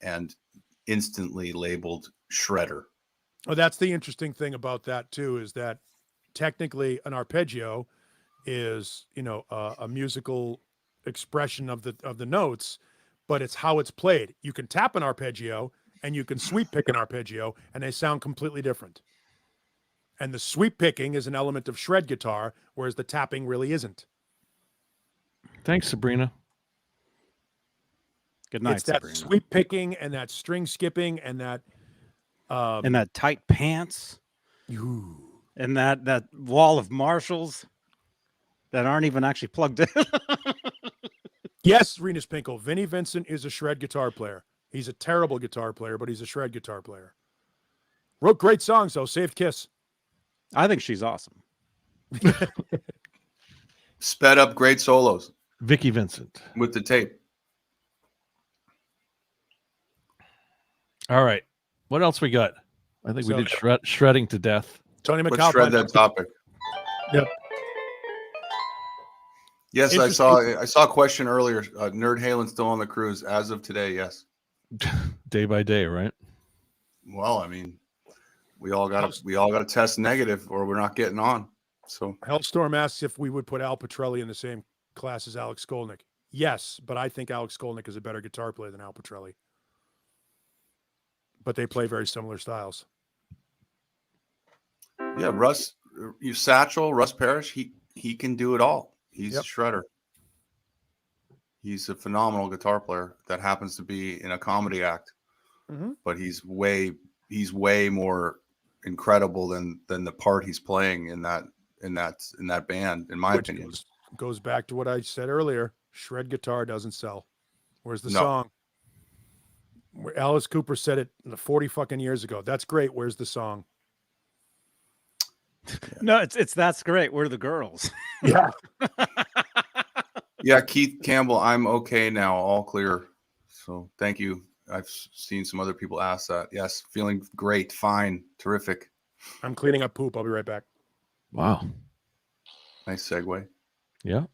S7: and instantly labeled shredder.
S4: Oh, that's the interesting thing about that too, is that technically an arpeggio is a musical expression of the notes, but it's how it's played. You can tap an arpeggio and you can sweep pick an arpeggio, and they sound completely different. And the sweep picking is an element of shred guitar, whereas the tapping really isn't.
S2: Thanks, Sabrina.
S1: Good night,
S4: It's that
S1: Sabrina.
S4: sweep picking and that string skipping and that
S1: And that tight pants and that wall of Marshalls that aren't even actually plugged in.
S4: Yes, Renus Pinkel. Vinnie Vincent is a shred guitar player. He's a terrible guitar player, but he's a shred guitar player. Wrote great songs, though. Saved Kiss.
S1: I think she's awesome.
S7: Sped up great solos
S2: Vicky Vincent.
S7: with the tape.
S2: All right. What else we got? I think we
S4: So-
S2: did shredding to death.
S4: Tony
S7: Let's
S4: McAlpine.
S7: shred that topic.
S4: Yep.
S7: Yes, I saw a question earlier. Nerd Halen's still on the cruise as of today. Yes.
S2: Day by day, right?
S7: Well, I mean, we all got to test negative, or we're not getting on. So
S4: Hellstorm asks if we would put Al Petrelli in the same class as Alex Skolnick. Yes, but I think Alex Skolnick is a better guitar player than Al Petrelli. But they play very similar styles.
S7: yeah, Russ, Satchel, Russ Parrish, he can do it all. He's
S4: Yep.
S7: a shredder. He's a phenomenal guitar player that happens to be in a comedy act,
S4: Mhm.
S7: but he's way more incredible than the part he's playing in that band, in my
S4: Which
S7: opinion.
S4: goes back to what I said earlier. Shred guitar doesn't sell. Where's the
S7: No.
S4: song? Where Alice Cooper said it 40 fucking years ago. That's great. Where's the song?
S1: No, it's that's great. We're the girls.
S4: Yeah.
S7: Yeah, Keith Campbell, I'm okay now, all clear. So thank you. I've seen some other people ask that. Yes, feeling great, fine, terrific.
S4: I'm cleaning up poop. I'll be right back.
S2: Wow.
S7: Nice segue.
S2: Yeah.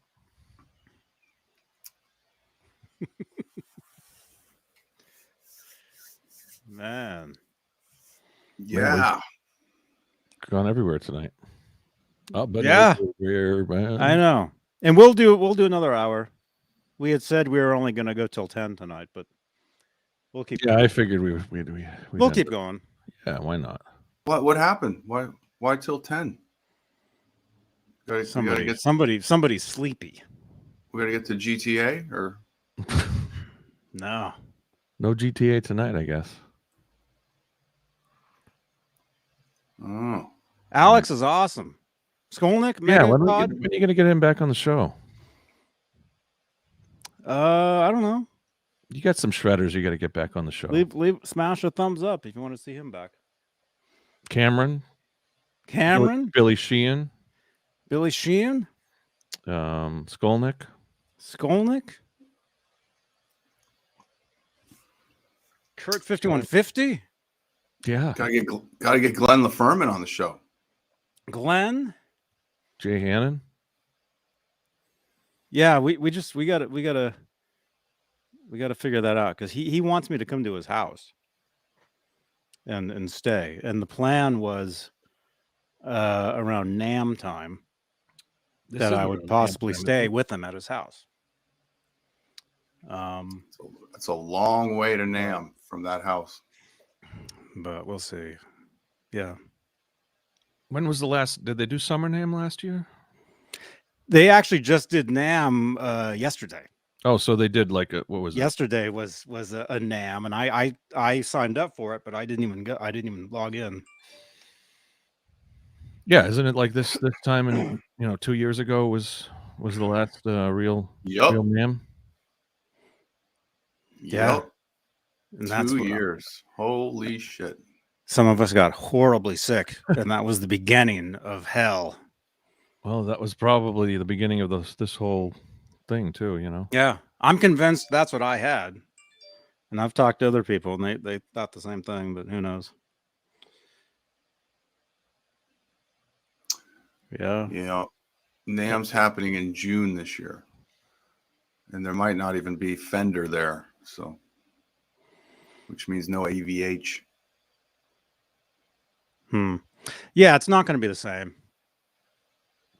S1: Man.
S7: Yeah.
S2: Gone everywhere tonight. Oh, but
S1: Yeah.
S2: we're man.
S1: I know. And we'll do another hour. We had said we were only going to go till 10 tonight, but we'll keep
S2: Yeah, I figured we'd
S1: we'll keep going.
S2: Yeah, why not?
S7: What happened? Why till 10?
S1: Somebody's sleepy.
S7: We gotta get to GTA or
S1: No.
S2: No GTA tonight, I guess.
S7: oh.
S1: Alex is awesome. Skolnick,
S2: Yeah, when
S1: Megapod?
S2: are you going to get him back on the show?
S1: I don't know.
S2: You got some shredders you got to get back on the show.
S1: Leave smash a thumbs up if you want to see him back.
S2: Cameron, Billy Sheehan,
S1: Billy Sheehan,
S2: Skolnick.
S1: Kurt 5150,
S2: Yeah.
S7: Gotta get Glenn LaFerman on the show.
S1: Glenn.
S2: Jay Hannon.
S1: Yeah, we gotta figure that out because he wants me to come to his house and stay. And the plan was around NAM time that I would possibly stay with him at his house.
S7: That's a long way to NAM from that house.
S1: But we'll see. Yeah.
S2: When was the last? Did they do Summer Nam last year?
S1: They actually just did NAM yesterday.
S2: Oh, so they did like what was it?
S1: Yesterday was a NAM, and I signed up for it, but I didn't even go. I didn't even log in.
S2: Yeah, isn't it like this time? And 2 years ago was the last real NAM.
S1: Yeah.
S7: Yep.
S1: And that's
S7: 2
S1: what
S7: years. Holy shit.
S1: some of us got horribly sick, and that was the beginning of hell.
S2: Well, that was probably the beginning of this whole thing too.
S1: Yeah, I'm convinced that's what I had, and I've talked to other people, and they thought the same thing, but who knows? Yeah.
S7: Yeah. NAM's happening in June this year. And there might not even be Fender there. So, which means no AVH.
S1: Yeah, it's not going to be the same.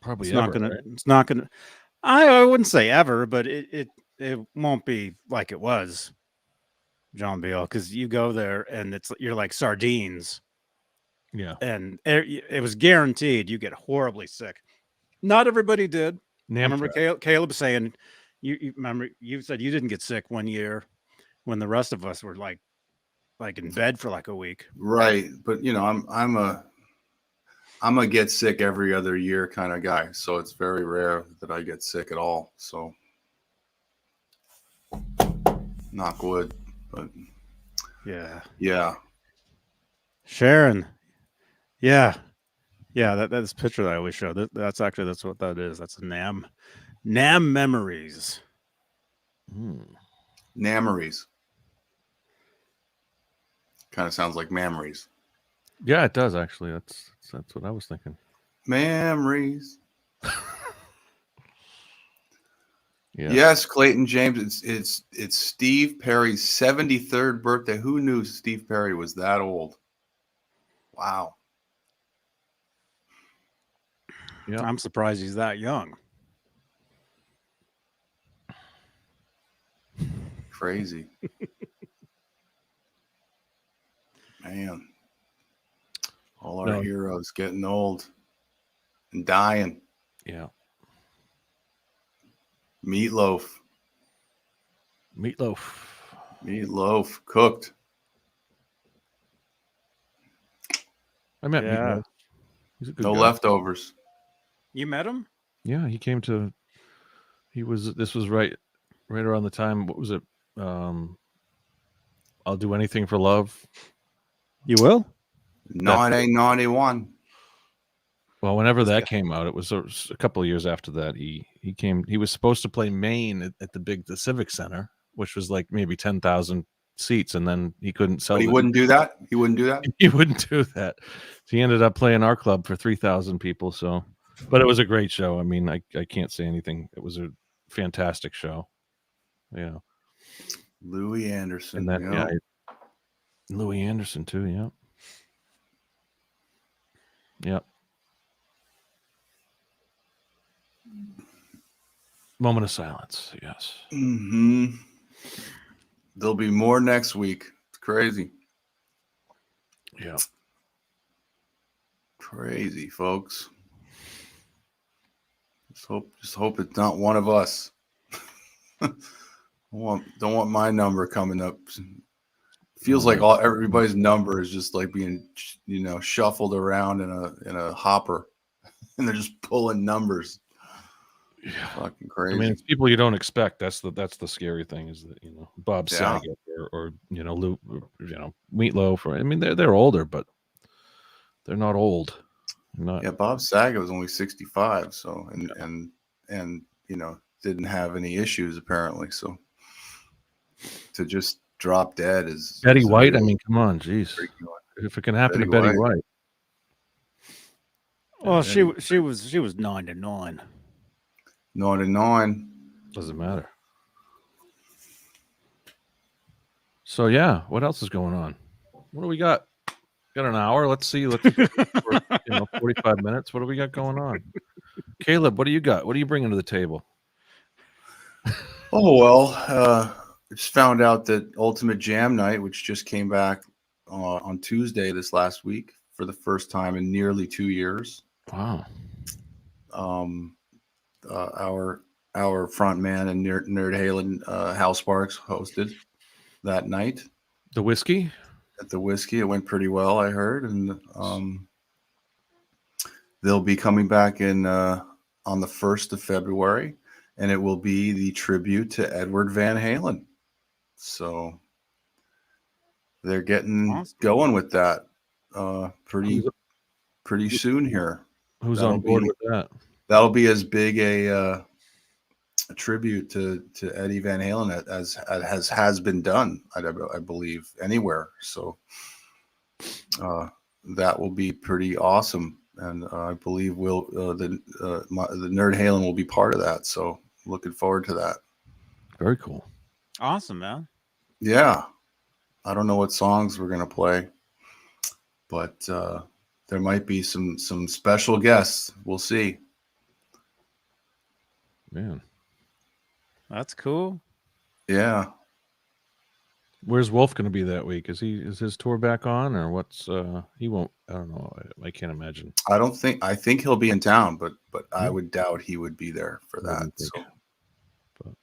S2: Probably
S1: It's
S2: ever,
S1: not going
S2: right?
S1: to. It's not going to. I wouldn't say ever, but it won't be like it was, John Beale, because you go there and you're like sardines.
S2: Yeah.
S1: And it was guaranteed you get horribly sick. Not everybody did. I remember Caleb saying, you remember you said you didn't get sick one year when the rest of us were like in bed for like a week.
S7: Right. But I'm a get sick every other year kind of guy. So it's very rare that I get sick at all. So knock wood. But yeah.
S1: Sharon. Yeah. That's picture that I always show. That's what that is. That's a NAM memories.
S7: Nameries. Kind of sounds like memories.
S2: Yeah, it does actually. That's what I was thinking.
S7: Memories.
S2: Yeah.
S7: Yes, Clayton James. It's Steve Perry's 73rd birthday. Who knew Steve Perry was that old? Wow.
S2: Yeah.
S1: I'm surprised he's that young.
S7: Crazy. Man. All our heroes getting old and dying.
S2: Yeah.
S7: Meatloaf cooked.
S2: I met Meatloaf. He's a good
S7: No
S2: guy.
S7: leftovers.
S1: You met him?
S2: Yeah, he came to. This was right around the time. What was it? I'll do anything for love.
S1: You will?
S7: 1991.
S2: Well, whenever that came out, it was a couple of years after that. He came. He was supposed to play Maine at the Civic Center, which was like maybe 10,000 seats, and then he couldn't sell.
S7: But he wouldn't do that. He wouldn't do that.
S2: He wouldn't do that. So he ended up playing our club for 3,000 people. So, but it was a great show. I mean, I can't say anything. It was a fantastic show. Yeah.
S7: Louis Anderson.
S2: And that Louis Anderson too. Yeah. Yep. Moment of silence. Yes.
S7: Mm-hmm. There'll be more next week. It's crazy.
S2: Yeah.
S7: Crazy, folks. Just hope it's not one of us. Don't want my number coming up. Feels like everybody's number is just like being, shuffled around in a hopper, and they're just pulling numbers.
S2: Yeah.
S7: Fucking crazy.
S2: I mean, it's people you don't expect. That's the scary thing is that Bob Saget or Lou, Meatloaf. Or I mean, they're older, but they're not old.
S7: Yeah, Bob Saget was only 65, so and didn't have any issues apparently. So to just drop dead is
S2: Betty White. I mean, come on, geez. If it can happen to Betty White.
S1: Well, she was 99.
S7: 99.
S2: Doesn't matter. So yeah, what else is going on? What do we got? Got an hour. Let's see. Let's 45 minutes. What do we got going on? Caleb, what do you got? What are you bringing to the table?
S7: Oh well, just found out that Ultimate Jam Night, which just came back on Tuesday this last week, for the first time in nearly 2 years.
S2: Wow.
S7: Our front man and Nerd Halen, Hal Sparks, hosted that night
S2: The whiskey?
S7: at the Whiskey. It went pretty well, I heard, and they'll be coming back in on the 1st of February, and it will be the tribute to Edward Van Halen. So they're getting going with that pretty soon here.
S2: Who's on board with that?
S7: That'll be as big a tribute to Eddie Van Halen as has been done, I believe, anywhere. So that will be pretty awesome, and I believe the Nerd Halen will be part of that. So looking forward to that.
S2: Very cool.
S1: Awesome, man.
S7: Yeah, I don't know what songs we're gonna play, but there might be some special guests. We'll see.
S2: Man,
S1: that's cool.
S7: Yeah.
S2: Where's Wolf going to be that week? Is his tour back on, or what's he won't? I don't know. I can't imagine.
S7: I think he'll be in town, but I would doubt he would be there for that. So
S2: but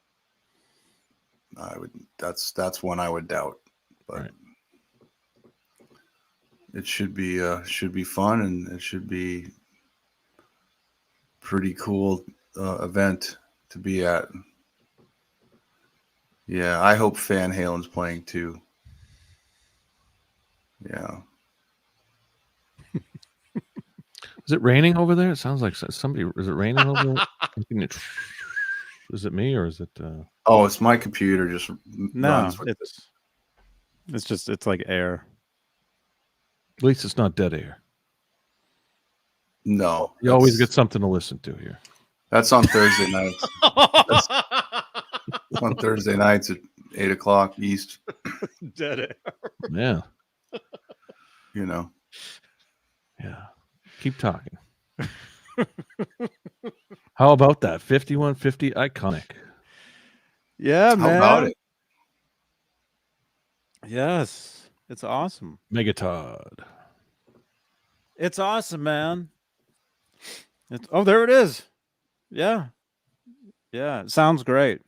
S7: I would. That's one I would doubt. But
S2: right.
S7: It should be fun, and it should be pretty cool event to be at. Yeah, I hope Van Halen's playing too. Yeah.
S2: Is it raining over there? It sounds like somebody. Is it raining over there? Is it me or is it?
S7: Oh, it's my computer. Just runs with
S1: it's like air.
S2: At least it's not dead air.
S7: No,
S2: you always get something to listen to here.
S7: That's on Thursday nights. That's on Thursday nights at 8:00 East.
S1: Dead air.
S2: Yeah.
S7: You know.
S2: Yeah. Keep talking. How about that 5150 iconic?
S1: Yeah, man.
S7: How about it?
S1: Yes, it's awesome.
S2: Megatod.
S1: It's awesome, man. There it is. Yeah. Yeah, it sounds great.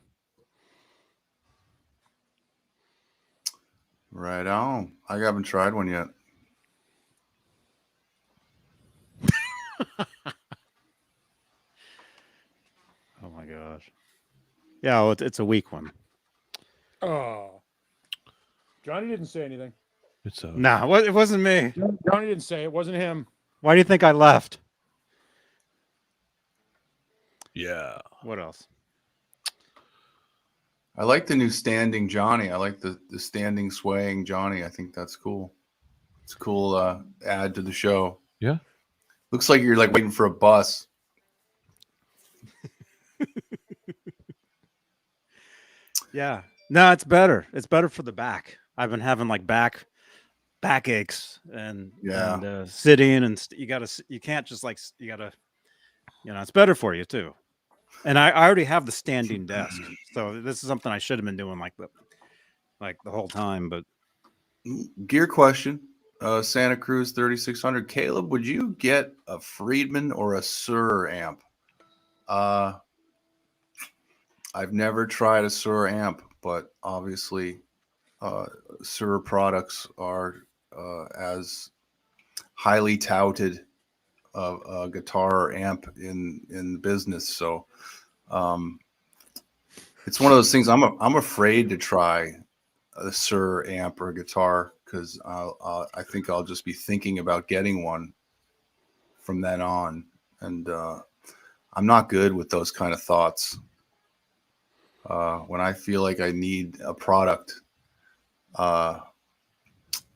S7: Right on. I haven't tried one yet.
S1: Oh my gosh. Yeah, well, it's a weak one.
S4: Oh, Johnny didn't say anything.
S2: It's
S1: No, it wasn't me.
S4: Johnny didn't say it. Wasn't him.
S1: Why do you think I left?
S2: Yeah.
S1: What else?
S7: I like the new standing Johnny. I like the standing swaying Johnny. I think that's cool. It's a cool add to the show.
S2: Yeah.
S7: Looks like you're like waiting for a bus.
S1: Yeah. No, it's better. It's better for the back. I've been having like back aches and sitting and you can't just like, you gotta, it's better for you too. And I already have the standing desk. So this is something I should have been doing like the whole time, but
S7: Gear question. Santa Cruz 3600. Caleb, would you get a Friedman or a Sur amp? I've never tried a Sur amp, but obviously Sur products are as highly touted a guitar or amp in the business. So it's one of those things I'm afraid to try a Sur amp or a guitar because I think I'll just be thinking about getting one from then on, and I'm not good with those kind of thoughts. When I feel like I need a product,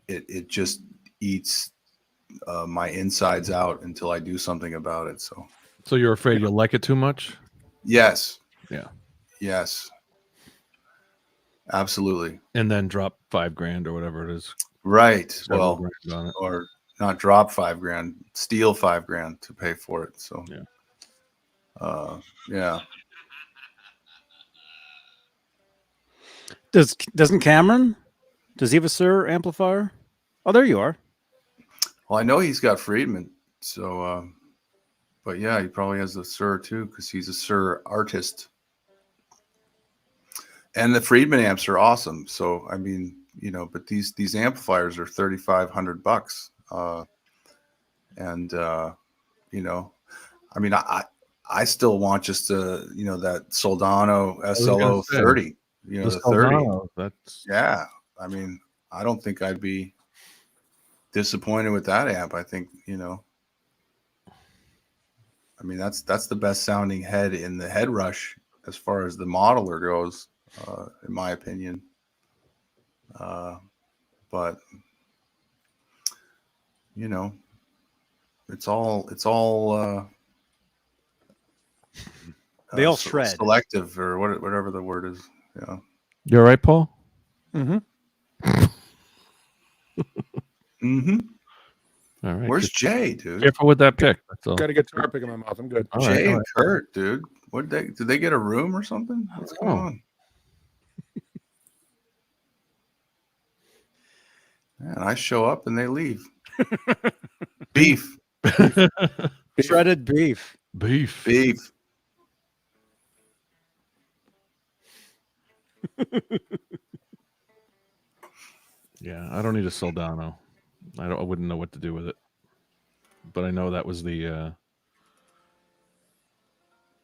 S7: it just eats my insides out until I do something about it. So
S2: you're afraid you'll like it too much?
S7: Yes.
S2: Yeah.
S7: Yes. Absolutely.
S2: And then drop $5,000 or whatever it is.
S7: Right.
S2: Well, on it.
S7: Or not drop $5,000, steal $5,000 to pay for it. So
S2: yeah.
S7: Yeah.
S1: Doesn't Cameron? Does he have a Sur amplifier? Oh, there you are.
S7: Well, I know he's got Friedman, so but yeah, he probably has the Sir too, because he's a Sir artist. And the Friedman amps are awesome. So I mean, but these amplifiers are $3,500. And I mean, I still want just that Soldano SLO 30, the 30. Yeah. I mean, I don't think I'd be disappointed with that amp. I think, I mean, that's the best sounding head in the Head Rush as far as the modeler goes, in my opinion. But it's all
S1: they all shred,
S7: selective, or whatever the word is. Yeah.
S2: You're right, Paul.
S1: Mm-hmm.
S7: Mm-hmm.
S2: All right.
S7: Where's Jay, dude?
S2: Careful with that pick.
S4: Got a guitar pick in my mouth. I'm good.
S7: Jay and Kurt, dude. Did they get a room or something? What's going on? Man, I show up and they leave. Beef.
S1: Shredded beef.
S7: Beef.
S2: Yeah, I don't need a Soldano. I wouldn't know what to do with it. But I know that was the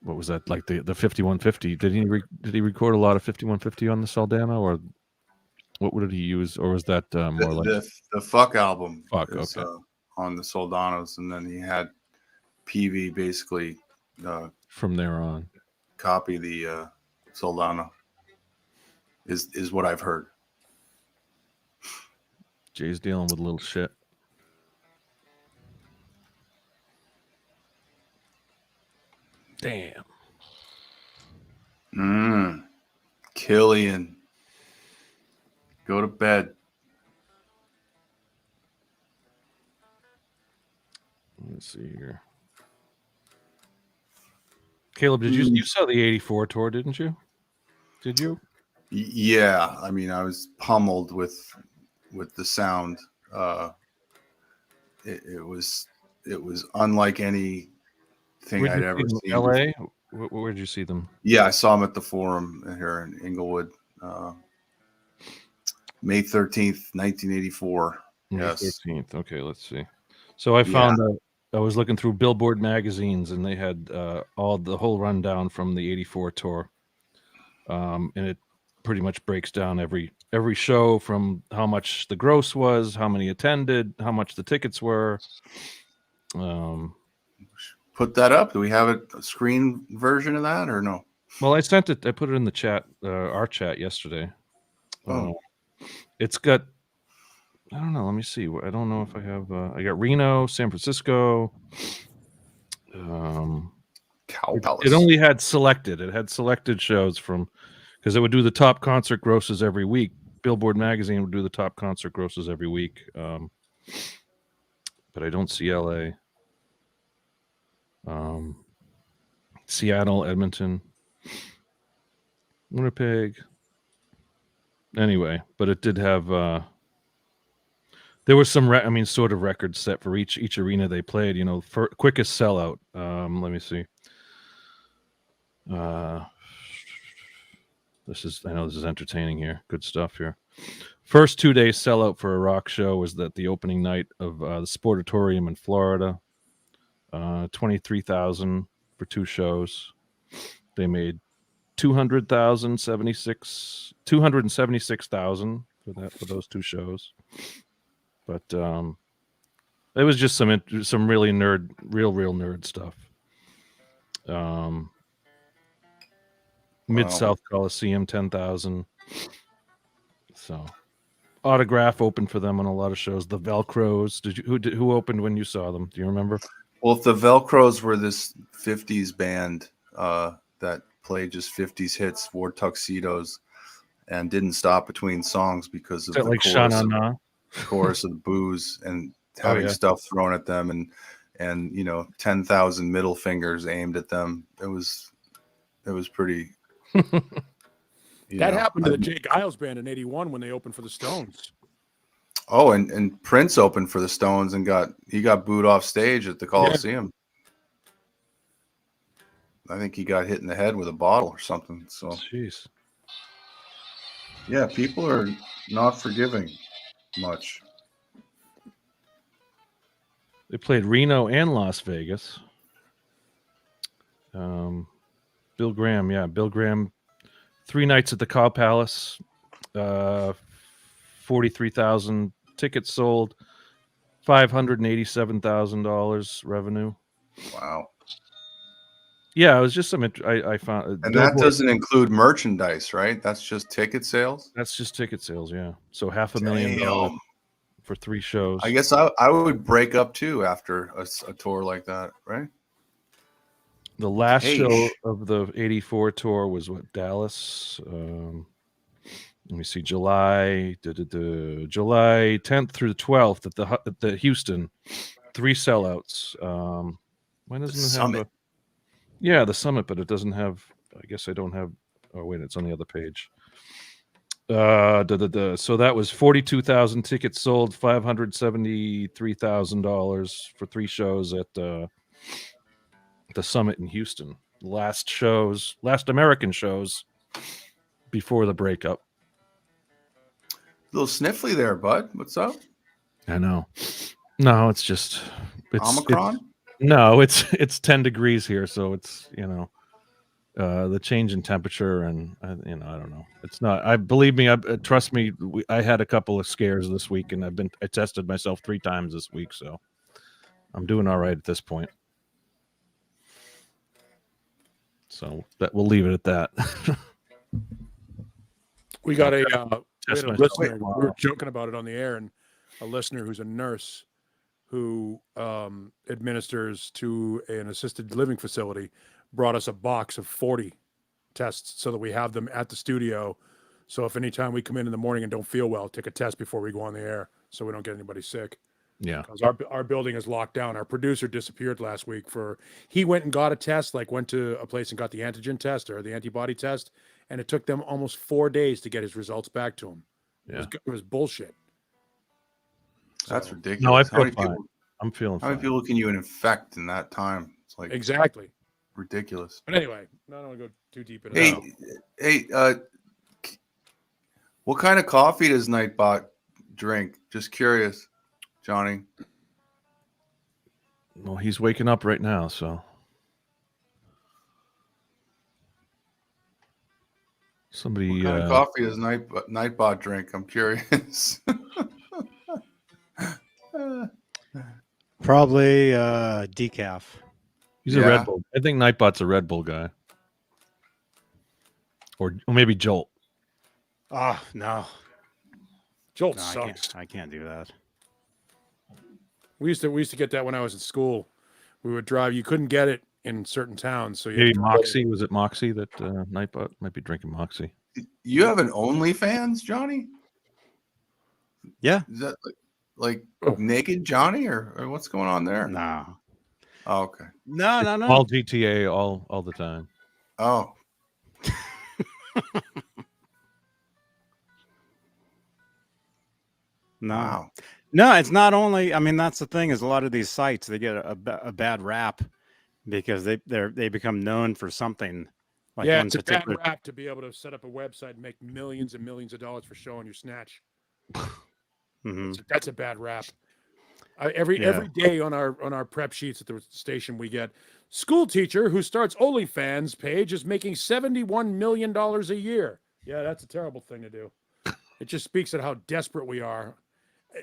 S2: what was that, like the 5150? Did he record a lot of 5150 on the Soldano, or what did he use, or was that more like
S7: the Fuck album?
S2: Fuck,
S7: is,
S2: okay.
S7: On the Soldanos, and then he had PV basically
S2: from there on
S7: copy the Soldano. Is what I've heard.
S2: Jay's dealing with a little shit. Damn.
S7: Killian. Go to bed.
S2: Let's see here. Caleb, did you saw the 84 tour, didn't you? Did you?
S7: Yeah, I mean, I was pummeled with the sound. It was unlike anything I'd ever seen.
S2: LA? Where did you see them?
S7: Yeah, I saw them at the Forum here in Inglewood, May 13th, 1984.
S2: May
S7: Yes.
S2: 13th. Okay, let's see. So I found I was looking through Billboard magazines, and they had the whole rundown from the 84 tour. And it pretty much breaks down every show, from how much the gross was, how many attended, how much the tickets were.
S7: Put that up. Do we have a screen version of that or no?
S2: Well, I sent it. I put it in the chat, our chat yesterday. It's got, I don't know. Let me see. I don't know if I have. I got Reno, San Francisco.
S7: Cow Palace.
S2: It only had selected. It had selected shows from, because it would do the top concert grosses every week. Billboard magazine would do the top concert grosses every week. But I don't see LA. Seattle, Edmonton, Winnipeg. Anyway, but it did have. There was some, sort of records set for each arena they played. For quickest sellout. Let me see. I know this is entertaining here. Good stuff here. First 2 days sellout for a rock show was the opening night of the Sportatorium in Florida. 23,000 for 2 shows. They made 276,000 for those 2 shows. But it was just some really real nerd stuff. Mid-South Coliseum, 10,000. So, Autograph opened for them on a lot of shows. The Velcros. Who opened when you saw them? Do you remember?
S7: Well, if the Velcros were this 50s band that played just 50s hits, wore tuxedos, and didn't stop between songs because of the chorus of the booze and having stuff thrown at them, and 10,000 middle fingers aimed at them. It was pretty.
S4: That happened to the Jay Giles band in '81 when they opened for the Stones.
S7: Oh, and Prince opened for the Stones and got booed off stage at the Coliseum. I think he got hit in the head with a bottle or something. So,
S2: jeez.
S7: Yeah, people are not forgiving much.
S2: They played Reno and Las Vegas. Bill Graham, 3 nights at the Cow Palace, 43,000 tickets sold, $587,000 revenue.
S7: Wow.
S2: Yeah, it was just some. I found,
S7: and that doesn't include merchandise, right? That's just ticket sales.
S2: That's just ticket sales, yeah. So $500,000 for 3 shows.
S7: I guess I would break up too after a tour like that, right?
S2: The last show of the '84 tour was what, Dallas. Let me see, July 10th through the 12th at the Houston. 3 sellouts. When doesn't it have the Summit, but it doesn't have. I guess I don't have. Oh wait, it's on the other page. So that was 42,000 tickets sold, $573,000 for 3 shows at the Summit in Houston. Last American shows before the breakup.
S7: A little sniffly there, bud. What's up?
S2: I know. No, it's just
S7: Omicron.
S2: It's 10 degrees here, so it's the change in temperature, and I don't know. It's not. Believe me. Trust me. I had a couple of scares this week, and I tested myself 3 times this week, so I'm doing all right at this point. So we'll leave it at that.
S4: We got a listener. We were joking about it on the air, and a listener who's a nurse who administers to an assisted living facility brought us a box of 40 tests so that we have them at the studio. So if anytime we come in the morning and don't feel well, take a test before we go on the air so we don't get anybody sick.
S2: Yeah.
S4: Because our building is locked down. Our producer disappeared last week he went and got a test, went to a place and got the antigen test or the antibody test, and it took them almost 4 days to get his results back to him.
S2: Yeah.
S4: It was bullshit.
S7: That's ridiculous.
S2: No, I feel fine. I'm feeling fine.
S7: How many people can you infect in that time? It's like
S4: exactly
S7: ridiculous.
S4: But anyway, I don't want to go too deep into that.
S7: Hey, what kind of coffee does Nightbot drink? Just curious, Johnny.
S2: Well, he's waking up right now, so somebody.
S7: What kind of coffee does Nightbot drink? I'm curious.
S1: Probably decaf.
S2: He's a Red Bull. I think Nightbot's a Red Bull guy, or maybe Jolt.
S1: Oh no,
S4: Jolt sucks.
S1: I can't do that.
S4: We used to get that when I was in school. We would drive. You couldn't get it in certain towns, so
S2: maybe Moxie. Was it Moxie that Nightbot might be drinking Moxie?
S7: You have an OnlyFans, Johnny?
S1: Yeah.
S7: Is that like naked Johnny or what's going on there?
S1: No.
S7: Oh, okay.
S1: No.
S2: All GTA all the time.
S7: Oh.
S1: No.
S7: Wow.
S1: No, it's not only. I mean, that's the thing. Is a lot of these sites, they get a bad rap because they become known for something. Like
S4: it's a bad rap to be able to set up a website and make millions and millions of dollars for showing your snatch.
S1: Mm-hmm.
S4: That's a bad rap. Every day on our prep sheets at the station, we get school teacher who starts OnlyFans page is making $71 million a year. Yeah, that's a terrible thing to do. It just speaks of how desperate we are.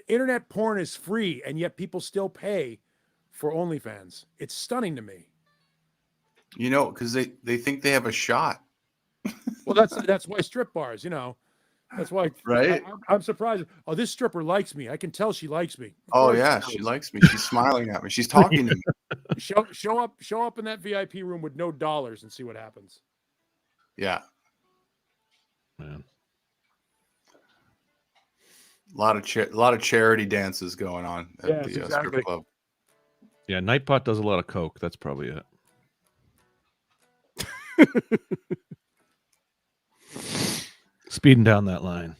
S4: Internet porn is free, and yet people still pay for OnlyFans. It's stunning to me.
S7: Because they think they have a shot.
S4: Well, that's why strip bars, That's why,
S7: right?
S4: I'm surprised. Oh, this stripper likes me. I can tell she likes me.
S7: Oh yeah, she likes me. She's smiling at me. She's talking to me.
S4: Show up in that VIP room with no dollars and see what happens.
S7: Yeah,
S2: man.
S7: A lot of charity dances going on at the strip club.
S2: Yeah, Nightbot does a lot of coke. That's probably it. Speeding down that line.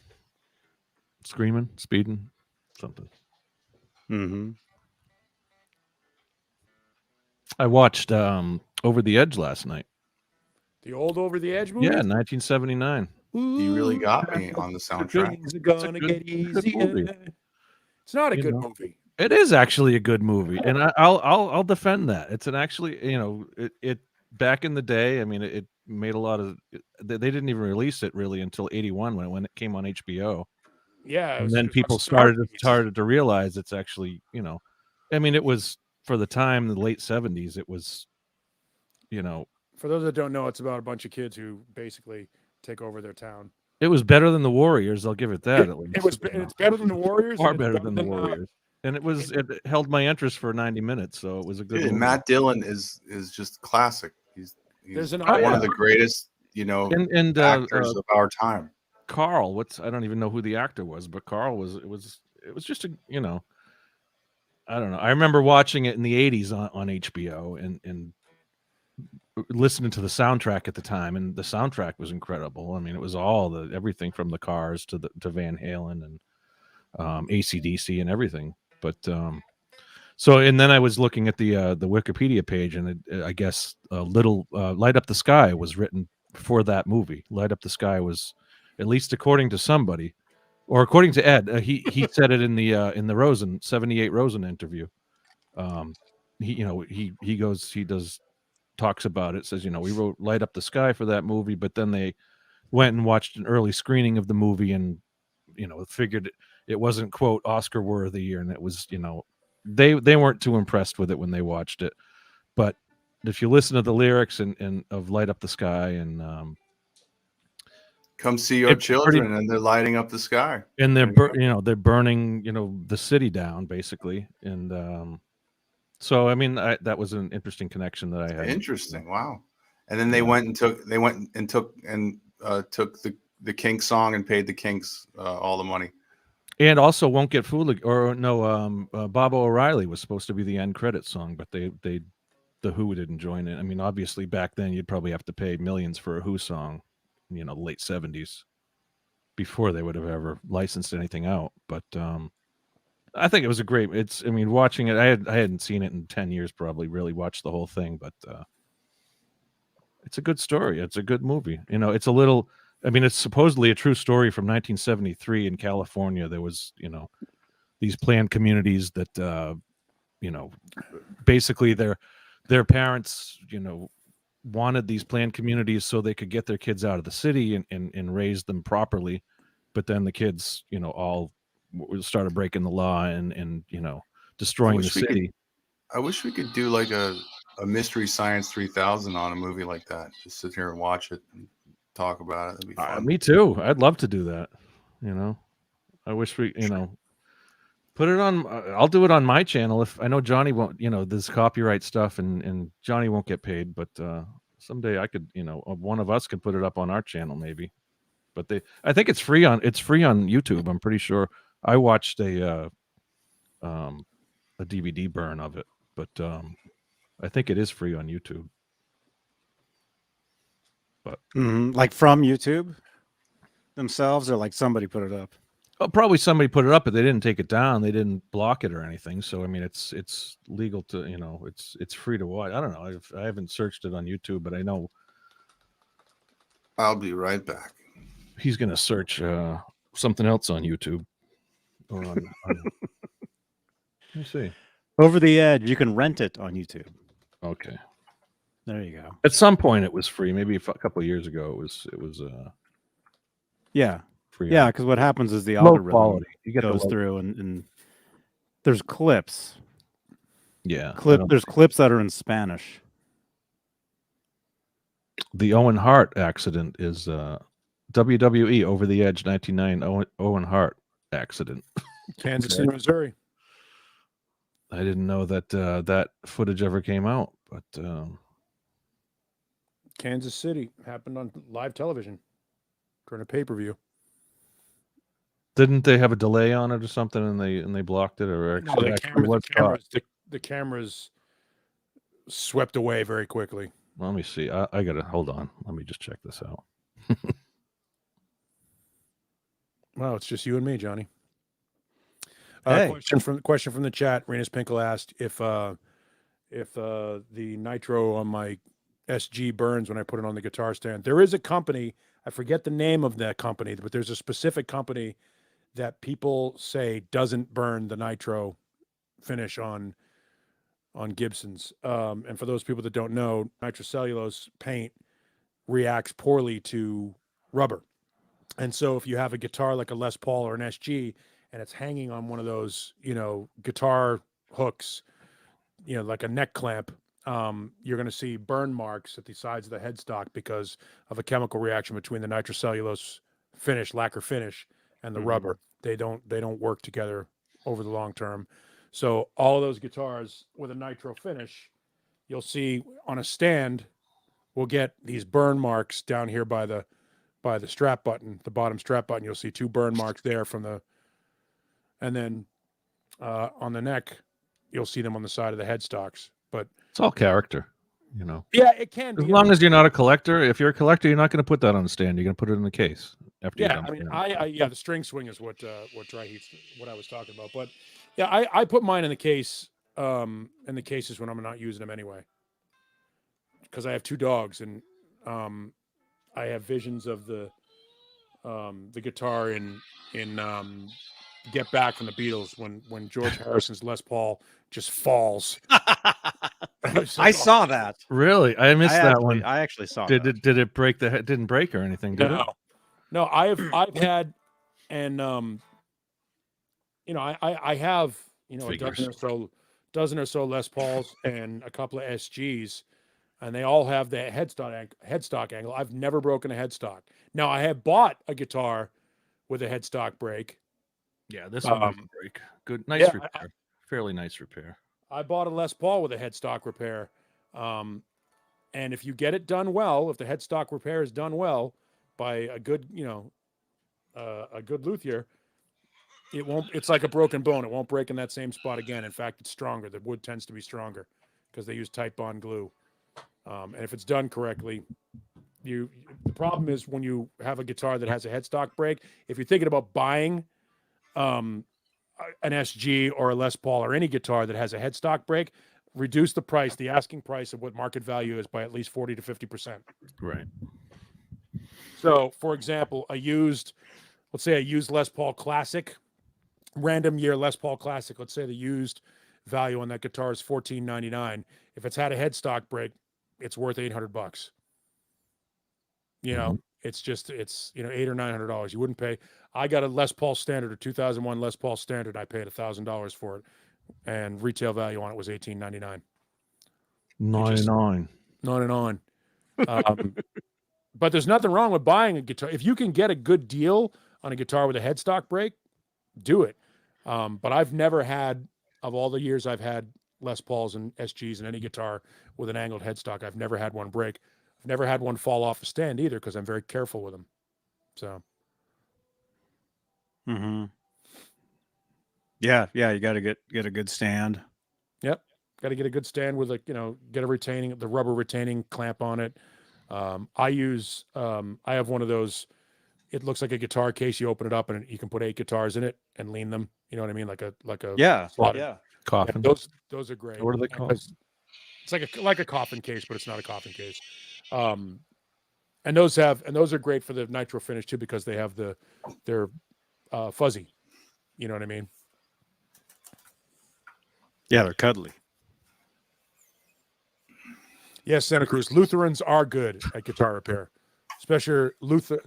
S2: Screaming, speeding. something.
S1: Mm-hmm.
S2: I watched Over the Edge last night.
S4: The old Over the Edge movie.
S2: Yeah, 1979.
S7: You really got me on the soundtrack.
S4: Things are gonna get easier.
S2: movie.
S4: It's not a
S2: You
S4: good
S2: know.
S4: movie.
S2: It is actually a good movie, and I'll defend that. It's an actually, it back in the day. I mean, it made a lot of. They didn't even release it really until '81 when it came on HBO.
S4: Yeah,
S2: And then people started to realize it's actually, I mean, it was for the time, the late '70s. It was,
S4: For those that don't know, it's about a bunch of kids who basically take over their town.
S2: it was better than the Warriors. I'll give it that. At least
S4: It's better than the Warriors.
S2: far
S4: and it's
S2: better than the Warriors. And it held my interest for 90 minutes, so it was a good
S7: Dude,
S2: movie.
S7: Matt Dillon is just classic. He's
S4: There's an
S7: one of the greatest,
S2: and
S7: actors of our time.
S2: Carl, I don't even know who the actor was, but Carl it was just a, I don't know. I remember watching it in the 80s on HBO and listening to the soundtrack at the time, and the soundtrack was incredible. I mean, it was everything from the Cars to Van Halen and AC/DC and everything. But and then I was looking at the Wikipedia page, and I guess Light Up the Sky was written for that movie. Light Up the Sky was, at least according to somebody, or according to Ed, he said it in the Rosen 78 Rosen interview. He talks about it, says, we wrote Light Up the Sky for that movie, but then they went and watched an early screening of the movie and figured it wasn't, quote, Oscar worthy, and it was, they weren't too impressed with it when they watched it. But if you listen to the lyrics and of Light Up the Sky, and
S7: come see your children, and they're lighting up the sky,
S2: and they're burning the city down basically, and so I mean that was an interesting connection that I had.
S7: Interesting, wow. And then they went and took the Kinks song and paid the Kinks all the money.
S2: And also Won't Get Fooled, or no, Bob O'Reilly was supposed to be the end credit song, but the Who didn't join it. I mean, obviously back then you'd probably have to pay millions for a Who song, late '70s, before they would have ever licensed anything out. But I think it was watching it, I hadn't seen it in 10 years, probably really watched the whole thing, but it's a good story. It's a good movie. It's a little. I mean, it's supposedly a true story from 1973 in California. There was, these planned communities that, basically their parents, wanted these planned communities so they could get their kids out of the city and raise them properly. But then the kids, all started breaking the law and destroying the city.
S7: I wish we could do like a Mystery Science 3000 on a movie like that. Just sit here and watch it and talk about it. That'd be fun.
S2: Me too. I'd love to do that. I wish we, put it on. I'll do it on my channel. If I know Johnny won't, this copyright stuff and Johnny won't get paid, but someday I could, one of us could put it up on our channel maybe. But I think it's free on YouTube. I'm pretty sure. I watched a DVD burn of it, but I think it is free on YouTube. But
S1: like from YouTube themselves, or like somebody put it up?
S2: Probably somebody put it up, but they didn't take it down. They didn't block it or anything. So I mean, it's legal to, it's free to watch. I don't know. I haven't searched it on YouTube, but I know.
S7: I'll be right back.
S2: He's gonna search something else on YouTube. Or on let me see.
S1: Over the Edge. You can rent it on YouTube.
S2: Okay.
S1: There you go.
S2: At some point, it was free. Maybe a couple of years ago, it was
S1: yeah,
S2: free.
S1: Yeah, because what happens is the
S2: low
S1: algorithm
S2: quality. You get
S1: goes through and there's clips.
S2: Yeah,
S1: There's clips that are in Spanish.
S2: The Owen Hart accident is WWE Over the Edge 1999 Owen Hart accident.
S4: Kansas City, Missouri.
S2: I didn't know that that footage ever came out, but
S4: Kansas City happened on live television during a pay-per-view.
S2: Didn't they have a delay on it or something, and they blocked it, or
S4: No, the cameras swept away very quickly.
S2: Let me see. I gotta hold on. Let me just check this out.
S4: Wow, it's just you and me, Johnny.
S1: Hey.
S4: Question from the chat. Renus Pinkle asked if the nitro on my SG burns when I put it on the guitar stand. There is a company, I forget the name of that company, but there's a specific company that people say doesn't burn the nitro finish on Gibsons. And for those people that don't know, nitrocellulose paint reacts poorly to rubber. And so if you have a guitar like a Les Paul or an SG and it's hanging on one of those, guitar hooks, like a neck clamp, you're going to see burn marks at the sides of the headstock because of a chemical reaction between the nitrocellulose finish, lacquer finish, and the rubber. They don't work together over the long term. So all of those guitars with a nitro finish, you'll see on a stand, we'll get these burn marks down here by the strap button, the bottom strap button. You'll see 2 burn marks there and then on the neck, you'll see them on the side of the headstocks. But
S2: it's all character,
S4: Yeah, it can be.
S2: As long as you're not a collector. If you're a collector, you're not going to put that on the stand. You're going to put it in the case after.
S4: Yeah, the string swing is what dry heat's what I was talking about. But yeah, I put mine in the case, in the cases when I'm not using them anyway, because I have 2 dogs and I have visions of the guitar in Get Back from the Beatles when George Harrison's Les Paul just falls.
S1: I saw that.
S2: Really, I missed that one.
S1: I actually saw.
S2: Did it break the head? Didn't break or anything? Did it?
S4: No. I've had, and I have a dozen or so Les Pauls and a couple of SGs, and they all have the headstock angle. I've never broken a headstock. Now I have bought a guitar with a headstock break.
S2: Yeah, this one doesn't break. Good, nice repair. Fairly nice repair.
S4: I bought a Les Paul with a headstock repair. And if you get it done well, if the headstock repair is done well by a good, a good luthier, it's like a broken bone. It won't break in that same spot again. In fact, it's stronger. The wood tends to be stronger because they use tight bond glue. And if it's done correctly, the problem is when you have a guitar that has a headstock break, if you're thinking about buying an SG or a Les Paul or any guitar that has a headstock break, reduce the price, the asking price of what market value is by at least 40 to 50%.
S2: Right.
S4: So, for example, let's say a used Les Paul Classic, random year Les Paul Classic, let's say the used value on that guitar is $14.99. If it's had a headstock break, it's worth $800. It's $800 or $900. You wouldn't pay. I got a Les Paul Standard, a 2001 Les Paul Standard. I paid $1,000 for it, and retail value on it was $18.99.
S2: 99.
S4: But there's nothing wrong with buying a guitar if you can get a good deal on a guitar with a headstock break. Do it. But I've never had, of all the years I've had Les Pauls and SGs and any guitar with an angled headstock, I've never had one break. I've never had one fall off a stand either because I'm very careful with them. So.
S1: Yeah, you got to get a good stand.
S4: Yep, got to get a good stand with get the rubber retaining clamp on it. I have one of those. It looks like a guitar case. You open it up and you can put 8 guitars in it and lean them. You know what I mean? Like a
S2: Coffin.
S4: Yeah, those are great.
S2: What are they called?
S4: It's like a coffin case, but it's not a coffin case. And those are great for the nitro finish too because they have they're fuzzy. You know what I mean?
S1: Yeah, they're cuddly.
S4: Yes, Santa Cruz. Lutherans are good at guitar repair. Especially Luther,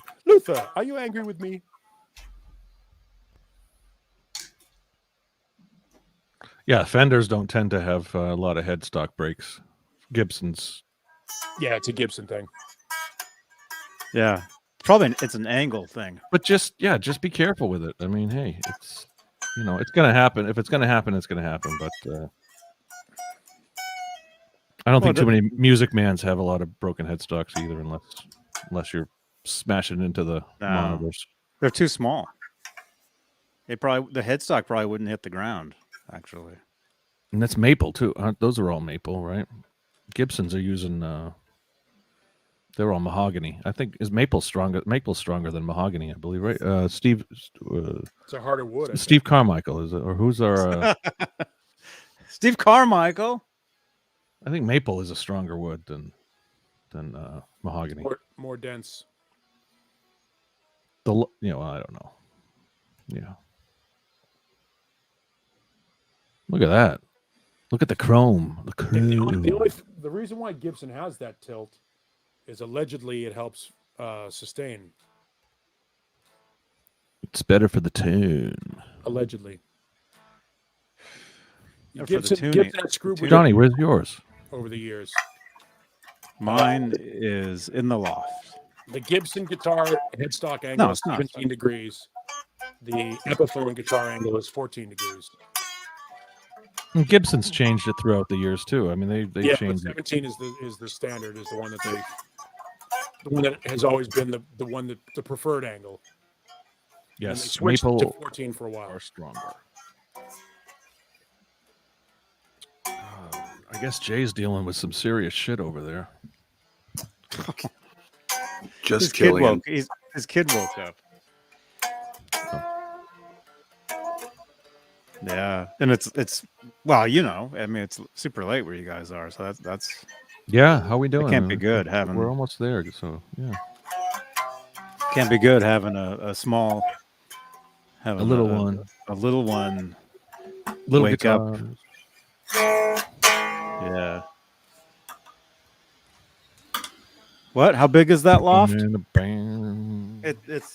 S4: are you angry with me?
S2: Yeah, Fenders don't tend to have a lot of headstock breaks. Gibsons.
S4: Yeah, it's a Gibson thing.
S1: Yeah, it's an angle thing.
S2: But just be careful with it. I mean, hey, it's it's going to happen. If it's going to happen, it's going to happen. But I don't think too many Music Mans have a lot of broken headstocks either, unless you're smashing into the monitors.
S1: They're too small. The headstock probably wouldn't hit the ground, actually.
S2: And that's maple too. Those are all maple, right? Gibsons are using They're all mahogany. I think is maple stronger. Maple's stronger than mahogany, I believe, right? Steve.
S4: It's a harder wood. I
S2: Steve
S4: think.
S2: Carmichael is it, or who's our?
S1: Steve Carmichael.
S2: I think maple is a stronger wood than mahogany.
S4: More dense.
S2: I don't know. Yeah. Look at that. Look at the chrome. The chrome.
S4: The reason why Gibson has that tilt is allegedly it helps sustain.
S2: It's better for the tune.
S4: Allegedly.
S1: For the
S4: Gibson
S1: tuning.
S4: had screwed with
S2: Johnny,
S4: it
S2: where's yours?
S4: over the years.
S1: Mine is in the loft.
S4: The Gibson guitar headstock angle is
S1: it's not.
S4: 17 degrees. The Epiphone guitar angle is 14 degrees.
S2: And Gibson's changed it throughout the years too. I mean, they
S4: Yeah, but
S2: changed it.
S4: 17 is the standard, is the one that has always been the one that the preferred angle. And they
S2: Yes,
S4: switched
S2: maple
S4: to 14 for a while.
S2: are stronger. I guess Jay's dealing with some serious shit over there.
S7: Just killing him.
S1: His kid woke up. Yeah, and it's well, I mean, it's super late where you guys are, so that's
S2: Yeah, how we doing?
S1: it can't be good having
S2: We're almost there, so yeah.
S1: can't be good having a small having
S2: A little one.
S1: a little one
S2: Little
S1: wake up.
S2: guitars.
S1: Yeah. What? How big is that loft?
S2: And a band.
S1: It takes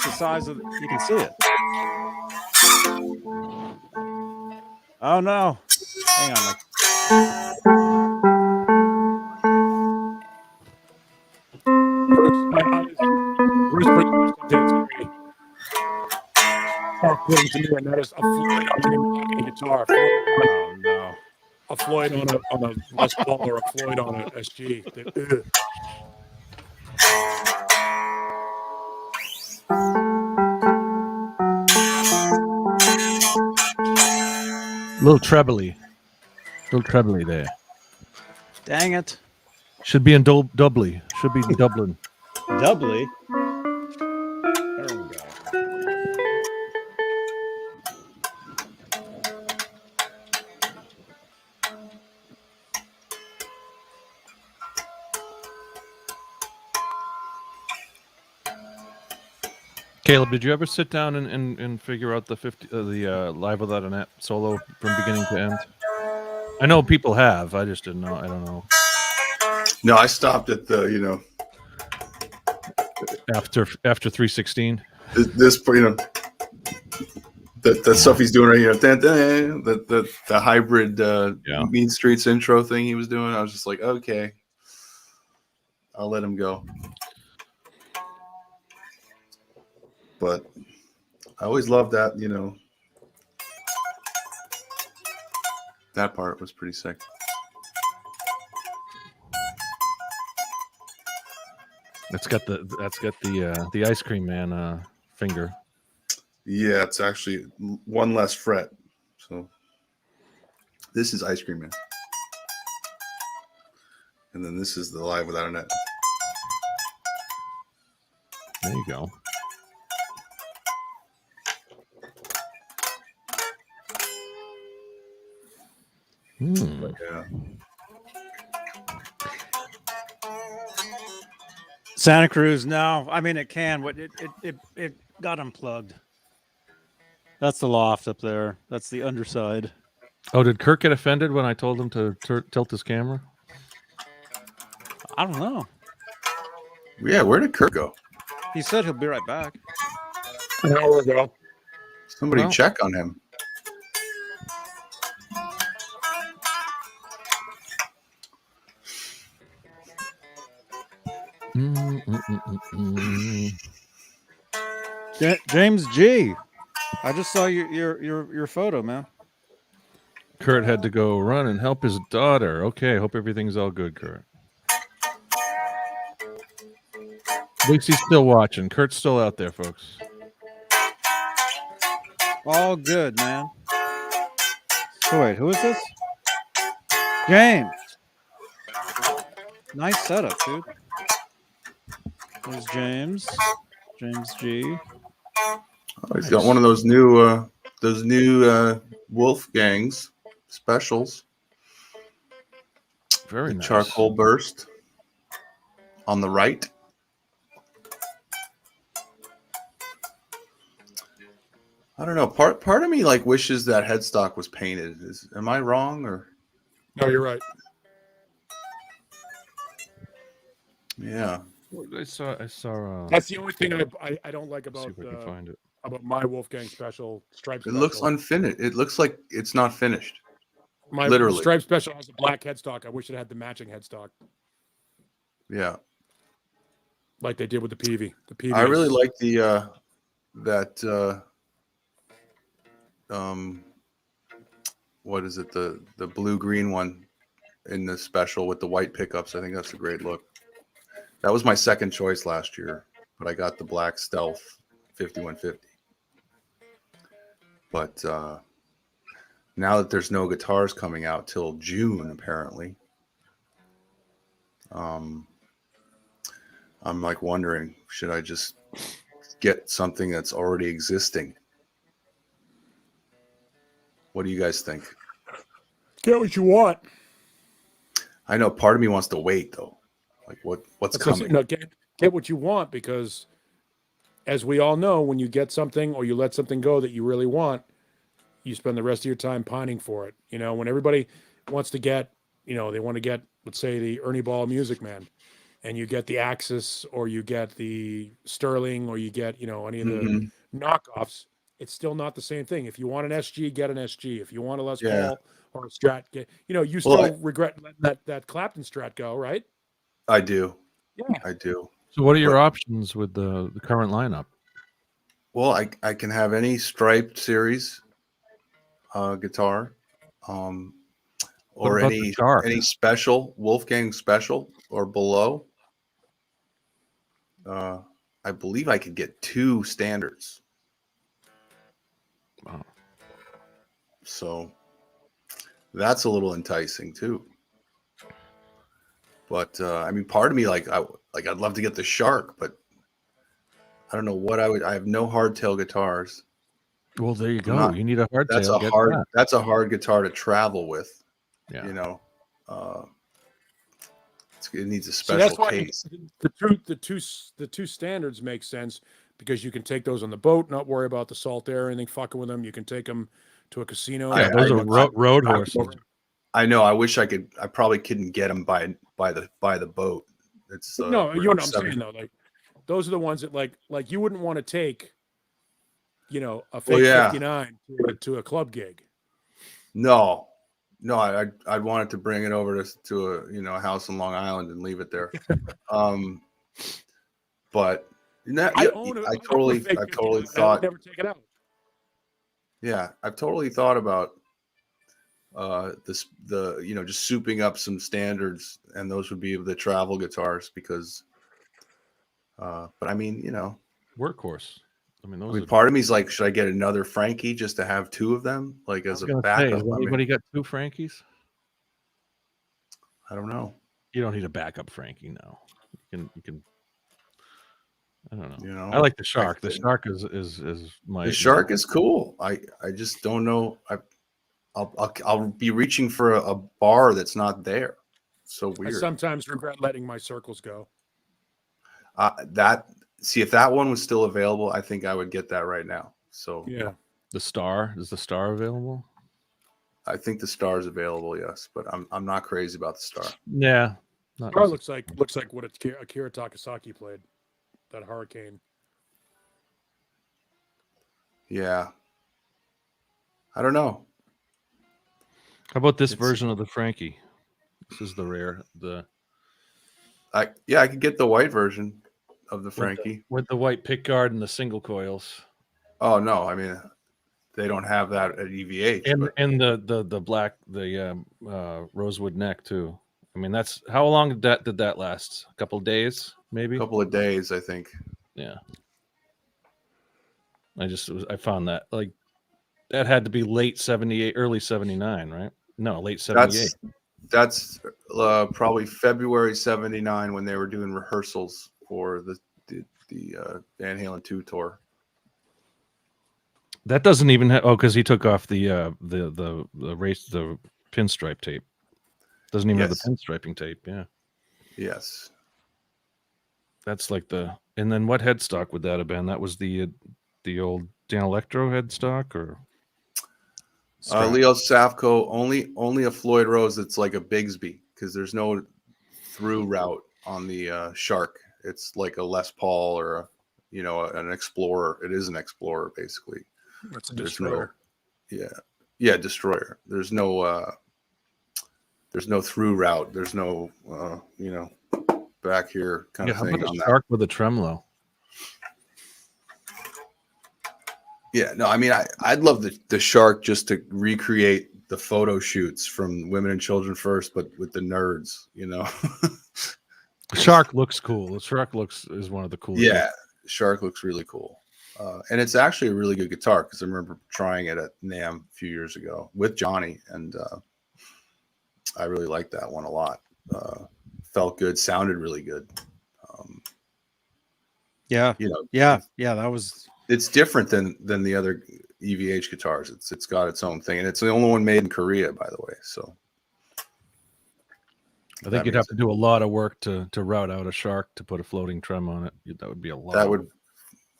S1: the size of you can see it. Oh no. Hang on.
S4: According to me, I noticed a Floyd on a guitar.
S1: Oh no.
S4: A Floyd on a Les Paul or a Floyd on a SG.
S2: Little trebly there.
S1: Dang it.
S2: Should be in Dublin. Should be in Dublin.
S1: Doubly. There we go.
S2: Caleb, did you ever sit down and figure out the Live Without a Net solo from beginning to end? I know people have. I just didn't know. I don't know.
S7: No, I stopped at the
S2: After 316.
S7: this the stuff he's doing right here. The hybrid Mean Streets intro thing he was doing. I was just like, okay, I'll let him go. But I always loved that, that part was pretty sick.
S2: That's got the Ice Cream Man finger.
S7: Yeah, it's actually one less fret. So this is Ice Cream Man. And then this is the Live Without a Net.
S2: There you go.
S7: Yeah.
S1: Santa Cruz, no. I mean, it can. What it got unplugged. That's the loft up there. That's the underside.
S2: Oh, did Kirk get offended when I told him to tilt his camera?
S1: I don't know.
S7: Yeah, where did Kirk go?
S1: He said he'll be right back.
S4: An hour ago.
S7: Somebody
S2: Well-
S7: check on him.
S1: James G. I just saw your photo, man.
S2: Kurt had to go run and help his daughter. Okay, hope everything's all good, Kurt. At least he's still watching. Kurt's still out there, folks.
S1: All good, man. So wait, who is this? James. Nice setup, dude. There's James G.
S7: Oh, he's got one of those new Wolfgang's specials.
S2: Very
S7: The
S2: nice.
S7: charcoal burst on the right. I don't know. Part of me like wishes that headstock was painted. Am I wrong or?
S4: No, you're right.
S2: Yeah. I saw.
S4: That's the only thing I don't like
S2: see
S4: about
S2: if I can find it.
S4: about my Wolfgang special stripe.
S7: It
S4: Special.
S7: looks unfinished. It looks like it's not finished.
S4: My
S7: literally.
S4: stripe special has a black headstock. I wish it had the matching headstock.
S7: Yeah.
S4: Like they did with the PV. The PV.
S7: I really like the what is it, the blue green one in the special with the white pickups. I think that's a great look. That was my second choice last year, but I got the black Stealth 5150. But now that there's no guitars coming out till June, apparently, I'm like wondering, should I just get something that's already existing? What do you guys think?
S4: Get what you want.
S7: I know part of me wants to wait though. Like what's coming?
S4: No, get what you want, because as we all know, when you get something or you let something go that you really want, you spend the rest of your time pining for it. You know, when everybody wants to get, they want to get, let's say, the Ernie Ball Music Man, and you get the Axis or you get the Sterling or you get, any of the knockoffs, it's still not the same thing. If you want an SG, get an SG. If you want a Les Paul or a Strat, get, you still regret letting that Clapton Strat go, right?
S7: I do.
S4: Yeah.
S7: I do.
S2: So what are your options with the current lineup?
S7: Well, I can have any striped series guitar, or any special Wolfgang special or below. I believe I could get 2 standards.
S2: Wow.
S7: So that's a little enticing too. But I mean, part of me I'd love to get the Shark, but I don't know what I have no hardtail guitars.
S2: Well, there you go. You need a hardtail.
S7: That's a hard guitar to travel with.
S2: Yeah.
S7: It needs a special case.
S4: The two standards make sense because you can take those on the boat, not worry about the salt air or anything fucking with them. You can take them to a casino.
S2: Yeah, those are road horses.
S7: I know. I wish I could. I probably couldn't get them by the boat. It's
S4: no, you know what I'm saying though. Like those are the ones that like you wouldn't want to take, a fake 59 to a club gig.
S7: No, I'd wanted to bring it over to a house in Long Island and leave it there. But I totally thought.
S4: Never take it out.
S7: Yeah, I've totally thought about just souping up some standards, and those would be the travel guitars because. But I mean,
S2: workhorse. I mean,
S7: part of me is like, should I get another Frankie just to have 2 of them, like as a backup?
S2: Has anybody got 2 Frankies?
S7: I don't know.
S2: You don't need a backup Frankie now. You can. I don't know.
S7: I
S2: like the Shark. The Shark is my.
S7: The Shark is cool. I just don't know. I'll be reaching for a bar that's not there. So weird.
S4: I sometimes regret letting my circles go.
S7: If that one was still available, I think I would get that right now. So
S4: yeah,
S2: the Star, is the Star available?
S7: I think the Star is available, yes, but I'm not crazy about the Star.
S2: Yeah,
S4: Star looks like what Akira Takasaki played, that Hurricane.
S7: Yeah, I don't know.
S2: How about this version of the Frankie? This is the rare.
S7: I could get the white version of the Frankie
S2: with the white pick guard and the single coils.
S7: Oh no, I mean they don't have that at EVH.
S2: And the black rosewood neck too. I mean, that's how long did that last? A couple of days, maybe.
S7: A couple of days, I think.
S2: Yeah. I found that that had to be late 78, early 79, right? No, late 78.
S7: That's probably February '79 when they were doing rehearsals for the Van Halen 2 tour.
S2: That doesn't even have, because he took off the pinstripe tape. Doesn't even have
S7: Yes.
S2: the pinstriping tape. Yeah,
S7: Yes.
S2: that's like and then what headstock would that have been? That was the old Dan Electro headstock, or
S7: Leo Safko, only a Floyd Rose that's like a Bigsby, because there's no through route on the Shark. It's like a Les Paul or an Explorer. It is an Explorer basically.
S4: That's a
S7: There's
S4: destroyer.
S7: Destroyer. There's no through route. There's no back here kind of
S2: how
S7: thing
S2: about
S7: on
S2: a
S7: that.
S2: Shark with a tremolo?
S7: Yeah, no, I mean, I'd love the Shark just to recreate the photo shoots from Women and Children First, but with the nerds,
S2: Shark looks cool. The Shark is one of the coolest.
S7: Yeah, Shark looks really cool. And it's actually a really good guitar, because I remember trying it at NAMM a few years ago with Johnny, and I really liked that one a lot. Felt good, sounded really good.
S1: Yeah, that was.
S7: It's different than the other EVH guitars. It's got its own thing, and it's the only one made in Korea, by the way. So
S2: I think you'd have to do a lot of work to route out a Shark to put a floating trem on it. That would be a lot.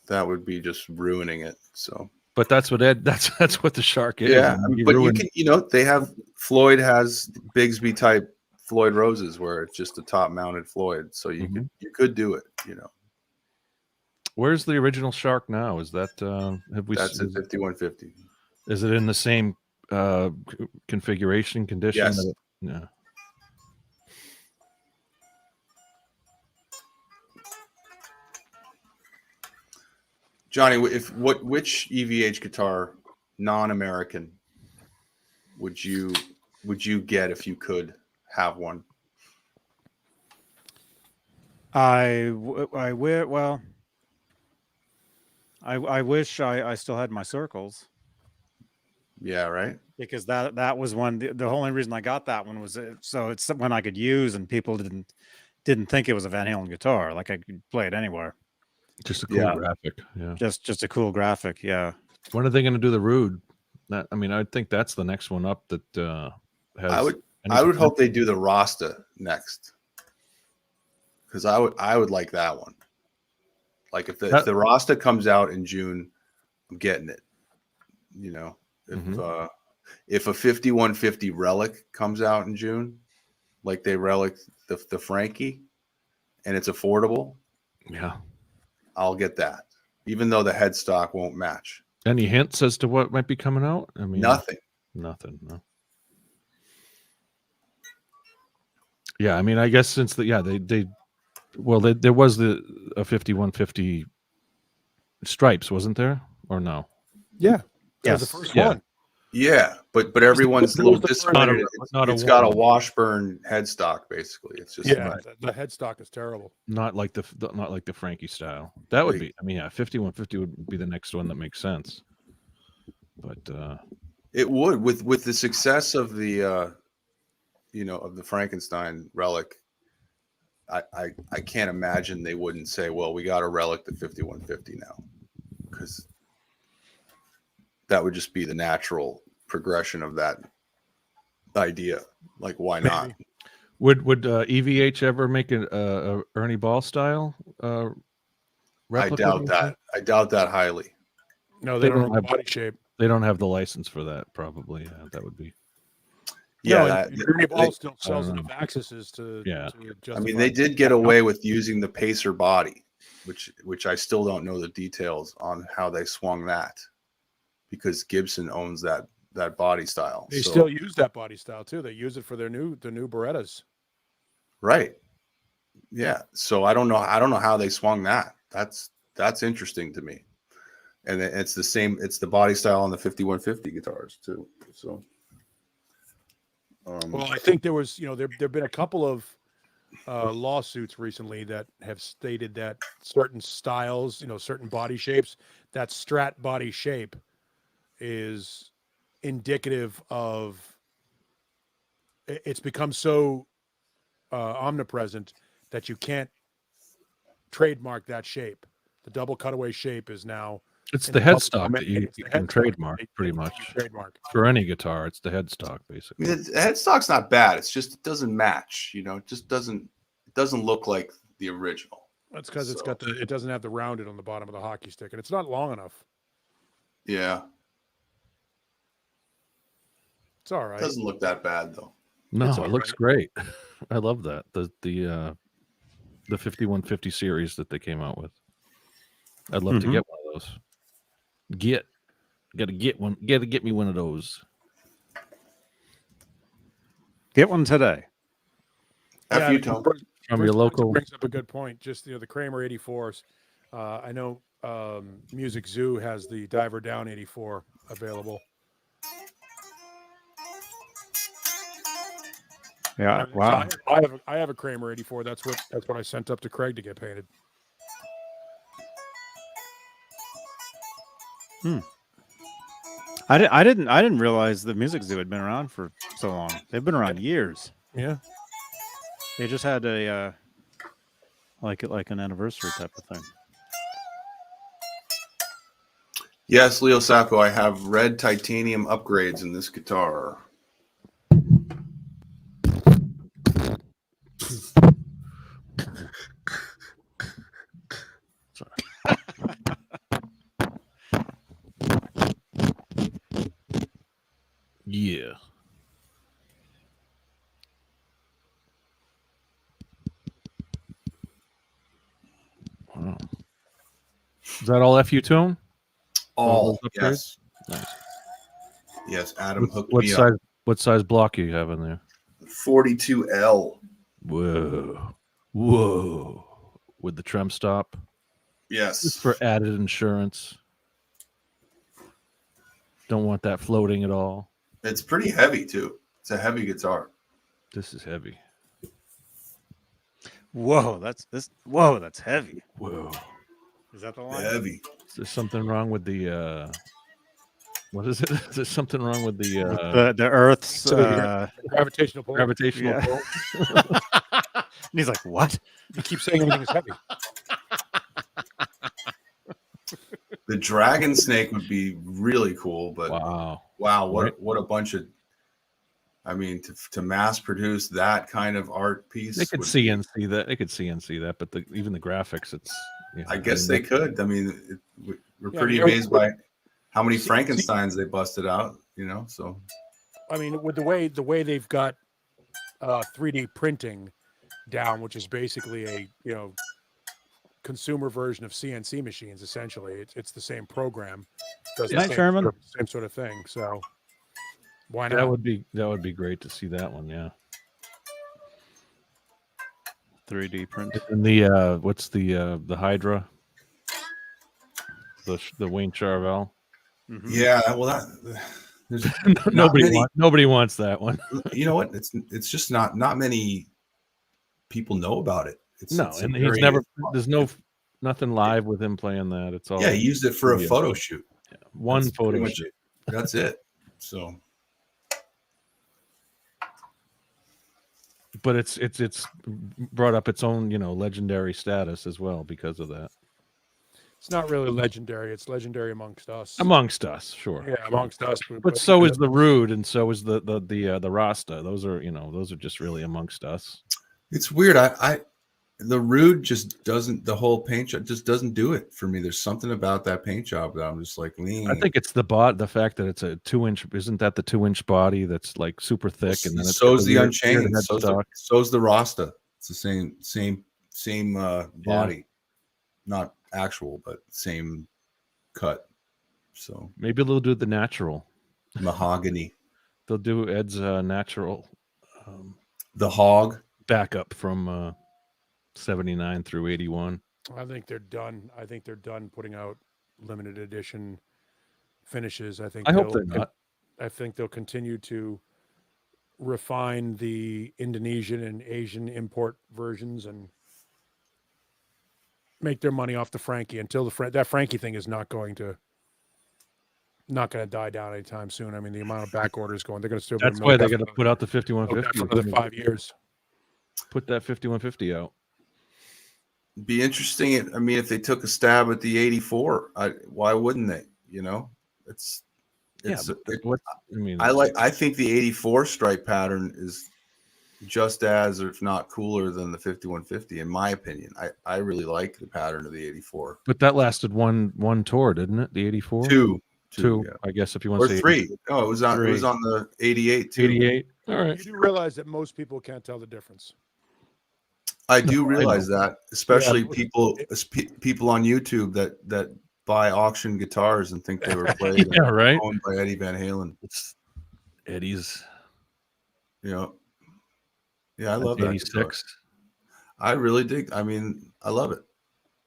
S7: That would be just ruining it. So,
S2: but that's what that's what the Shark is.
S7: Yeah, but you can, they have Floyd has Bigsby type Floyd Roses where it's just a top mounted Floyd. So you could do it.
S2: Where's the original Shark now? Is that
S7: That's at 5150.
S2: Is it in the same configuration condition?
S7: Yes.
S2: Yeah.
S7: Johnny, which EVH guitar, non-American, would you get if you could have one?
S1: I wish I still had my Circles.
S7: Yeah, right.
S1: Because that was one. The only reason I got that one was so it's one I could use, and people didn't think it was a Van Halen guitar. Like I could play it anywhere.
S2: Just a cool graphic. Yeah.
S1: Just a cool graphic. Yeah.
S2: When are they going to do the Rude? I think that's the next one up that has.
S7: I would hope they do the Rasta next, because I would like that one. Like if the Rasta comes out in June, I'm getting it. If a 5150 Relic comes out in June, like they Relic the Frankie, and it's affordable,
S2: yeah,
S7: I'll get that, even though the headstock won't match.
S2: Any hints as to what might be coming out? I mean,
S7: nothing.
S2: No. Yeah, I mean, I guess since there was a 5150 Stripes, wasn't there, or no?
S4: Yeah,
S1: yes,
S4: the first one.
S7: Yeah, but everyone's a little disappointed. It's got a Washburn headstock, basically. It's just
S4: the headstock is terrible.
S2: Not like the Frankie style. That would be. I mean, 5150 would be the next one that makes sense. But
S7: it would with the success of the of the Frankenstein Relic. I can't imagine they wouldn't say, well, we got a Relic the 5150 now, because that would just be the natural progression of that idea. Like, why not?
S2: Would EVH ever make a Ernie Ball style replica?
S7: I doubt that highly.
S4: No, they don't have body shape.
S2: They don't have the license for that. Probably, that would be.
S7: Yeah,
S4: Ernie Ball still sells enough accesses to.
S2: Yeah,
S4: to
S7: I mean, they did get away with using the Pacer body, which I still don't know the details on how they swung that, because Gibson owns that body style.
S4: They still use that body style too. They use it for the new Berettas.
S7: Right. Yeah. So I don't know how they swung that. That's interesting to me. And it's the same. It's the body style on the 5150 guitars too. So.
S4: Well, I think there was, there've been a couple of lawsuits recently that have stated that certain styles, certain body shapes, that Strat body shape is indicative of it's become so omnipresent that you can't trademark that shape. The double cutaway shape is now
S2: It's
S4: in
S2: the
S4: the public
S2: headstock that
S4: domain.
S2: you
S4: It's the
S2: can
S4: headstock
S2: trademark
S4: that
S2: pretty
S4: you
S2: much
S4: trademark.
S2: for any guitar. It's the headstock
S7: I
S2: basically.
S7: mean, the headstock's not bad. It's just it doesn't match. You know, it just doesn't look like the original.
S4: That's because it's
S7: So,
S4: got it doesn't have the rounded on the bottom of the hockey stick, and it's not long enough.
S7: yeah,
S4: It's all right.
S7: it doesn't look that bad though.
S2: No,
S4: It's
S2: it
S4: all
S2: looks
S4: right.
S2: great. I love that. The 5150 series that they came out with. I'd love to
S1: Mhm.
S2: get one of those. Gotta get one. Gotta get me one of those.
S1: Get one today.
S7: F you, Tom.
S2: From your local.
S4: brings up a good point. Just the Kramer 84s. I know Music Zoo has the Diver Down 84 available.
S1: Yeah.
S4: So
S1: Wow.
S4: I have a Kramer 84. That's what I sent up to Craig to get painted.
S1: I didn't realize the Music Zoo had been around for so long. They've been around years.
S4: Yeah.
S1: They just had a like an anniversary type of thing.
S7: Yes, Leo Sacco, I have red titanium upgrades in this guitar.
S2: Yeah. Wow. Is that all FU tone?
S7: All
S2: those upgrades?
S7: yes,
S2: Nice.
S7: yes. Adam hooked
S2: What
S7: me
S2: size?
S7: up.
S2: What size block you have in there?
S7: 42L.
S2: Whoa. Whoa. With the trem stop.
S7: Yes.
S2: Just for added insurance. Don't want that floating at all.
S7: It's pretty heavy too. It's a heavy guitar.
S2: This is heavy.
S1: Whoa, that's heavy.
S2: Whoa.
S1: Is that the line?
S7: Heavy.
S2: Is there something wrong with the what is it? Is there something wrong with the
S1: The Earth's
S4: Gravitational pull.
S2: gravitational
S1: yeah.
S2: pull?
S1: And he's like, what?
S4: You keep saying everything is heavy.
S7: The Dragon Snake would be really cool, but
S2: Wow.
S7: what a bunch of. I mean, to mass produce that kind of art piece,
S2: They could
S7: would be-
S2: CNC that. They could CNC that, but even the graphics, it's. You know,
S7: I guess they could. I mean, we're
S4: Yeah,
S7: pretty
S4: I mean,
S7: amazed by how many Frankensteins they busted out. You know, so
S4: I mean, with the way they've got 3D printing down, which is basically a consumer version of CNC machines. Essentially, it's the same program, does the
S1: Night, Sherman.
S4: same sort of thing. So why not?
S2: That would be great to see that one. Yeah.
S1: 3D print.
S2: And the what's the Hydra? The Wayne Charvel.
S1: Mhm.
S7: yeah. Well, there's
S2: Nobody wants that one.
S7: you know what? It's just not many people know about it. It's
S2: And
S7: very-
S2: he's never. There's nothing live with him playing that. It's all.
S7: Yeah, he used it for a
S2: video.
S7: photo shoot.
S2: One
S7: That's pretty
S2: photo
S7: much
S2: shoot.
S7: it. That's it. So
S2: But it's brought up its own legendary status as well because of that.
S4: It's not really legendary. It's legendary amongst us.
S2: Amongst us, sure.
S4: Yeah, amongst us.
S2: But so is the Rude, and so is the Rasta. Those are just really amongst us.
S7: it's weird. The Rude just doesn't. The whole paint job just doesn't do it for me. There's something about that paint job that I'm just like,
S2: I think it's the fact that it's a 2-inch. Isn't that the 2-inch body that's like super thick, and then it's
S7: so's the
S2: weird
S7: Unchained.
S2: headstock.
S7: So's the Rasta. It's the same body, not actual, but same cut. So
S2: Maybe they'll do the natural.
S7: mahogany,
S2: They'll do Ed's natural
S7: the Hog.
S2: backup from 79 through 81.
S4: I think they're done. I think they're done putting out limited edition finishes. I
S2: hope they're not.
S4: I think they'll continue to refine the Indonesian and Asian import versions and make their money off the Frankie until that Frankie thing is not going to not going to die down anytime soon. I mean, the amount of back orders going, they're going to still.
S2: That's why they're going to put out the 5150
S4: for another 5 years.
S2: Put that 5150 out.
S7: Be interesting. I mean, if they took a stab at the 84, why wouldn't they? You know, it's I think the 84 stripe pattern is just as, or if not cooler than the 5150, in my opinion. I really like the pattern of the 84.
S2: But that lasted one tour, didn't it? The 84?
S7: Two,
S2: yeah. I guess if you want to say
S7: 3. No, it was on the 88 too.
S2: 88. All right.
S4: You do realize that most people can't tell the difference.
S7: I do realize that, especially people on YouTube that buy auction guitars and think they were played owned by Eddie Van Halen.
S2: It's Eddie's.
S7: Yeah, I love that.
S2: 86.
S7: I really dig. I mean, I love it.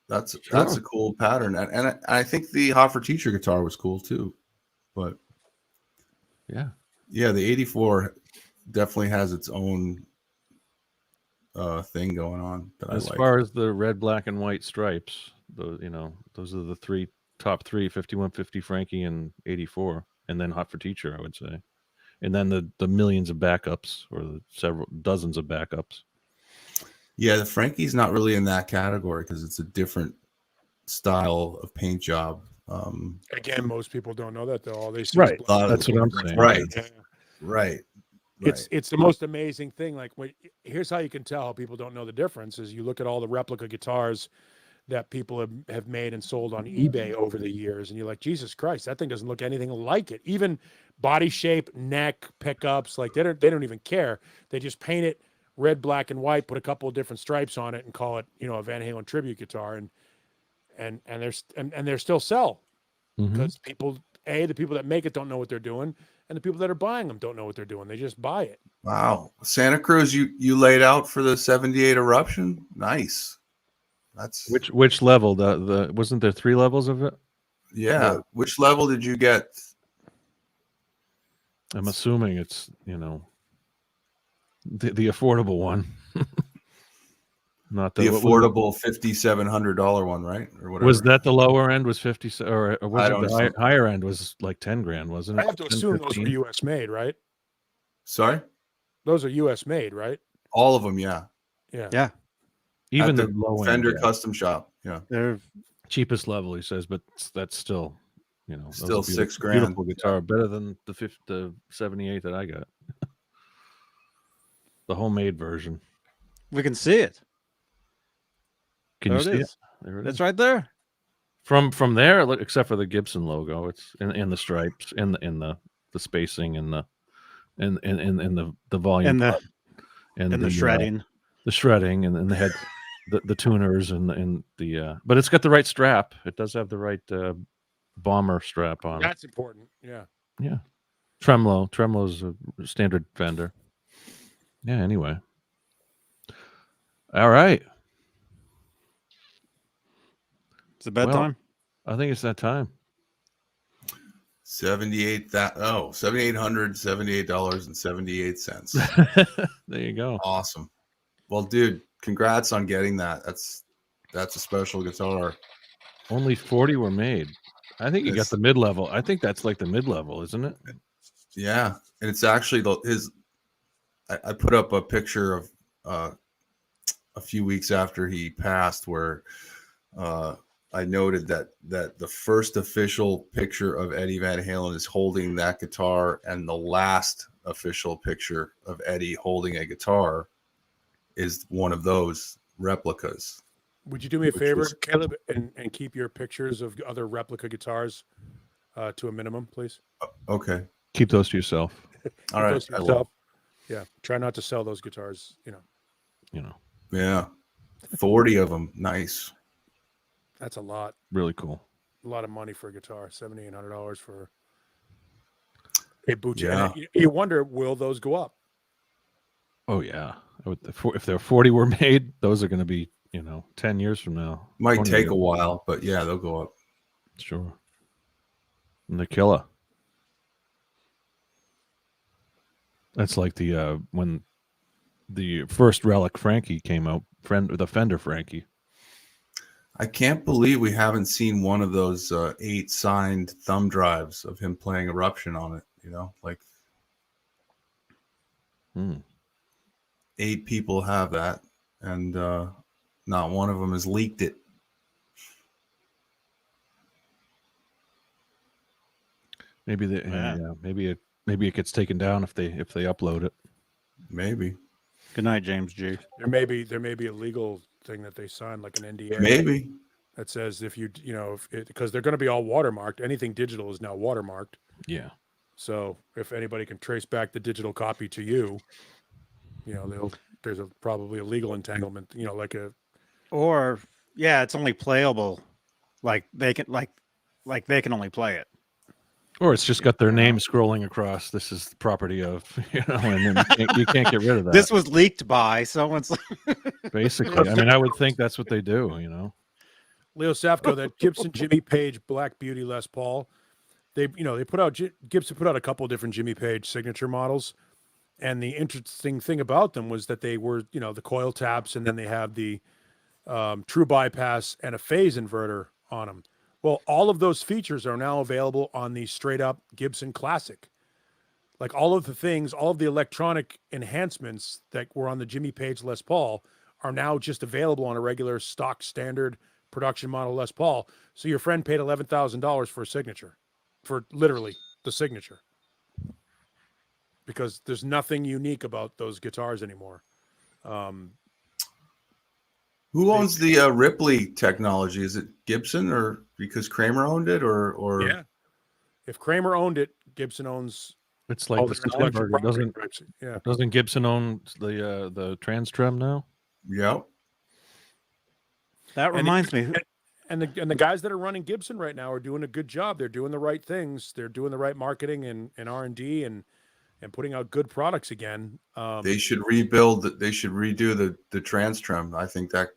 S7: That's a cool pattern, and I think the Hot for Teacher guitar was cool too. But
S2: yeah,
S7: the 84 definitely has its own thing going on.
S2: As far as the red, black, and white stripes, those are the top three: 5150, Frankie, and 84, and then Hot for Teacher, I would say, and then the millions of backups, or the several dozens of backups.
S7: Yeah, the Frankie's not really in that category because it's a different style of paint job.
S4: Again, most people don't know that, though. All they see
S2: right.
S4: is
S2: That's what I'm saying.
S7: Right.
S4: It's the most amazing thing. Like, here's how you can tell how people don't know the difference: is you look at all the replica guitars that people have made and sold on eBay over the years, and you're like, Jesus Christ, that thing doesn't look anything like it. Even body shape, neck, pickups, like they don't even care. They just paint it red, black, and white, put a couple of different stripes on it, and call it, a Van Halen tribute guitar, and they're still sell because the people that make it don't know what they're doing, and the people that are buying them don't know what they're doing. They just buy it.
S7: Wow, Santa Cruz, you laid out for the 78 Eruption. Nice. That's
S2: which level? The wasn't there 3 levels of it?
S7: Yeah. Which level did you get?
S2: I'm assuming it's the affordable one. Not
S7: the affordable $5,700 one, right? Or whatever.
S2: Was that the lower end? Was 50, or was it the higher end? Was like 10 grand, wasn't it?
S4: I have to assume those were U.S. made, right?
S7: Sorry,
S4: those are U.S. made, right?
S7: All of them, yeah.
S2: Even
S7: the
S2: low
S7: Fender
S2: end,
S7: custom shop,
S2: they're cheapest level, he says, but that's still,
S7: still $6,000.
S2: Beautiful guitar, better than the 78 that I got. The homemade version.
S1: We can see it.
S2: Can you see it?
S1: There it is. It's right there.
S2: From there, except for the Gibson logo, it's in the stripes, in the spacing, and the volume,
S1: and the shredding,
S2: and the head, the tuners, and the. But it's got the right strap. It does have the right bomber strap on.
S4: That's important. Yeah.
S2: Yeah. Tremolo's a standard Fender. Yeah. Anyway. All right.
S1: It's a bedtime.
S2: I think it's that time.
S7: $7,878.78.
S2: There you go.
S7: Awesome. Well, dude, congrats on getting that. That's a special guitar.
S2: Only 40 were made. I think you got the mid-level. I think that's like the mid-level, isn't it?
S7: Yeah, and it's actually I put up a picture of a few weeks after he passed where I noted that the first official picture of Eddie Van Halen is holding that guitar, and the last official picture of Eddie holding a guitar is one of those replicas.
S4: Would you do me a favor, Caleb, and keep your pictures of other replica guitars to a minimum, please?
S7: Okay.
S2: Keep those to yourself.
S7: All right.
S4: I will. Yeah. Try not to sell those guitars,
S7: Yeah. 40 of them. Nice.
S4: That's a lot.
S2: Really cool.
S4: A lot of money for a guitar. $7,800 for a boot.
S7: Yeah.
S4: You wonder, will those go up?
S2: Oh yeah. If there 40 were made, those are going to be 10 years from now.
S7: Might take a while, but yeah, they'll go up.
S2: Sure. And the killer. That's like the when the first Relic Frankie came out, the Fender Frankie.
S7: I can't believe we haven't seen one of those 8 signed thumb drives of him playing Eruption on it. You know, like 8 people have that, and not one of them has leaked it.
S2: Maybe maybe it gets taken down if they upload it.
S7: Maybe.
S1: Good night, James G.
S4: There may be a legal thing that they sign, like an NDA.
S7: Maybe.
S4: That says if because they're going to be all watermarked. Anything digital is now watermarked.
S2: Yeah.
S4: So if anybody can trace back the digital copy to you, there's probably a legal entanglement.
S1: It's only playable. Like they can they can only play it.
S2: Or it's just got their name scrolling across. This is the property of, and then you can't get rid of that.
S1: This was leaked by someone's.
S2: Basically, I mean, I would think that's what they do.
S4: Leo Safko, that Gibson Jimmy Page Black Beauty Les Paul, Gibson put out a couple of different Jimmy Page signature models, and the interesting thing about them was that they were the coil taps, and then they have the true bypass and a phase inverter on them. Well, all of those features are now available on the straight up Gibson Classic. Like all of the electronic enhancements that were on the Jimmy Page Les Paul are now just available on a regular stock standard production model Les Paul. So your friend paid $11,000 for a signature, for literally the signature, because there's nothing unique about those guitars anymore.
S7: Who owns the Ripley technology? Is it Gibson, or because Kramer owned it, or
S4: yeah? If Kramer owned it, Gibson owns.
S2: It's like the Steinberger. Doesn't Gibson own the Trans-Trem now?
S7: Yep.
S1: That reminds me.
S4: And the guys that are running Gibson right now are doing a good job. They're doing the right things. They're doing the right marketing and R&D and putting out good products again.
S7: They should rebuild. They should redo the Trans-Trem. I think that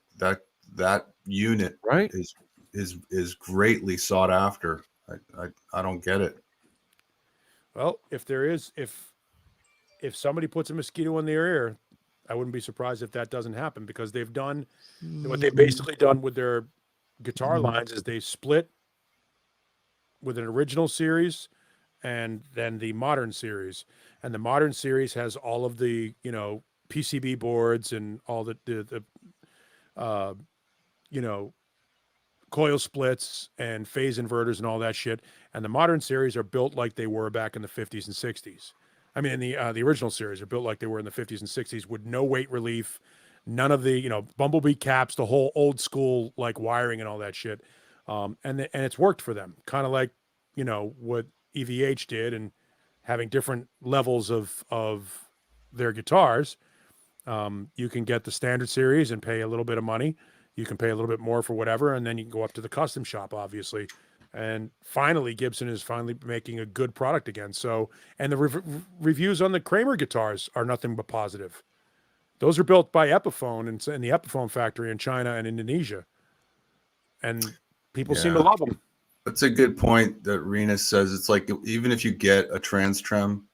S7: unit is greatly sought after. I don't get it.
S4: Well, if somebody puts a mosquito in their ear, I wouldn't be surprised if that doesn't happen, because they've done what they've basically done with their guitar lines is they split with an original series and then the modern series. And the modern series has all of the, PCB boards and all the coil splits and phase inverters and all that shit. And the modern series are built like they were back in the 50s and 60s. I mean, the original series are built like they were in the 50s and 60s with no weight relief, none of the, bumblebee caps, the whole old school like wiring and all that shit. And it's worked for them, kind of like, what EVH did, and having different levels of their guitars. You can get the standard series and pay a little bit of money. You can pay a little bit more for whatever, and then you can go up to the custom shop, obviously. And finally, Gibson is finally making a good product again. So, and the reviews on the Kramer guitars are nothing but positive. Those are built by Epiphone in the Epiphone factory in China and Indonesia. And people seem to love them.
S7: That's a good point that Rena says. It's like, even if you get a Trans-Trem,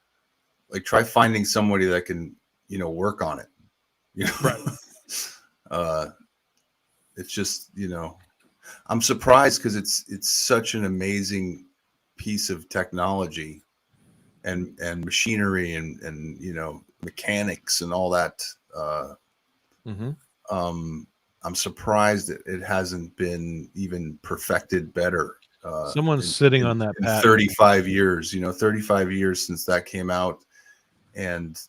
S7: like try finding somebody that can, work on it.
S4: Right.
S7: It's just, I'm surprised because it's such an amazing piece of technology and machinery and mechanics and all that. I'm surprised that it hasn't been even perfected better.
S2: Someone's sitting on that patent.
S7: 35 years, 35 years since that came out. And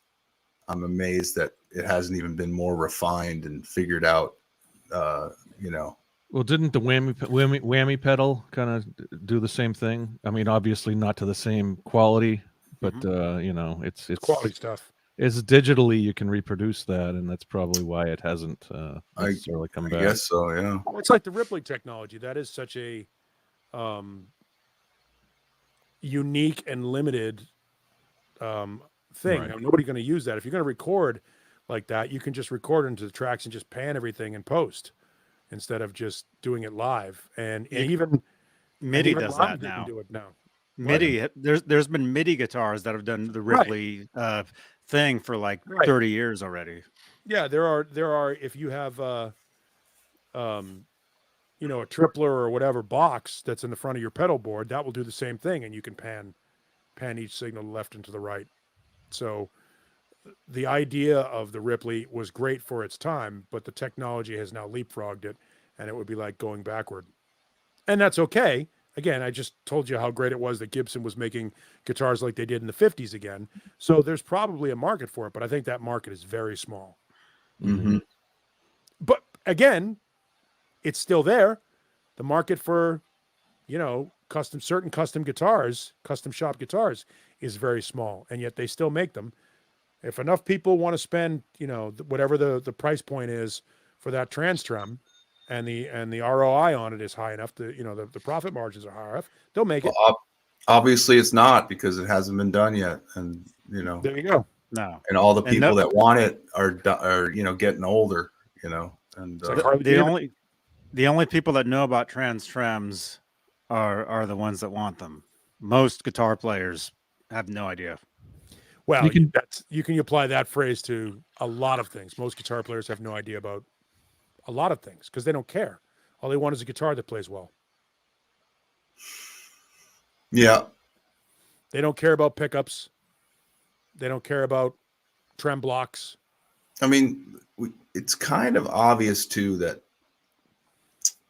S7: I'm amazed that it hasn't even been more refined and figured out,
S2: Well, didn't the whammy pedal kind of do the same thing? I mean, obviously not to the same quality, but it's
S4: quality stuff.
S2: It's digitally you can reproduce that, and that's probably why it hasn't necessarily come back.
S7: I guess so, yeah.
S4: It's like the Ripley technology. That is such a unique and limited thing.
S2: Right.
S4: Nobody's going to use that. If you're going to record like that, you can just record into the tracks and just pan everything in post, instead of just doing it live. And even
S1: MIDI does that now.
S4: Do it now.
S1: MIDI, there's been MIDI guitars that have done the Ripley thing for like 30 years already.
S4: Yeah, there are. If you have, a tripler or whatever box that's in the front of your pedal board, that will do the same thing, and you can pan each signal left and to the right. So the idea of the Ripley was great for its time, but the technology has now leapfrogged it, and it would be like going backward. And that's okay. Again, I just told you how great it was that Gibson was making guitars like they did in the 50s again. So there's probably a market for it, but I think that market is very small.
S7: Mm-hmm.
S4: But again, it's still there. The market for, certain custom guitars, custom shop guitars is very small, and yet they still make them. If enough people want to spend, whatever the price point is for that Trans-Trem, and the ROI on it is high enough, the profit margins are high enough, they'll make it.
S7: Obviously, it's not, because it hasn't been done yet, and
S4: there you go.
S1: No,
S7: and all the people that want it are getting older, and
S1: the only people that know about Trans-Trems are the ones that want them. Most guitar players have no idea.
S4: Well, you can apply that phrase to a lot of things. Most guitar players have no idea about a lot of things because they don't care. All they want is a guitar that plays well.
S7: Yeah.
S4: They don't care about pickups. They don't care about trem blocks.
S7: I mean, it's kind of obvious too that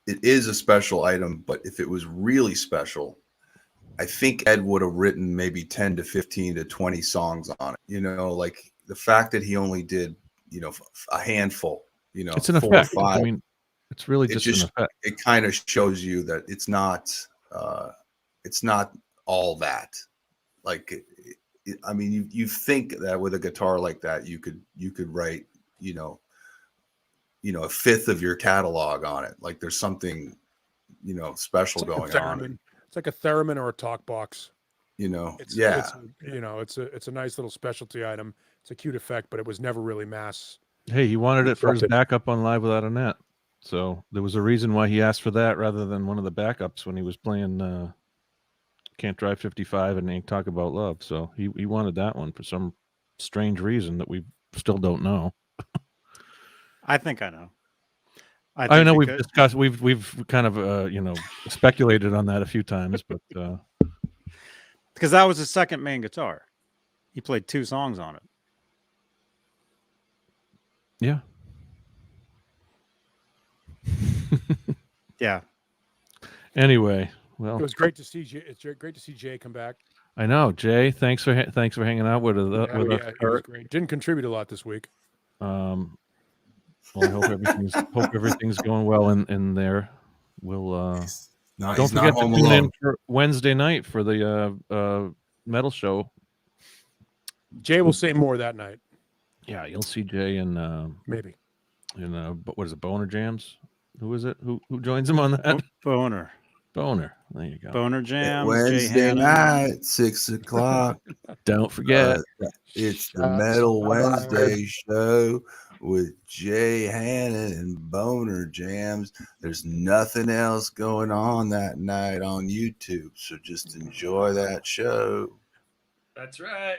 S7: it is a special item, but if it was really special, I think Ed would have written maybe 10 to 15 to 20 songs on it. Like the fact that he only did, a handful,
S2: it's an
S7: 4 or
S2: effect.
S7: 5.
S2: I mean, it's really just an effect.
S7: It kind of shows you that it's not all that. Like, I mean, you think that with a guitar like that, you could write, a fifth of your catalog on it. Like there's something, special going on.
S4: It's like a theremin or a talk box.
S7: It's
S4: a nice little specialty item. It's a cute effect, but it was never really mass.
S2: Hey, he wanted it for his backup on Live Without a Net. So there was a reason why he asked for that rather than one of the backups when he was playing Can't Drive 55 and Ain't Talk About Love. So he wanted that one for some strange reason that we still don't know.
S1: I think I know.
S2: I know we've discussed, we've kind of speculated on that a few times, but
S1: because that was his second main guitar. He played 2 songs on it.
S2: Yeah.
S1: Yeah.
S2: Anyway, well,
S4: it was great to see Jay. It's great to see Jay come back.
S2: I know, Jay. Thanks for hanging out with us.
S4: It was great. Didn't contribute a lot this week.
S2: Well, I hope everything's going well in there. We'll don't forget to tune in for Wednesday night for the metal show.
S4: Jay will say more that night.
S2: Yeah, you'll see Jay in
S4: maybe
S2: in what is it, Boner Jams? Who is it? Who joins him on that?
S1: Boner.
S2: There you go.
S1: Boner Jams.
S7: Wednesday night, 6 o'clock.
S2: Don't forget.
S7: It's the Metal Wednesday show with Jay Hannon and Boner Jams. There's nothing else going on that night on YouTube, so just enjoy that show.
S2: That's right.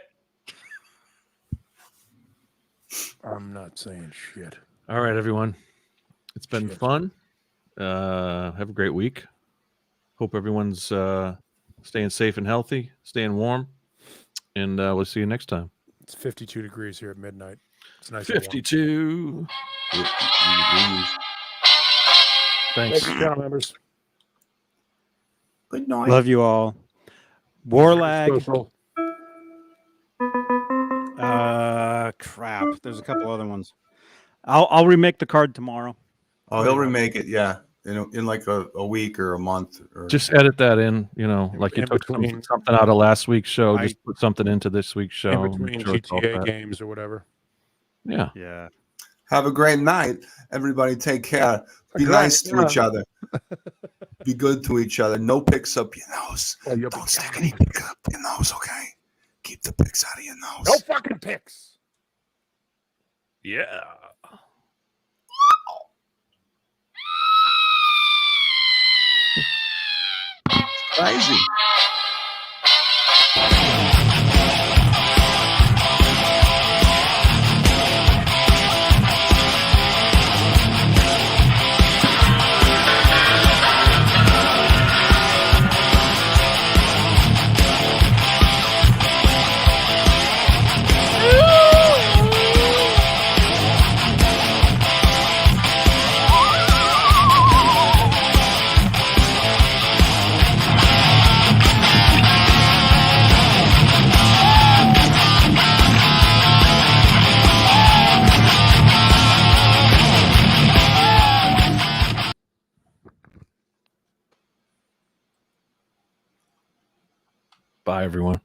S4: I'm not saying shit.
S2: All right, everyone. It's been fun. Have a great week. Hope everyone's staying safe and healthy, staying warm, and we'll see you next time.
S4: It's 52 degrees here at midnight. It's nice.
S2: 52. Thanks,
S4: channel members.
S7: Good night.
S1: Love you all. Warlag. Crap. There's a couple other ones. I'll remake the card tomorrow.
S7: Oh, he'll remake it. Yeah, in like a week or a month. Or
S2: just edit that in. Like you took something out of last week's show. Just put something into this week's show.
S4: In between GTA games or whatever.
S2: Yeah.
S1: Yeah.
S7: Have a great night, everybody. Take care. Be nice to each other. Be good to each other. No picks up your nose. Don't stick any pick up your nose. Okay. Keep the picks out of your nose.
S4: No fucking picks.
S2: Yeah.
S7: Crazy.
S2: Bye, everyone.